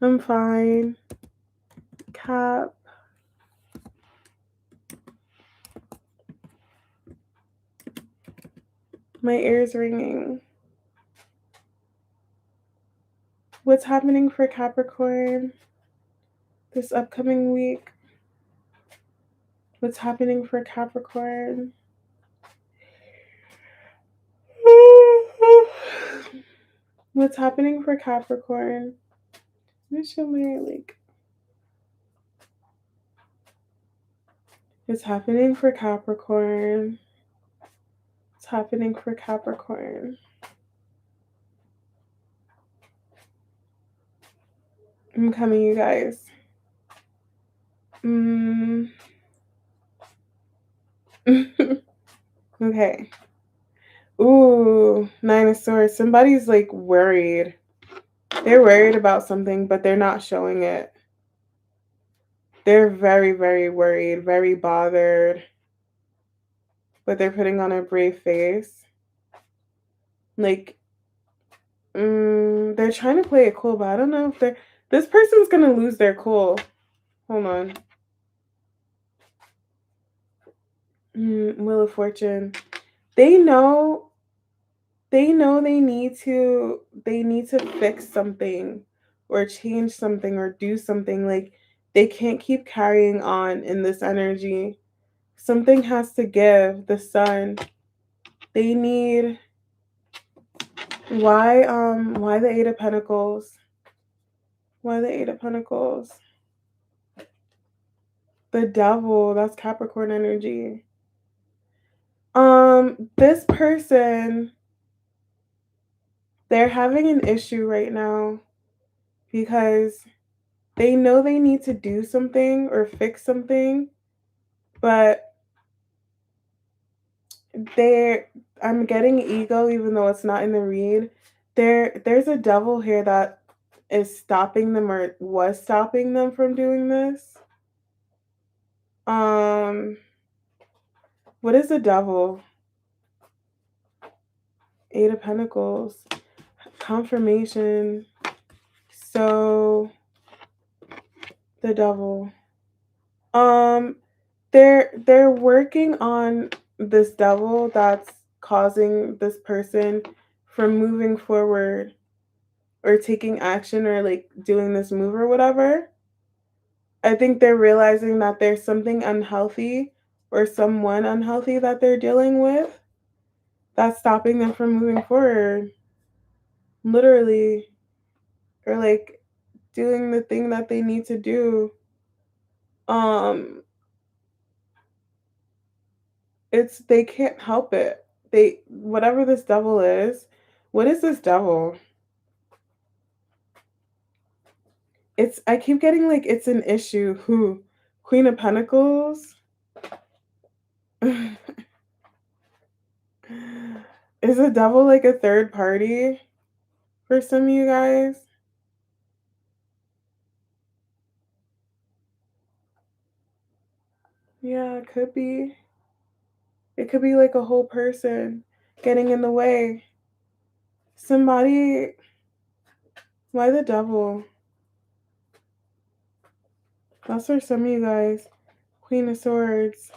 Speaker 1: I'm fine. Cap. My ear's ringing. What's happening for Capricorn this upcoming week? What's happening for Capricorn? What's happening for Capricorn? Let me show my like. It's happening for Capricorn. It's happening for Capricorn. I'm coming, you guys. Okay. Ooh, 9 of Swords. Somebody's like worried. They're worried about something, but they're not showing it. They're very, very worried, very bothered, but they're putting on a brave face. Like, they're trying to play it cool, but I don't know if they're. This person's gonna lose their cool. Hold on. Wheel of Fortune. They know they need to fix something or change something or do something. Like they can't keep carrying on in this energy. Something has to give. The Sun. They need. Why the 8 of Pentacles? Why the 8 of Pentacles? The Devil. That's Capricorn energy. This person, they're having an issue right now because they know they need to do something or fix something, but I'm getting ego even though it's not in the read. There's a devil here that is stopping them or was stopping them from doing this. What is the devil? 8 of Pentacles. Confirmation. So the devil. They're working on this devil that's causing this person from moving forward or taking action or like doing this move or whatever. I think they're realizing that there's something unhealthy or someone unhealthy that they're dealing with that's stopping them from moving forward. Literally. Or like doing the thing that they need to do. It's they can't help it. They whatever this devil is. What is this devil? It's I keep getting like it's an issue. Who? Queen of Pentacles? Is a devil like a third party for some of you guys? Yeah, it could be. It could be like a whole person getting in the way. Somebody. Why the devil? That's for some of you guys. Queen of Swords.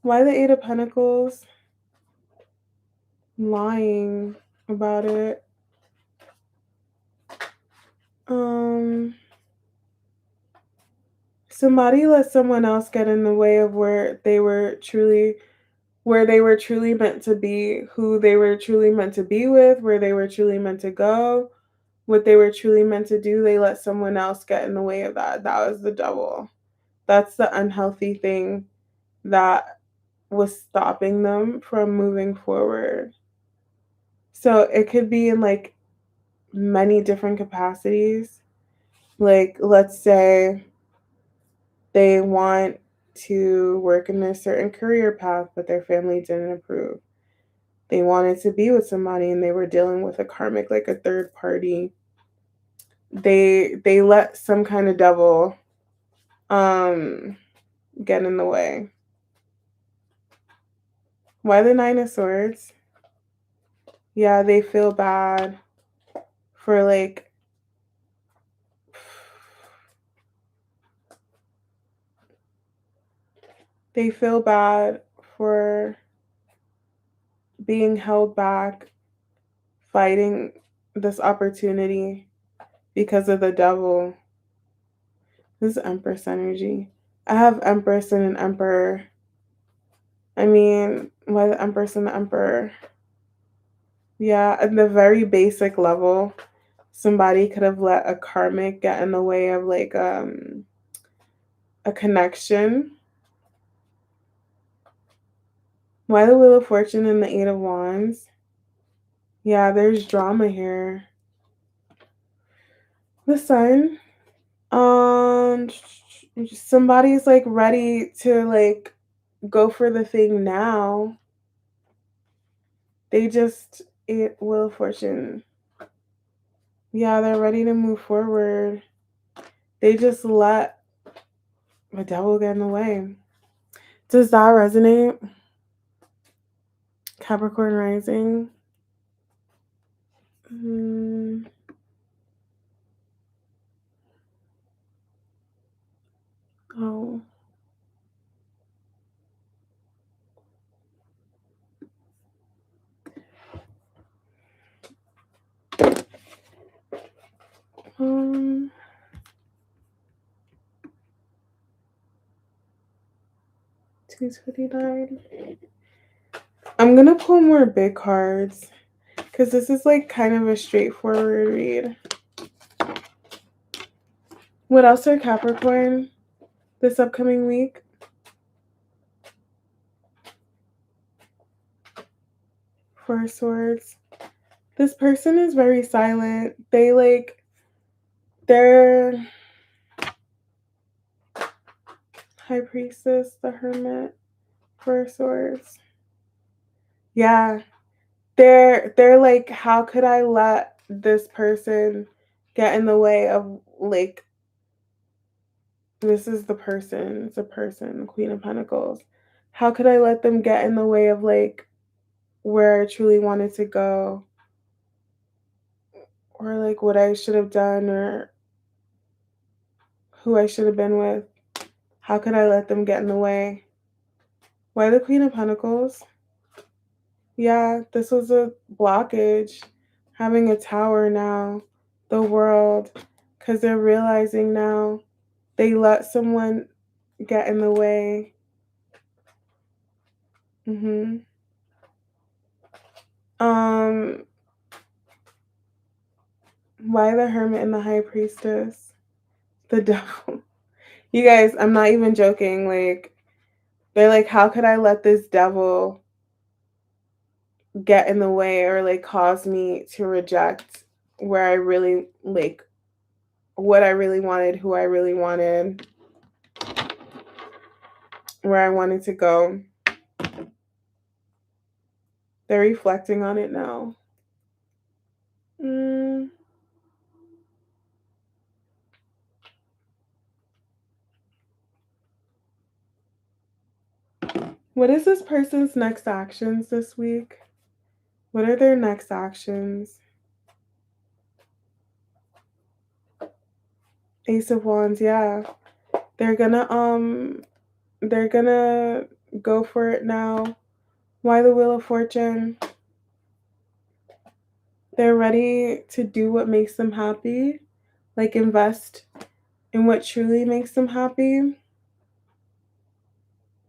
Speaker 1: Why the Eight of Pentacles? Lying about it. Somebody let someone else get in the way of where they were truly meant to be, who they were truly meant to be with, where they were truly meant to go, what they were truly meant to do. They let someone else get in the way of that. That was the devil. That's the unhealthy thing that was stopping them from moving forward. So it could be in like many different capacities. Like, let's say they want to work in a certain career path, but their family didn't approve. They wanted to be with somebody and they were dealing with a karmic, like a third party. They let some kind of devil get in the way. Why the Nine of Swords? Yeah, they feel bad for like they feel bad for being held back, fighting this opportunity because of the devil. This is Empress energy. I have Empress and an Emperor. I mean, why the Empress and the Emperor? Yeah, at the very basic level, somebody could have let a karmic get in the way of like a connection. Why the Wheel of Fortune and the Eight of Wands? Yeah, there's drama here. The Sun. Somebody's like ready to like go for the thing now. They just Wheel of Fortune. Yeah, they're ready to move forward. They just let the devil get in the way. Does that resonate? Capricorn rising. Oh. Um. 229. I'm gonna pull more big cards because this is like kind of a straightforward read. What else are Capricorn this upcoming week? Four Swords. This person is very silent. They're High Priestess, the Hermit, Four Swords. Yeah. They're like, how could I let this person get in the way of like this is the person, it's a person, Queen of Pentacles. How could I let them get in the way of like where I truly wanted to go? Or like what I should have done or who I should have been with? How could I let them get in the way? Why the Queen of Pentacles? Yeah, this was a blockage. Having a tower now, the world, because they're realizing now they let someone get in the way. Why the Hermit and the High Priestess? The devil. You guys, I'm not even joking. Like, they're like, how could I let this devil get in the way or like cause me to reject where I really like what I really wanted, who I really wanted, where I wanted to go. They're reflecting on it now. What is this person's next actions this week? What are their next actions? Ace of Wands, yeah. They're gonna go for it now. Why the Wheel of Fortune? They're ready to do what makes them happy, like invest in what truly makes them happy.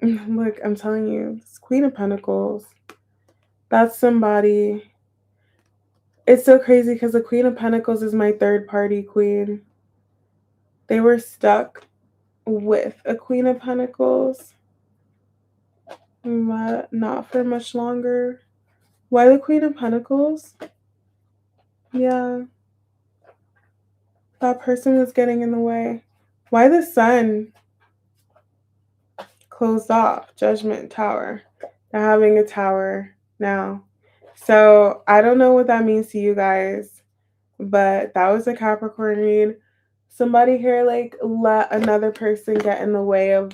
Speaker 1: Look, I'm telling you, it's Queen of Pentacles. That's somebody. It's so crazy because the Queen of Pentacles is my third party queen. They were stuck with a Queen of Pentacles, but not for much longer. Why the Queen of Pentacles? Yeah, that person was getting in the way. Why the Sun? Closed off. Judgment Tower. They're having a tower now. So I don't know what that means to you guys, but that was a Capricorn read. Somebody here like let another person get in the way of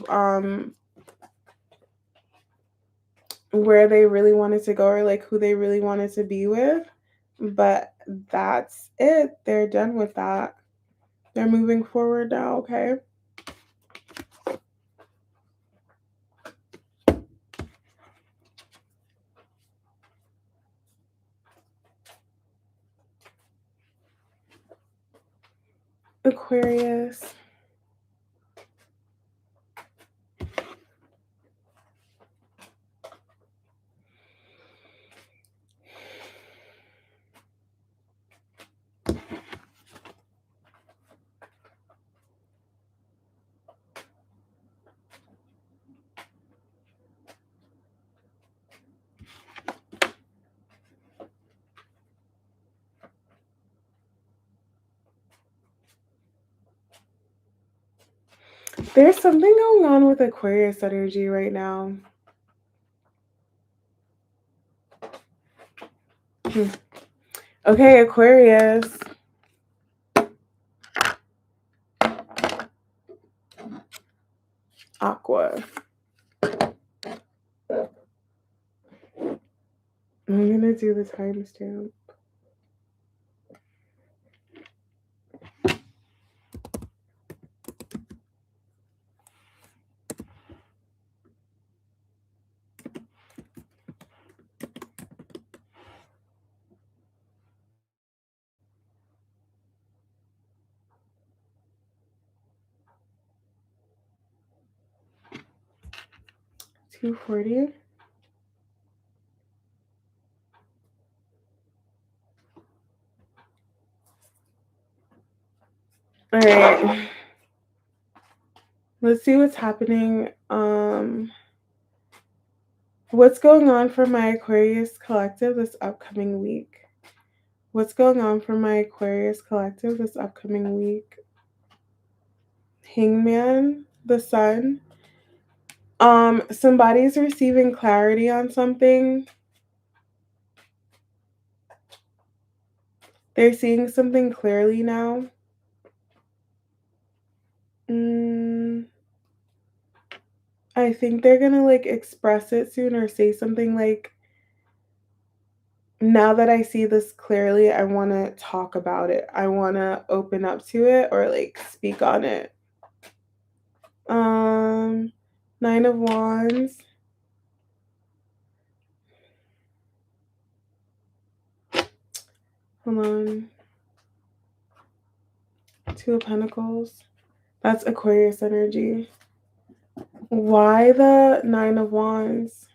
Speaker 1: where they really wanted to go or like who they really wanted to be with. But that's it. They're done with that. They're moving forward now, okay? Aquarius. There's something going on with Aquarius energy right now. Okay, Aquarius. Aqua. I'm gonna do the timestamp. $240. All right. Let's see what's happening. What's going on for my Aquarius collective this upcoming week? What's going on for my Aquarius collective this upcoming week? Hangman, the Sun. Somebody's receiving clarity on something. They're seeing something clearly now. I think they're gonna like express it soon or say something like, now that I see this clearly, I want to talk about it. I want to open up to it or like speak on it. Nine of Wands. Hold on. Two of Pentacles. That's Aquarius energy. Why the Nine of Wands?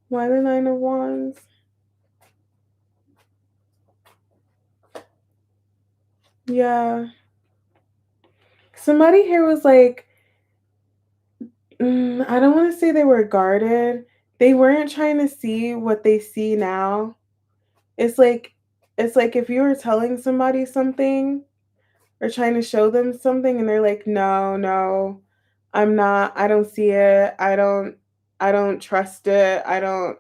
Speaker 1: Why the Nine of Wands? Yeah. Somebody here was like, I don't want to say they were guarded. They weren't trying to see what they see now. It's like if you were telling somebody something or trying to show them something and they're like, no, I'm not, I don't see it. I don't trust it. I don't,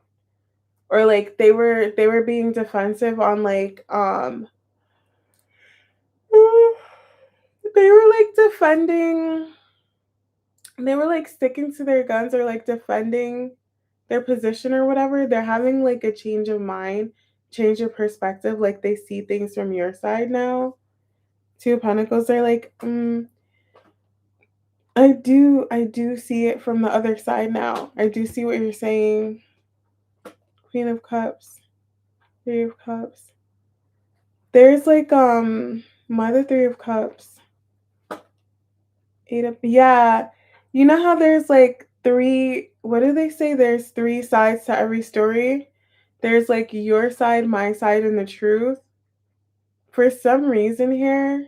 Speaker 1: or like they were being defensive on like they were like defending, they were like sticking to their guns or like defending their position or whatever. They're having like a change of mind, change of perspective, like they see things from your side now. Two of Pentacles, they're like, I do see it from the other side now. I do see what you're saying. Queen of Cups, Three of Cups. There's like why the Three of Cups? Eight of, yeah. You know how there's like three, what do they say? There's three sides to every story. There's like your side, my side, and the truth. For some reason here,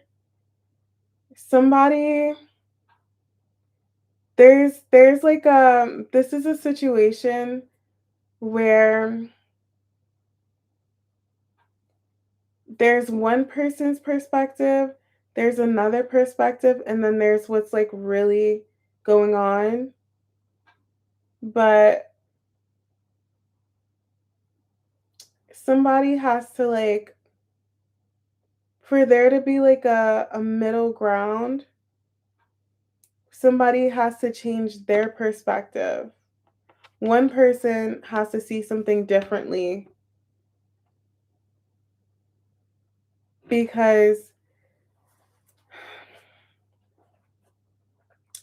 Speaker 1: somebody there's like this is a situation where there's one person's perspective, there's another perspective, and then there's what's like really going on. But somebody has to like, for there to be like a middle ground, somebody has to change their perspective. One person has to see something differently because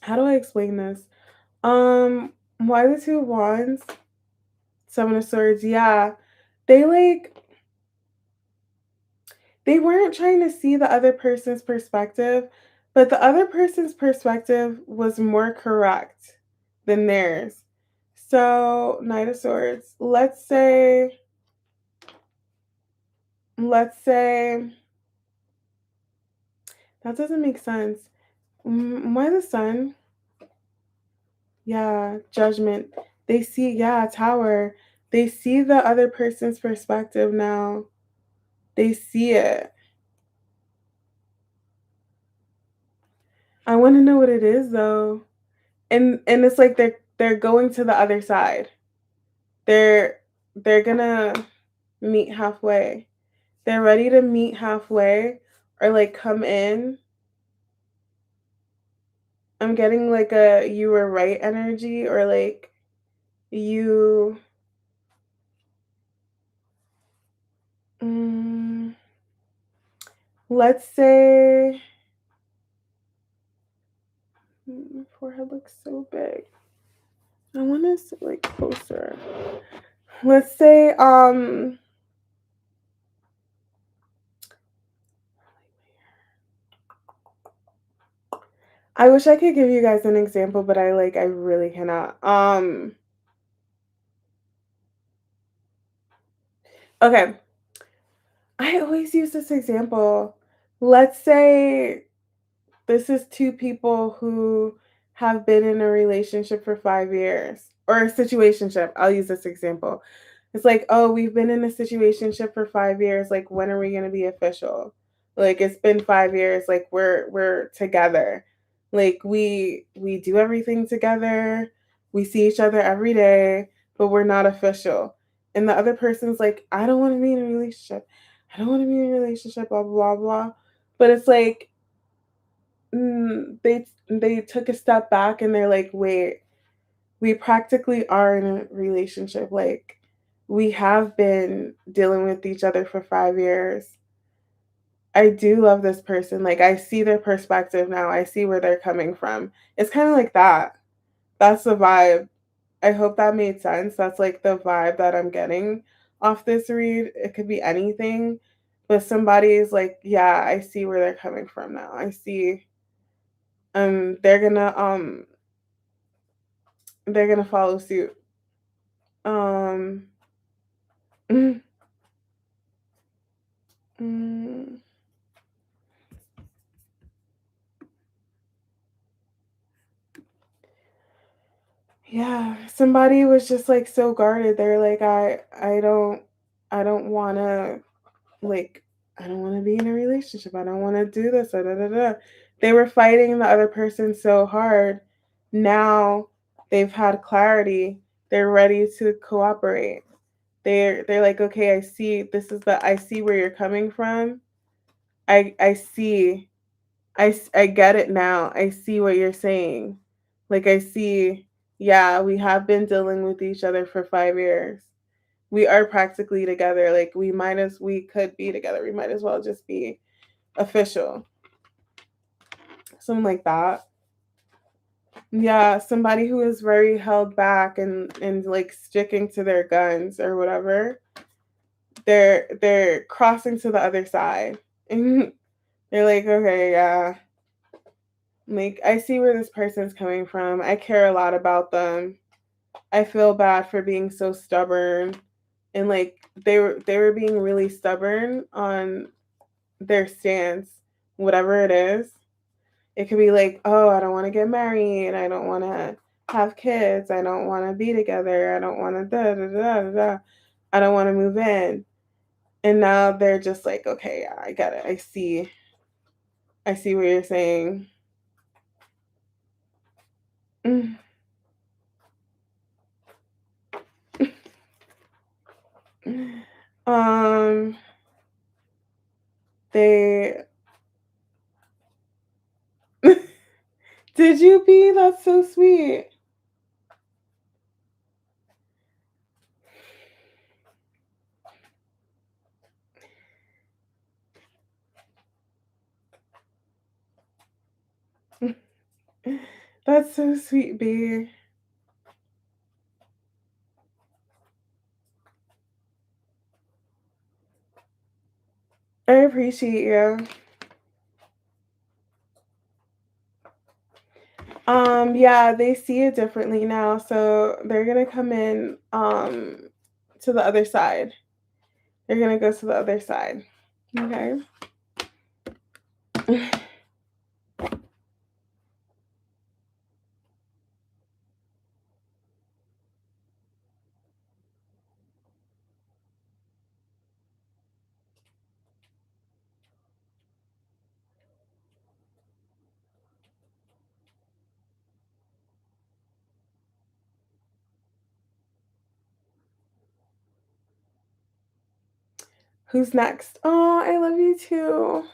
Speaker 1: how do I explain this? Why the Two of Wands? Seven of Swords, yeah. They like they weren't trying to see the other person's perspective, but the other person's perspective was more correct than theirs. So, Knight of Swords, let's say that doesn't make sense. Why the Sun? Yeah, Judgment. They see, yeah, Tower. They see the other person's perspective now. They see it. I want to know what it is though. And it's like they're going to the other side. They're gonna meet halfway. They're ready to meet halfway or like come in. I'm getting like a you were right energy or like you mm, let's say my forehead looks so big. I want to sit like closer. Let's say I wish I could give you guys an example, but I really cannot. Okay. I always use this example. Let's say this is two people who have been in a relationship for 5 years or a situationship. I'll use this example. It's like, oh, we've been in a situationship for 5 years. Like, when are we gonna be official? Like, it's been 5 years. Like, we're together. Like, we do everything together. We see each other every day, but we're not official. And the other person's like, I don't want to be in a relationship. I don't want to be in a relationship. Blah blah blah. But it's like they took a step back and they're like, wait, we practically are in a relationship. Like, we have been dealing with each other for 5 years. I do love this person. Like, I see their perspective now. I see where they're coming from. It's kind of like that. That's the vibe. I hope that made sense. That's like the vibe that I'm getting off this read. It could be anything, but somebody's like, yeah, I see where they're coming from now. I see they're gonna follow suit. Um mm, mm, yeah, somebody was just like so guarded. They're like, I don't wanna like I don't wanna be in a relationship. I don't wanna do this. Da, da, da, da. They were fighting the other person so hard. Now they've had clarity. They're ready to cooperate. They're like, okay, I see where you're coming from. I see. I get it now. I see what you're saying. Like, I see, yeah, we have been dealing with each other for 5 years. We are practically together. Like, we could be together. We might as well just be official. something like that. Yeah, somebody who is very held back and like sticking to their guns or whatever. They're crossing to the other side. And they're like, okay, yeah. Like I see where this person's coming from. I care a lot about them. I feel bad for being so stubborn. And like they were being really stubborn on their stance, whatever it is. It could be like, oh, I don't want to get married. I don't want to have kids. I don't want to be together. I don't want to da da da da da. I don't want to move in. And now they're just like, okay, yeah, I get it. I see what you're saying. Mm. Um, they did you be? That's so sweet. That's so sweet, B. I appreciate you. Yeah, they see it differently now, so they're gonna come in to the other side. They're gonna go to the other side. Okay. Who's next? Oh, I love you too.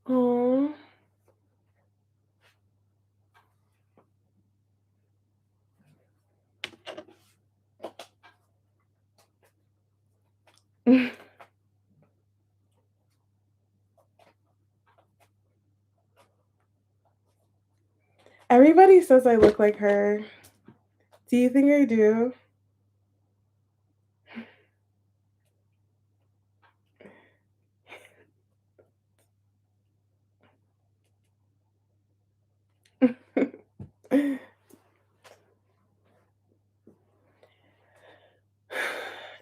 Speaker 1: Oh. Everybody says I look like her. Do you think I do?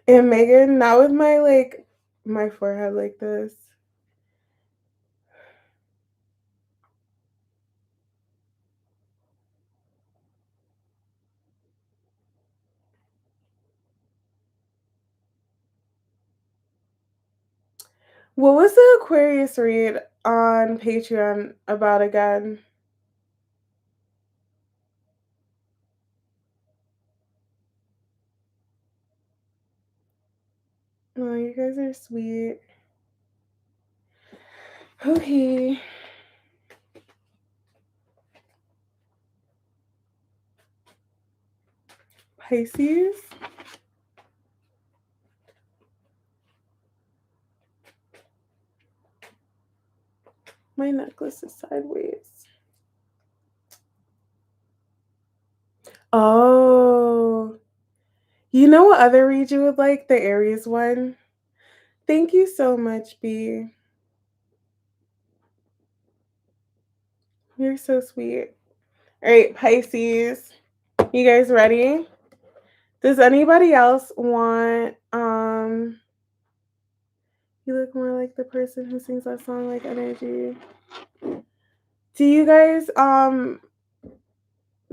Speaker 1: And Megan, not with my like my forehead like this. What was the Aquarius read on Patreon about again? Oh, you guys are sweet. Okay. Pisces. My necklace is sideways. Oh. You know what other read you would like? The Aries one. Thank you so much, B. You're so sweet. All right, Pisces. You guys ready? Does anybody else want you look more like the person who sings that song like energy. Do you guys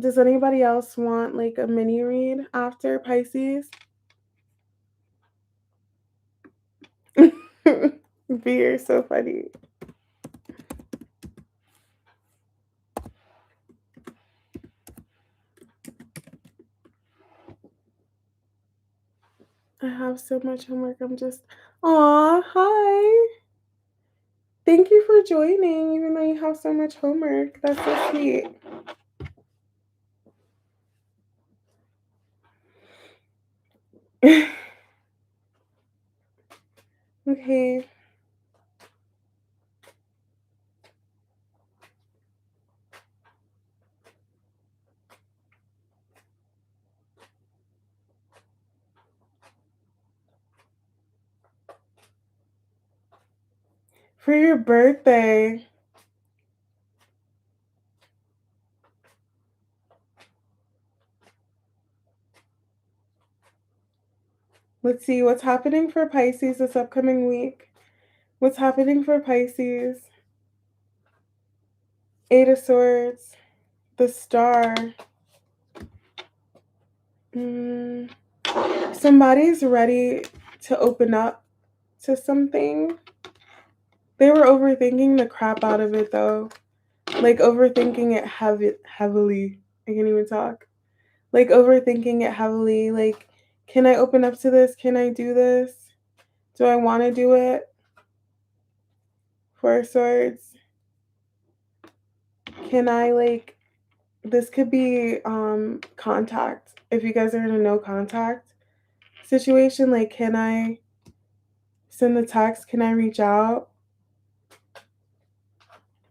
Speaker 1: Does anybody else want like a mini read after Pisces? B, you're so funny. I have so much homework. I'm just, aw, hi. Thank you for joining, even though you have so much homework. That's so sweet. Okay. For your birthday. Let's see what's happening for Pisces this upcoming week. What's happening for Pisces? Eight of Swords, the Star. Somebody's ready to open up to something. They were overthinking the crap out of it though. Like overthinking it heavily. I can't even talk. Like overthinking it heavily. Like, can I open up to this? Can I do this? Do I want to do it? Four of Swords. Can I like, this could be contact. If you guys are in a no contact situation, like can I send the text? Can I reach out?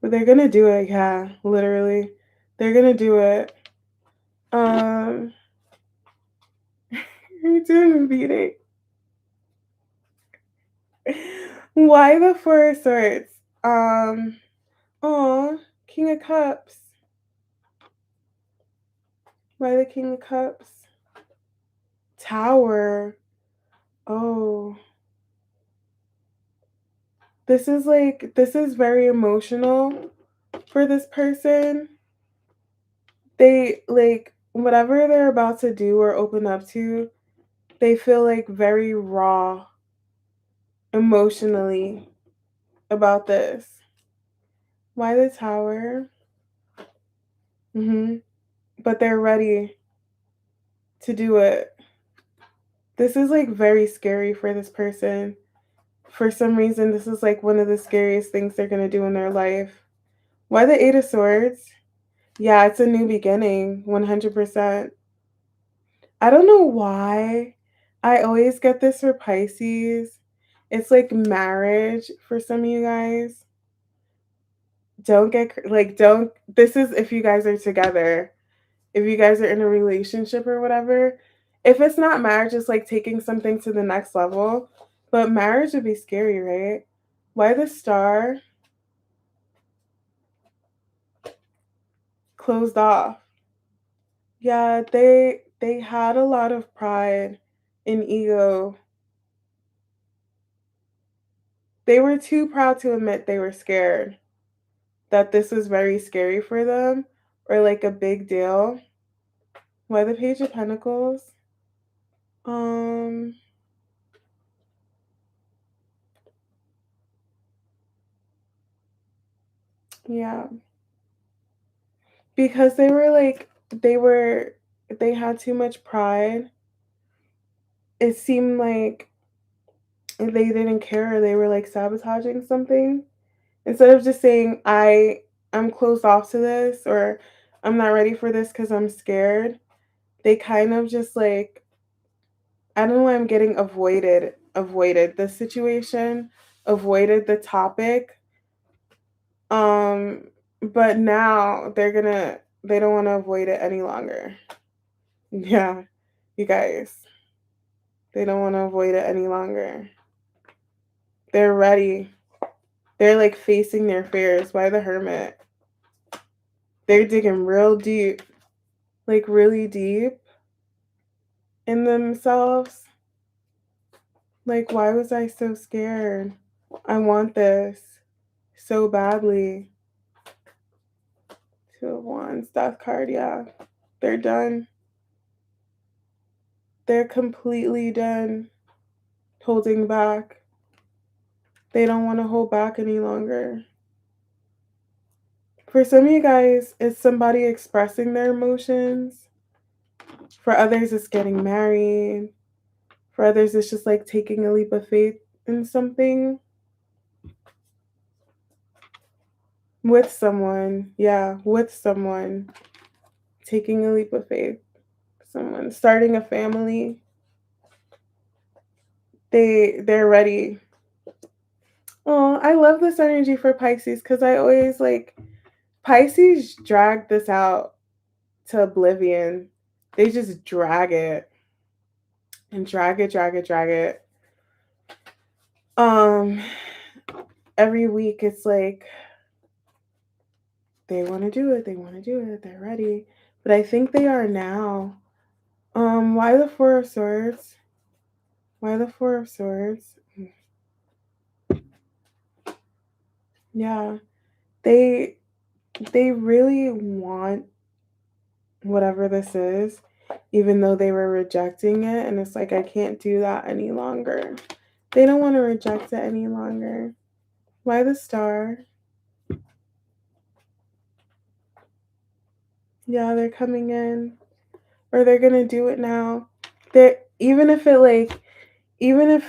Speaker 1: But they're gonna do it, yeah, literally. They're gonna do it. Um you're doing a beating. Why the Four of Swords? Aw, King of Cups. Why the King of Cups? Tower. Oh. This is very emotional for this person. They like whatever they're about to do or open up to, they feel like very raw emotionally about this. Why the Tower? But they're ready to do it. This is like very scary for this person. For some reason, this is like one of the scariest things they're going to do in their life. Why the Eight of Swords? Yeah, it's a new beginning, 100%. I don't know why I always get this for Pisces. It's like marriage for some of you guys. Don't get like, don't, this is if you guys are together. If you guys are in a relationship or whatever. If it's not marriage, it's like taking something to the next level. But marriage would be scary, right? Why the Star? Closed off. Yeah, they had a lot of pride and ego. They were too proud to admit they were scared. That this was very scary for them or like a big deal. Why the Page of Pentacles? Um yeah. Because they were like they had too much pride. It seemed like they didn't care or they were like sabotaging something. Instead of just saying I'm closed off to this or I'm not ready for this cuz I'm scared, they kind of just like I don't know why I'm getting avoided the situation, avoided the topic. Um but now they don't want to avoid it any longer. Yeah, you guys. They don't want to avoid it any longer. They're ready. They're like facing their fears. Why the Hermit? They're digging real deep, like really deep in themselves. Like, why was I so scared? I want this so badly. Two of Wands, Death card, yeah. They're done. They're completely done holding back. They don't want to hold back any longer. For some of you guys, it's somebody expressing their emotions. For others, it's getting married. For others, it's just like taking a leap of faith in something with someone. Yeah, with someone. Taking a leap of faith. Someone starting a family. They're ready. Oh, I love this energy for Pisces because I always like Pisces drag this out to oblivion. They just drag it and drag it, drag it, drag it. Um, every week it's like they want to do it, they want to do it, they're ready. But I think they are now. Why the Four of Swords? Why the Four of Swords? Yeah, they really want whatever this is, even though they were rejecting it, and it's like I can't do that any longer. They don't want to reject it any longer. Why the Star? Yeah, they're coming in, or they're gonna do it now. They even if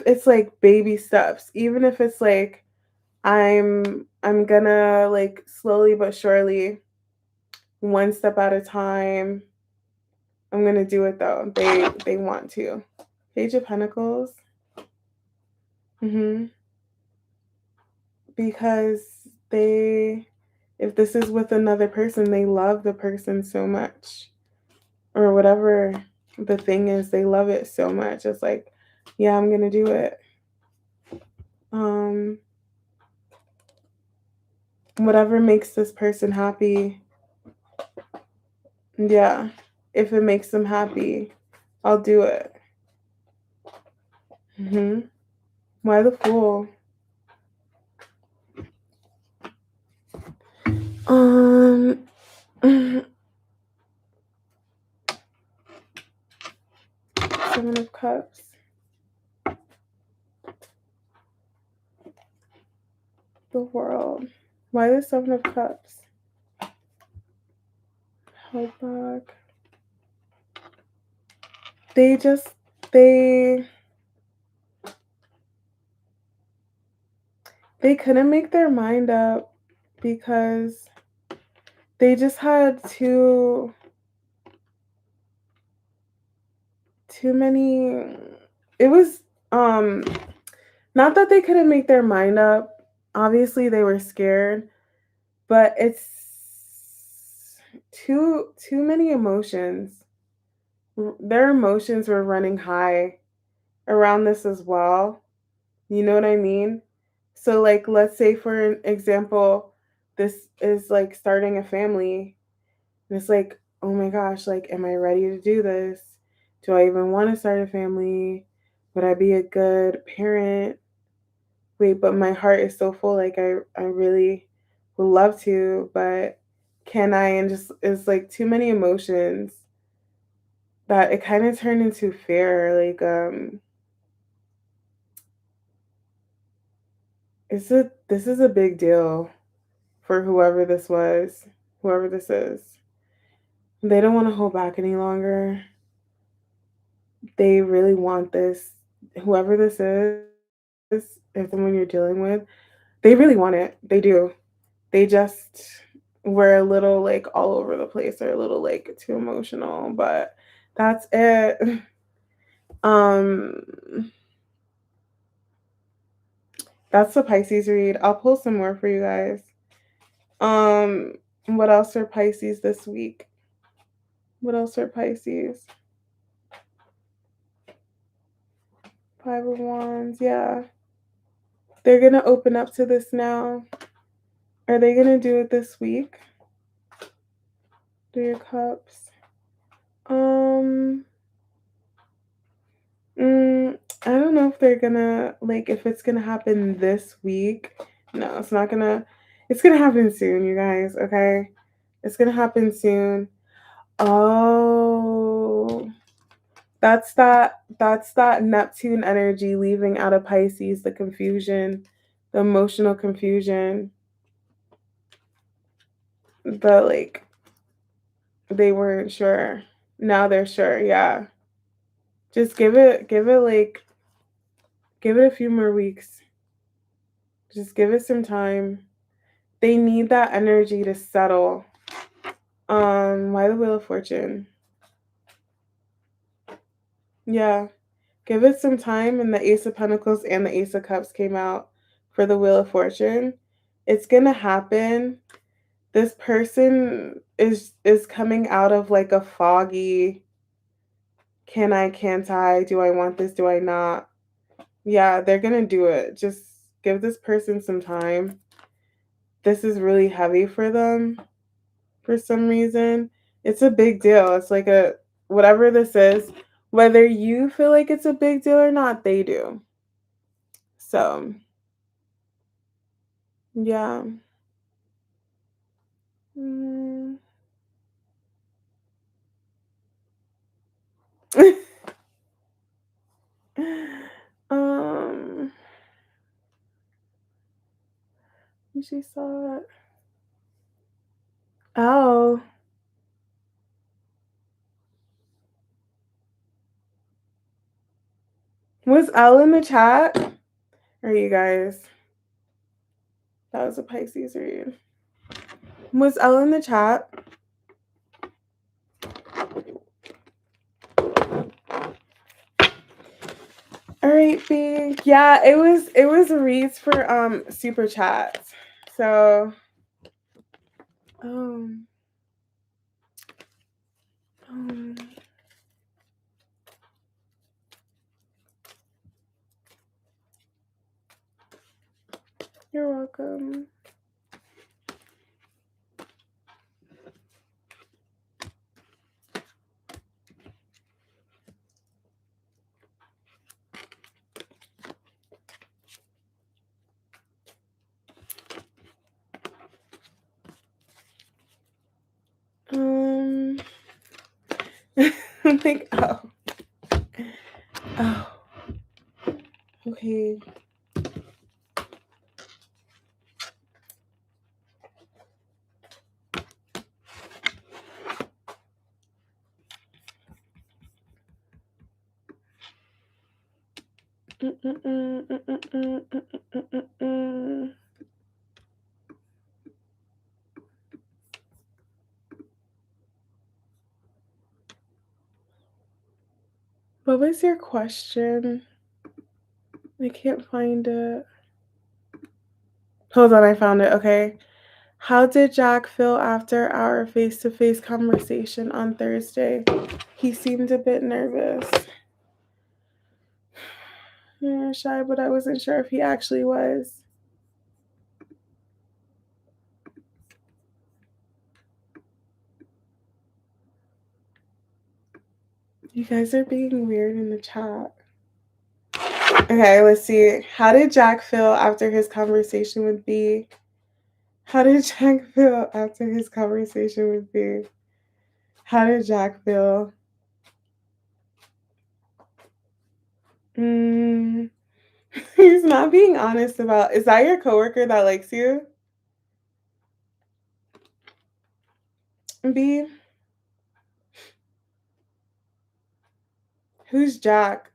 Speaker 1: it's like baby steps, even if it's like I'm gonna like slowly but surely, one step at a time. I'm gonna do it though. They want to. Page of Pentacles. Mm-hmm. Because if this is with another person, they love the person so much, or whatever the thing is, they love it so much. It's like, yeah, I'm gonna do it. Um, whatever makes this person happy. Yeah, if it makes them happy, I'll do it. Mm-hmm. Why the Fool? Um, Seven of Cups. The World. Why the Seven of Cups? Hold back. They just they they couldn't make their mind up because they just had too many. It was not that they couldn't make their mind up. Obviously they were scared, but it's too many emotions. Their emotions were running high around this as well. You know what I mean? So like let's say for an example, this is like starting a family. And it's like, oh my gosh, like am I ready to do this? Do I even want to start a family? Would I be a good parent? Wait, but my heart is so full, like I really would love to, but can I? And just it's like too many emotions that it kind of turned into fear. Like this is a big deal for whoever this was, whoever this is. They don't want to hold back any longer. They really want this. Whoever this is, if someone you're dealing with, they really want it. They do. They just were a little like all over the place. They're a little like too emotional, but that's it. Um, that's the Pisces read. I'll pull some more for you guys. What else are Pisces this week? What else are Pisces? Five of Wands, yeah. They're gonna open up to this now. Are they gonna do it this week? Three of Cups. Um, I don't know if they're gonna like if it's gonna happen this week. No, it's not gonna. It's gonna happen soon, you guys. Okay, it's gonna happen soon. Oh, that's that Neptune energy leaving out of Pisces, the confusion, the emotional confusion, the like they weren't sure. Now they're sure, yeah. Just give it a few more weeks. Just give it some time. They need that energy to settle. Why the Wheel of Fortune? Yeah. Give it some time, and the Ace of Pentacles and the Ace of Cups came out for the Wheel of Fortune. It's gonna happen. This person is coming out of like a foggy, can I, can't I, do I want this, do I not? Yeah, they're gonna do it. Just give this person some time. This is really heavy for them for some reason. It's a big deal. It's like a whatever this is, whether you feel like it's a big deal or not, they do. So, yeah. Mm. um, she saw it. Oh, was Elle in the chat? Or you guys? That was a Pisces read. Was Elle in the chat? All right, B. Yeah, it was reads for super chats. So um um you're welcome. Um I'm like, oh, okay. Mm. What was your question? I can't find it. Hold on, I found it. Okay. How did Jack feel after our face to face conversation on Thursday? He seemed a bit nervous. Yeah, shy, but I wasn't sure if he actually was. You guys are being weird in the chat. Okay, let's see. How did Jack feel after his conversation with B? How did Jack feel after his conversation with B? How did Jack feel? Mm, he's not being honest about. Is that your coworker that likes you? B? Who's Jack?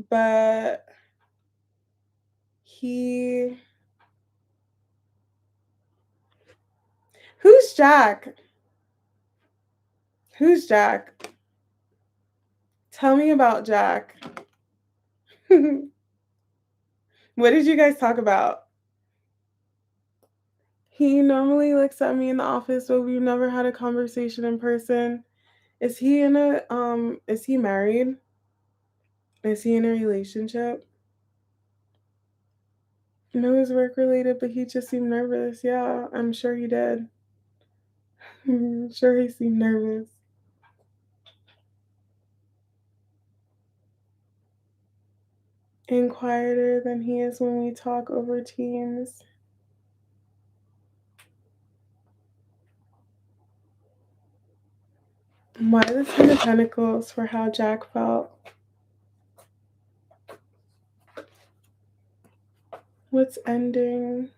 Speaker 1: But he. Who's Jack? Who's Jack? Tell me about Jack. What did you guys talk about? He normally looks at me in the office, but we've never had a conversation in person. Is he married? Is he in a relationship? No, it was work related, but he just seemed nervous. Yeah, I'm sure he did. I'm sure he seemed nervous. and quieter than he is when we talk over Teams. Why the Ten of Pentacles for how Jack felt? What's ending?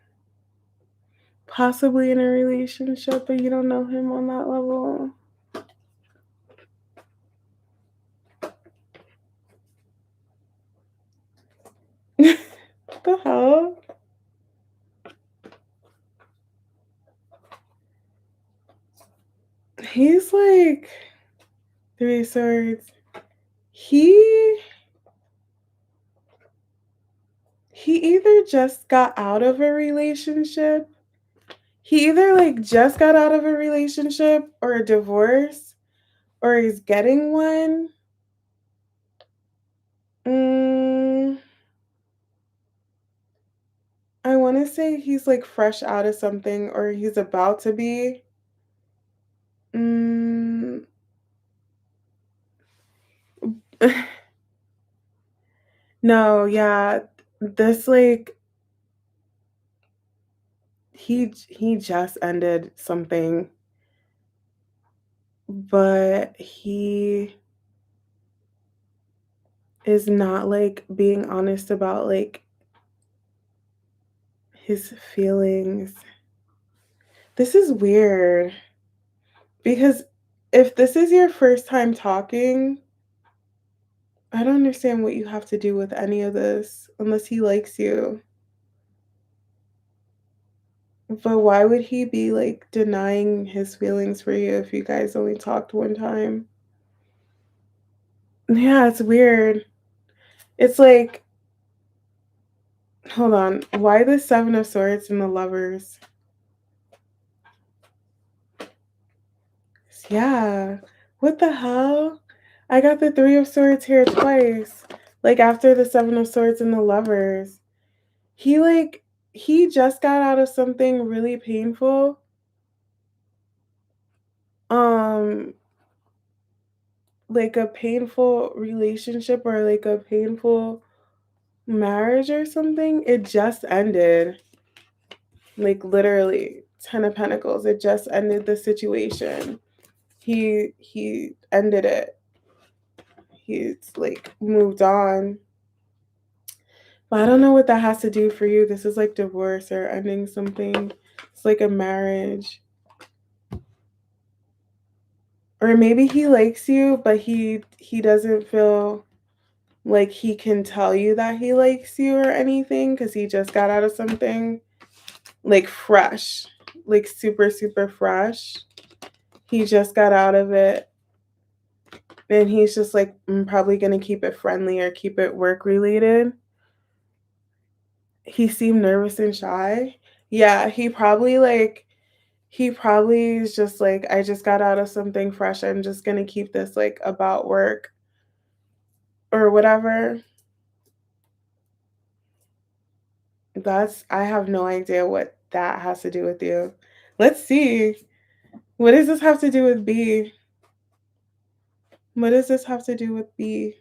Speaker 1: Possibly in a relationship, but you don't know him on that level. What the hell? He's like Three Swords. He either just got out of a relationship. He either like just got out of a relationship or a divorce or he's getting one. Mm, I want to say he's like fresh out of something or he's about to be. Mm, no, yeah. This like he just ended something, but he is not like being honest about like his feelings. This is weird because if this is your first time talking, I don't understand what you have to do with any of this unless he likes you. But why would he be like denying his feelings for you if you guys only talked one time? Yeah, it's weird. It's like, hold on, why the Seven of Swords and the Lovers? Yeah, what the hell? I got the Three of Swords here twice. Like after the Seven of Swords and the Lovers. He like, he just got out of something really painful. Um, like a painful relationship or like a painful marriage or something. It just ended. Like literally, Ten of Pentacles. It just ended the situation. He ended it. He's like moved on. But I don't know what that has to do for you. This is like divorce or ending something. It's like a marriage. Or maybe he likes you, but he doesn't feel like he can tell you that he likes you or anything because he just got out of something like fresh, like super, super fresh. He just got out of it and he's just like, I'm probably going to keep it friendly or keep it work related. He seemed nervous and shy. Yeah, he probably is just like, I just got out of something fresh. I'm just going to keep this like about work or whatever. I have no idea what that has to do with you. Let's see. What does this have to do with B? What does this have to do with B?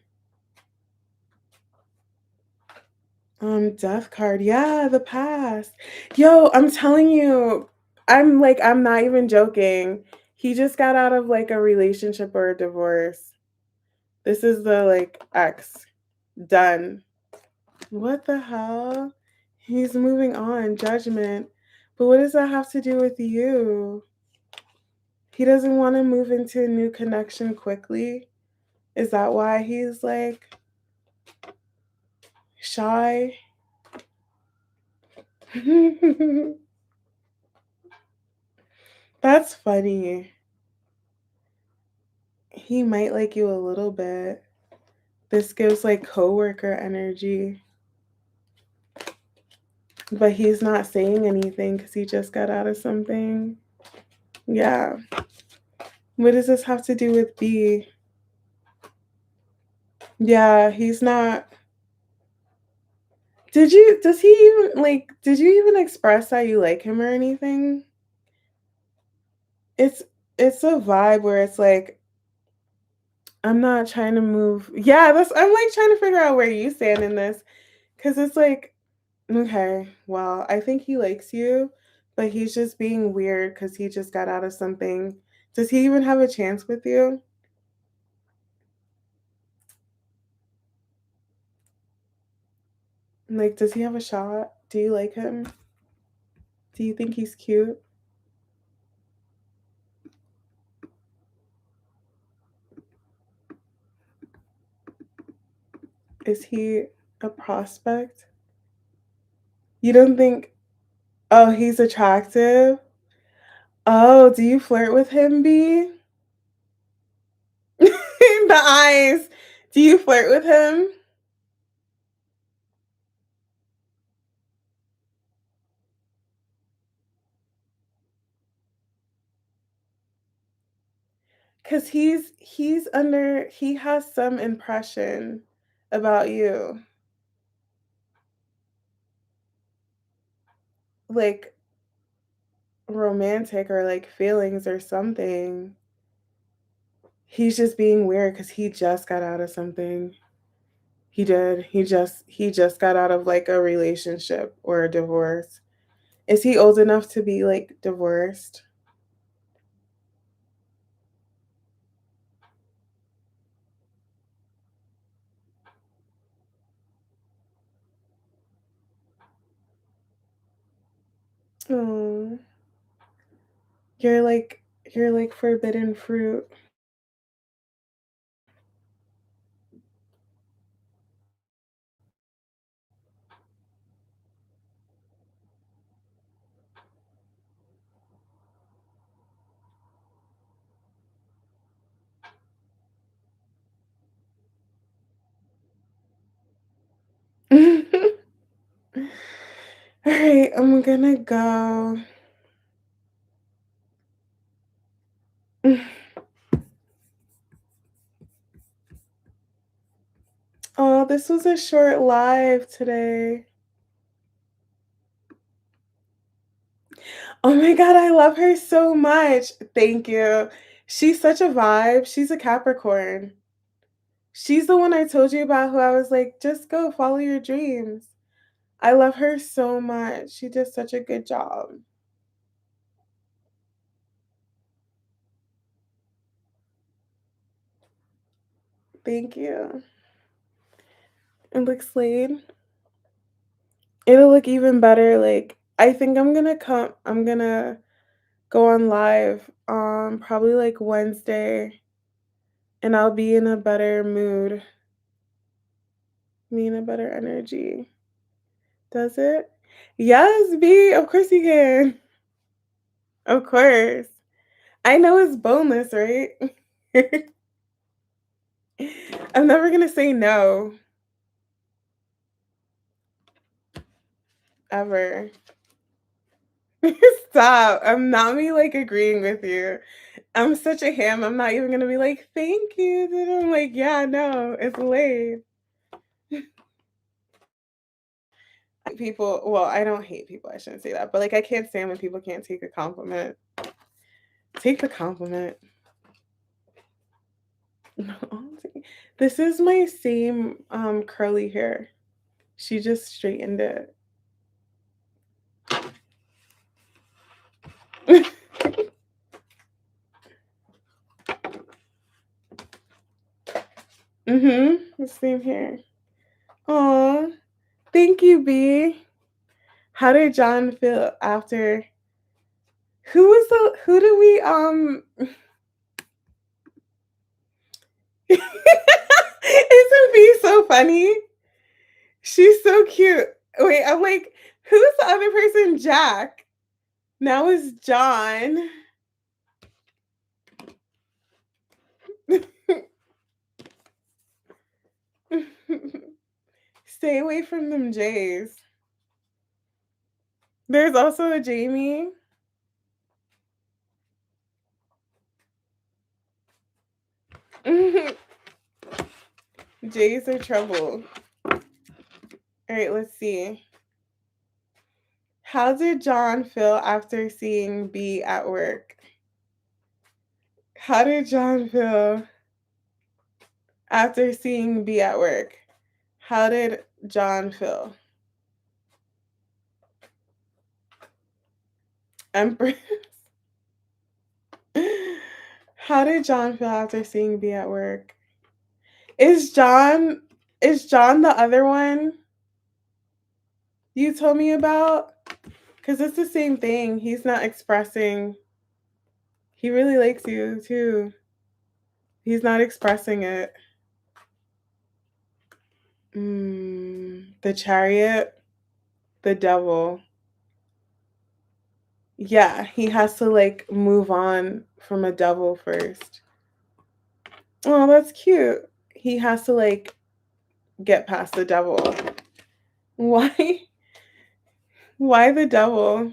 Speaker 1: Death card. Yeah, the past. Yo, I'm telling you, I'm not even joking. He just got out of like a relationship or a divorce. This is the like ex. Done. What the hell? He's moving on. Judgment. But what does that have to do with you? He doesn't want to move into a new connection quickly. Is that why he's like shy? That's funny. He might like you a little bit. This gives like coworker energy. But he's not saying anything because he just got out of something. Yeah. What does this have to do with B? Yeah, he's not. Did you even express that you like him or anything? It's it's a vibe where it's like I'm not trying to move. Yeah, that's I'm like trying to figure out where you stand in this cuz it's like okay, well, I think he likes you, but he's just being weird cuz he just got out of something. Does he even have a chance with you? Like does he have a shot? Do you like him? Do you think he's cute? Is he a prospect? You don't think oh, he's attractive? Oh, do you flirt with him, B? The eyes. Do you flirt with him? Cause he has some impression about you, like romantic or like feelings or something. He's just being weird because he just got out of something. He did. He just got out of like a relationship or a divorce. Is he old enough to be like divorced? Oh, you're like forbidden fruit. All right, I'm gonna go. Oh, this was a short live today. Oh my God, I love her so much. Thank you. She's such a vibe. She's a Capricorn. She's the one I told you about who I was like, just go follow your dreams. I love her so much. She did such a good job. Thank you. It looks laid. It'll look even better. Like, I think I'm gonna go on live probably like Wednesday and I'll be in a better mood, be in a better energy. Does it? Yes, B. Of course you can. Of course. I know it's boneless, right? I'm never gonna say no. Ever. Stop. I'm not me like agreeing with you. I'm such a ham. I'm not even gonna be like, thank you. Then I'm like, yeah, no, it's late. People, well, I don't hate people. I shouldn't say that, but like, I can't stand when people can't take a compliment. Take the compliment. No, this is my same curly hair. She just straightened it. Mm-hmm. Same here. Aw. Thank you, B. How did John feel after who do we isn't B so funny? She's so cute. Wait, I'm like, who's the other person? Jack. Now it's John. Stay away from them Jays. There's also a Jamie. Jays are trouble. All right, let's see. How did John feel after seeing B at work? How did John feel? after seeing B at work? How did John feel? Empress. How did John feel after seeing B at work? Is John the other one you told me about? Because it's the same thing. He's not expressing. He really likes you too. He's not expressing it. The Chariot, the Devil. Yeah, he has to like move on from a devil first. Oh, that's cute. He has to like get past the devil. Why? Why the devil?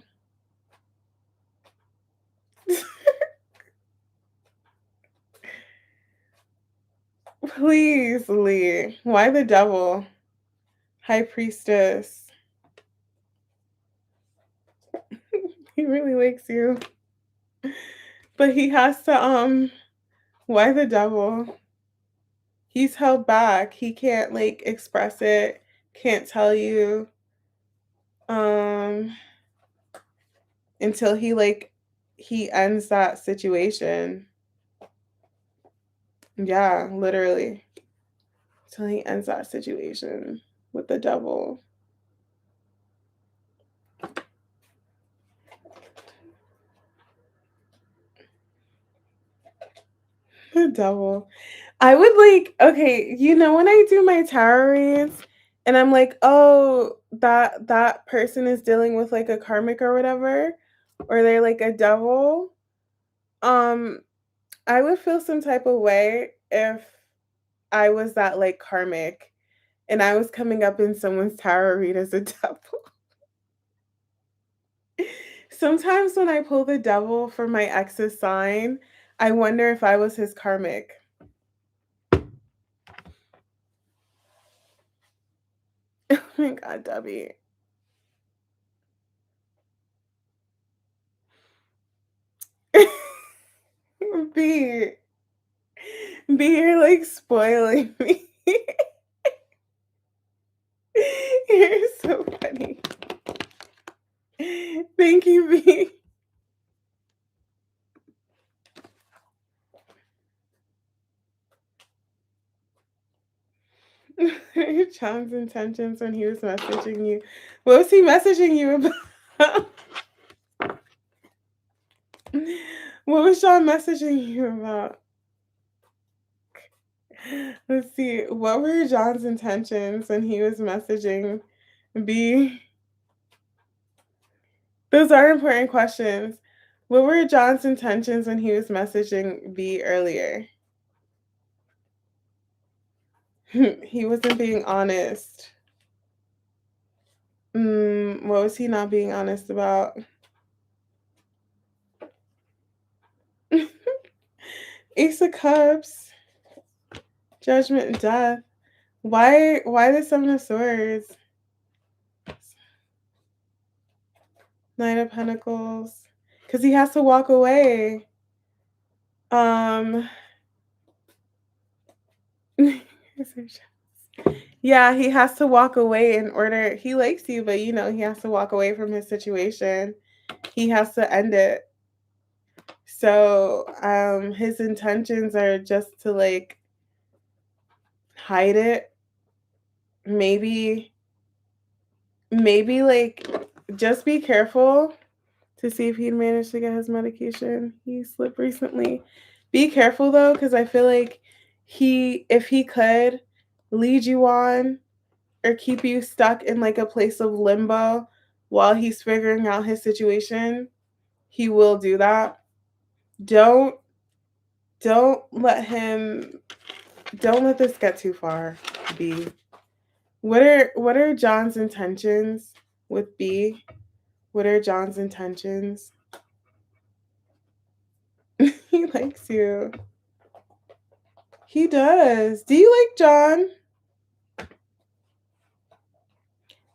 Speaker 1: Please, Lee. Why the devil? High Priestess. He really likes you. But he has to why the devil? He's held back. He can't like express it, can't tell you um until he ends that situation. Yeah, literally. Until he ends that situation with the devil. The devil. I would like, okay, when I do my tarot reads and I'm like, oh, that person is dealing with like a karmic or whatever, or they're like a devil, um, I would feel some type of way if I was that like karmic and I was coming up in someone's tarot read as a devil. Sometimes when I pull the devil for my ex's sign, I wonder if I was his karmic. Oh my god, Debbie. B. B, you're like spoiling me. You're so funny. Thank you, B. John's intentions when he was messaging you. What was he messaging you about? What was Sean messaging you about? Let's see. What were John's intentions when he was messaging B? Those are important questions. What were John's intentions when he was messaging B earlier? He wasn't being honest. What was he not being honest about? Ace of Cups, Judgment and Death. Why the Seven of Swords? Nine of Pentacles. Because he has to walk away. Yeah, he has to walk away in order. He likes you, but he has to walk away from his situation. He has to end it. So, his intentions are just to like hide it. Maybe like just be careful to see if he'd managed to get his medication. He slipped recently. Be careful though, because I feel like if he could lead you on or keep you stuck in like a place of limbo while he's figuring out his situation, he will do that. Don't let this get too far, B. What are John's intentions with B? What are John's intentions? He likes you. He does. Do you like John?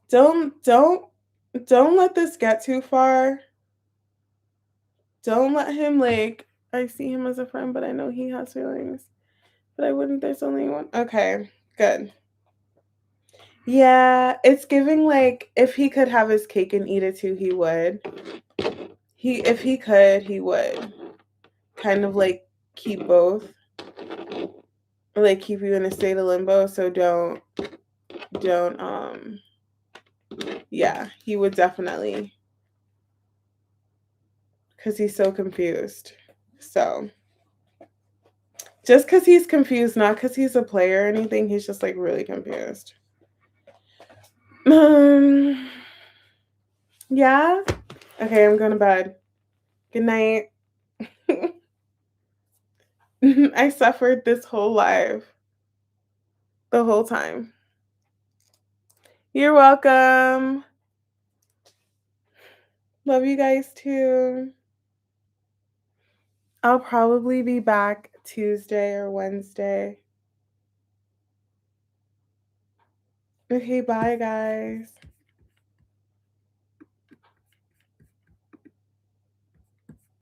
Speaker 1: Don't let this get too far. Don't let him like I see him as a friend, but I know he has feelings. But I wouldn't. There's only one. Okay, good. Yeah, it's giving like if he could have his cake and eat it too, he would. If he could, he would. Kind of like keep both. Like keep you in a state of limbo, so don't yeah, he would definitely, because he's so confused. So just because he's confused, not because he's a player or anything, he's just like really confused. Yeah. Okay, I'm going to bed. Good night. I suffered this whole life the whole time. You're welcome. Love you guys too. I'll probably be back Tuesday or Wednesday. Okay, bye guys.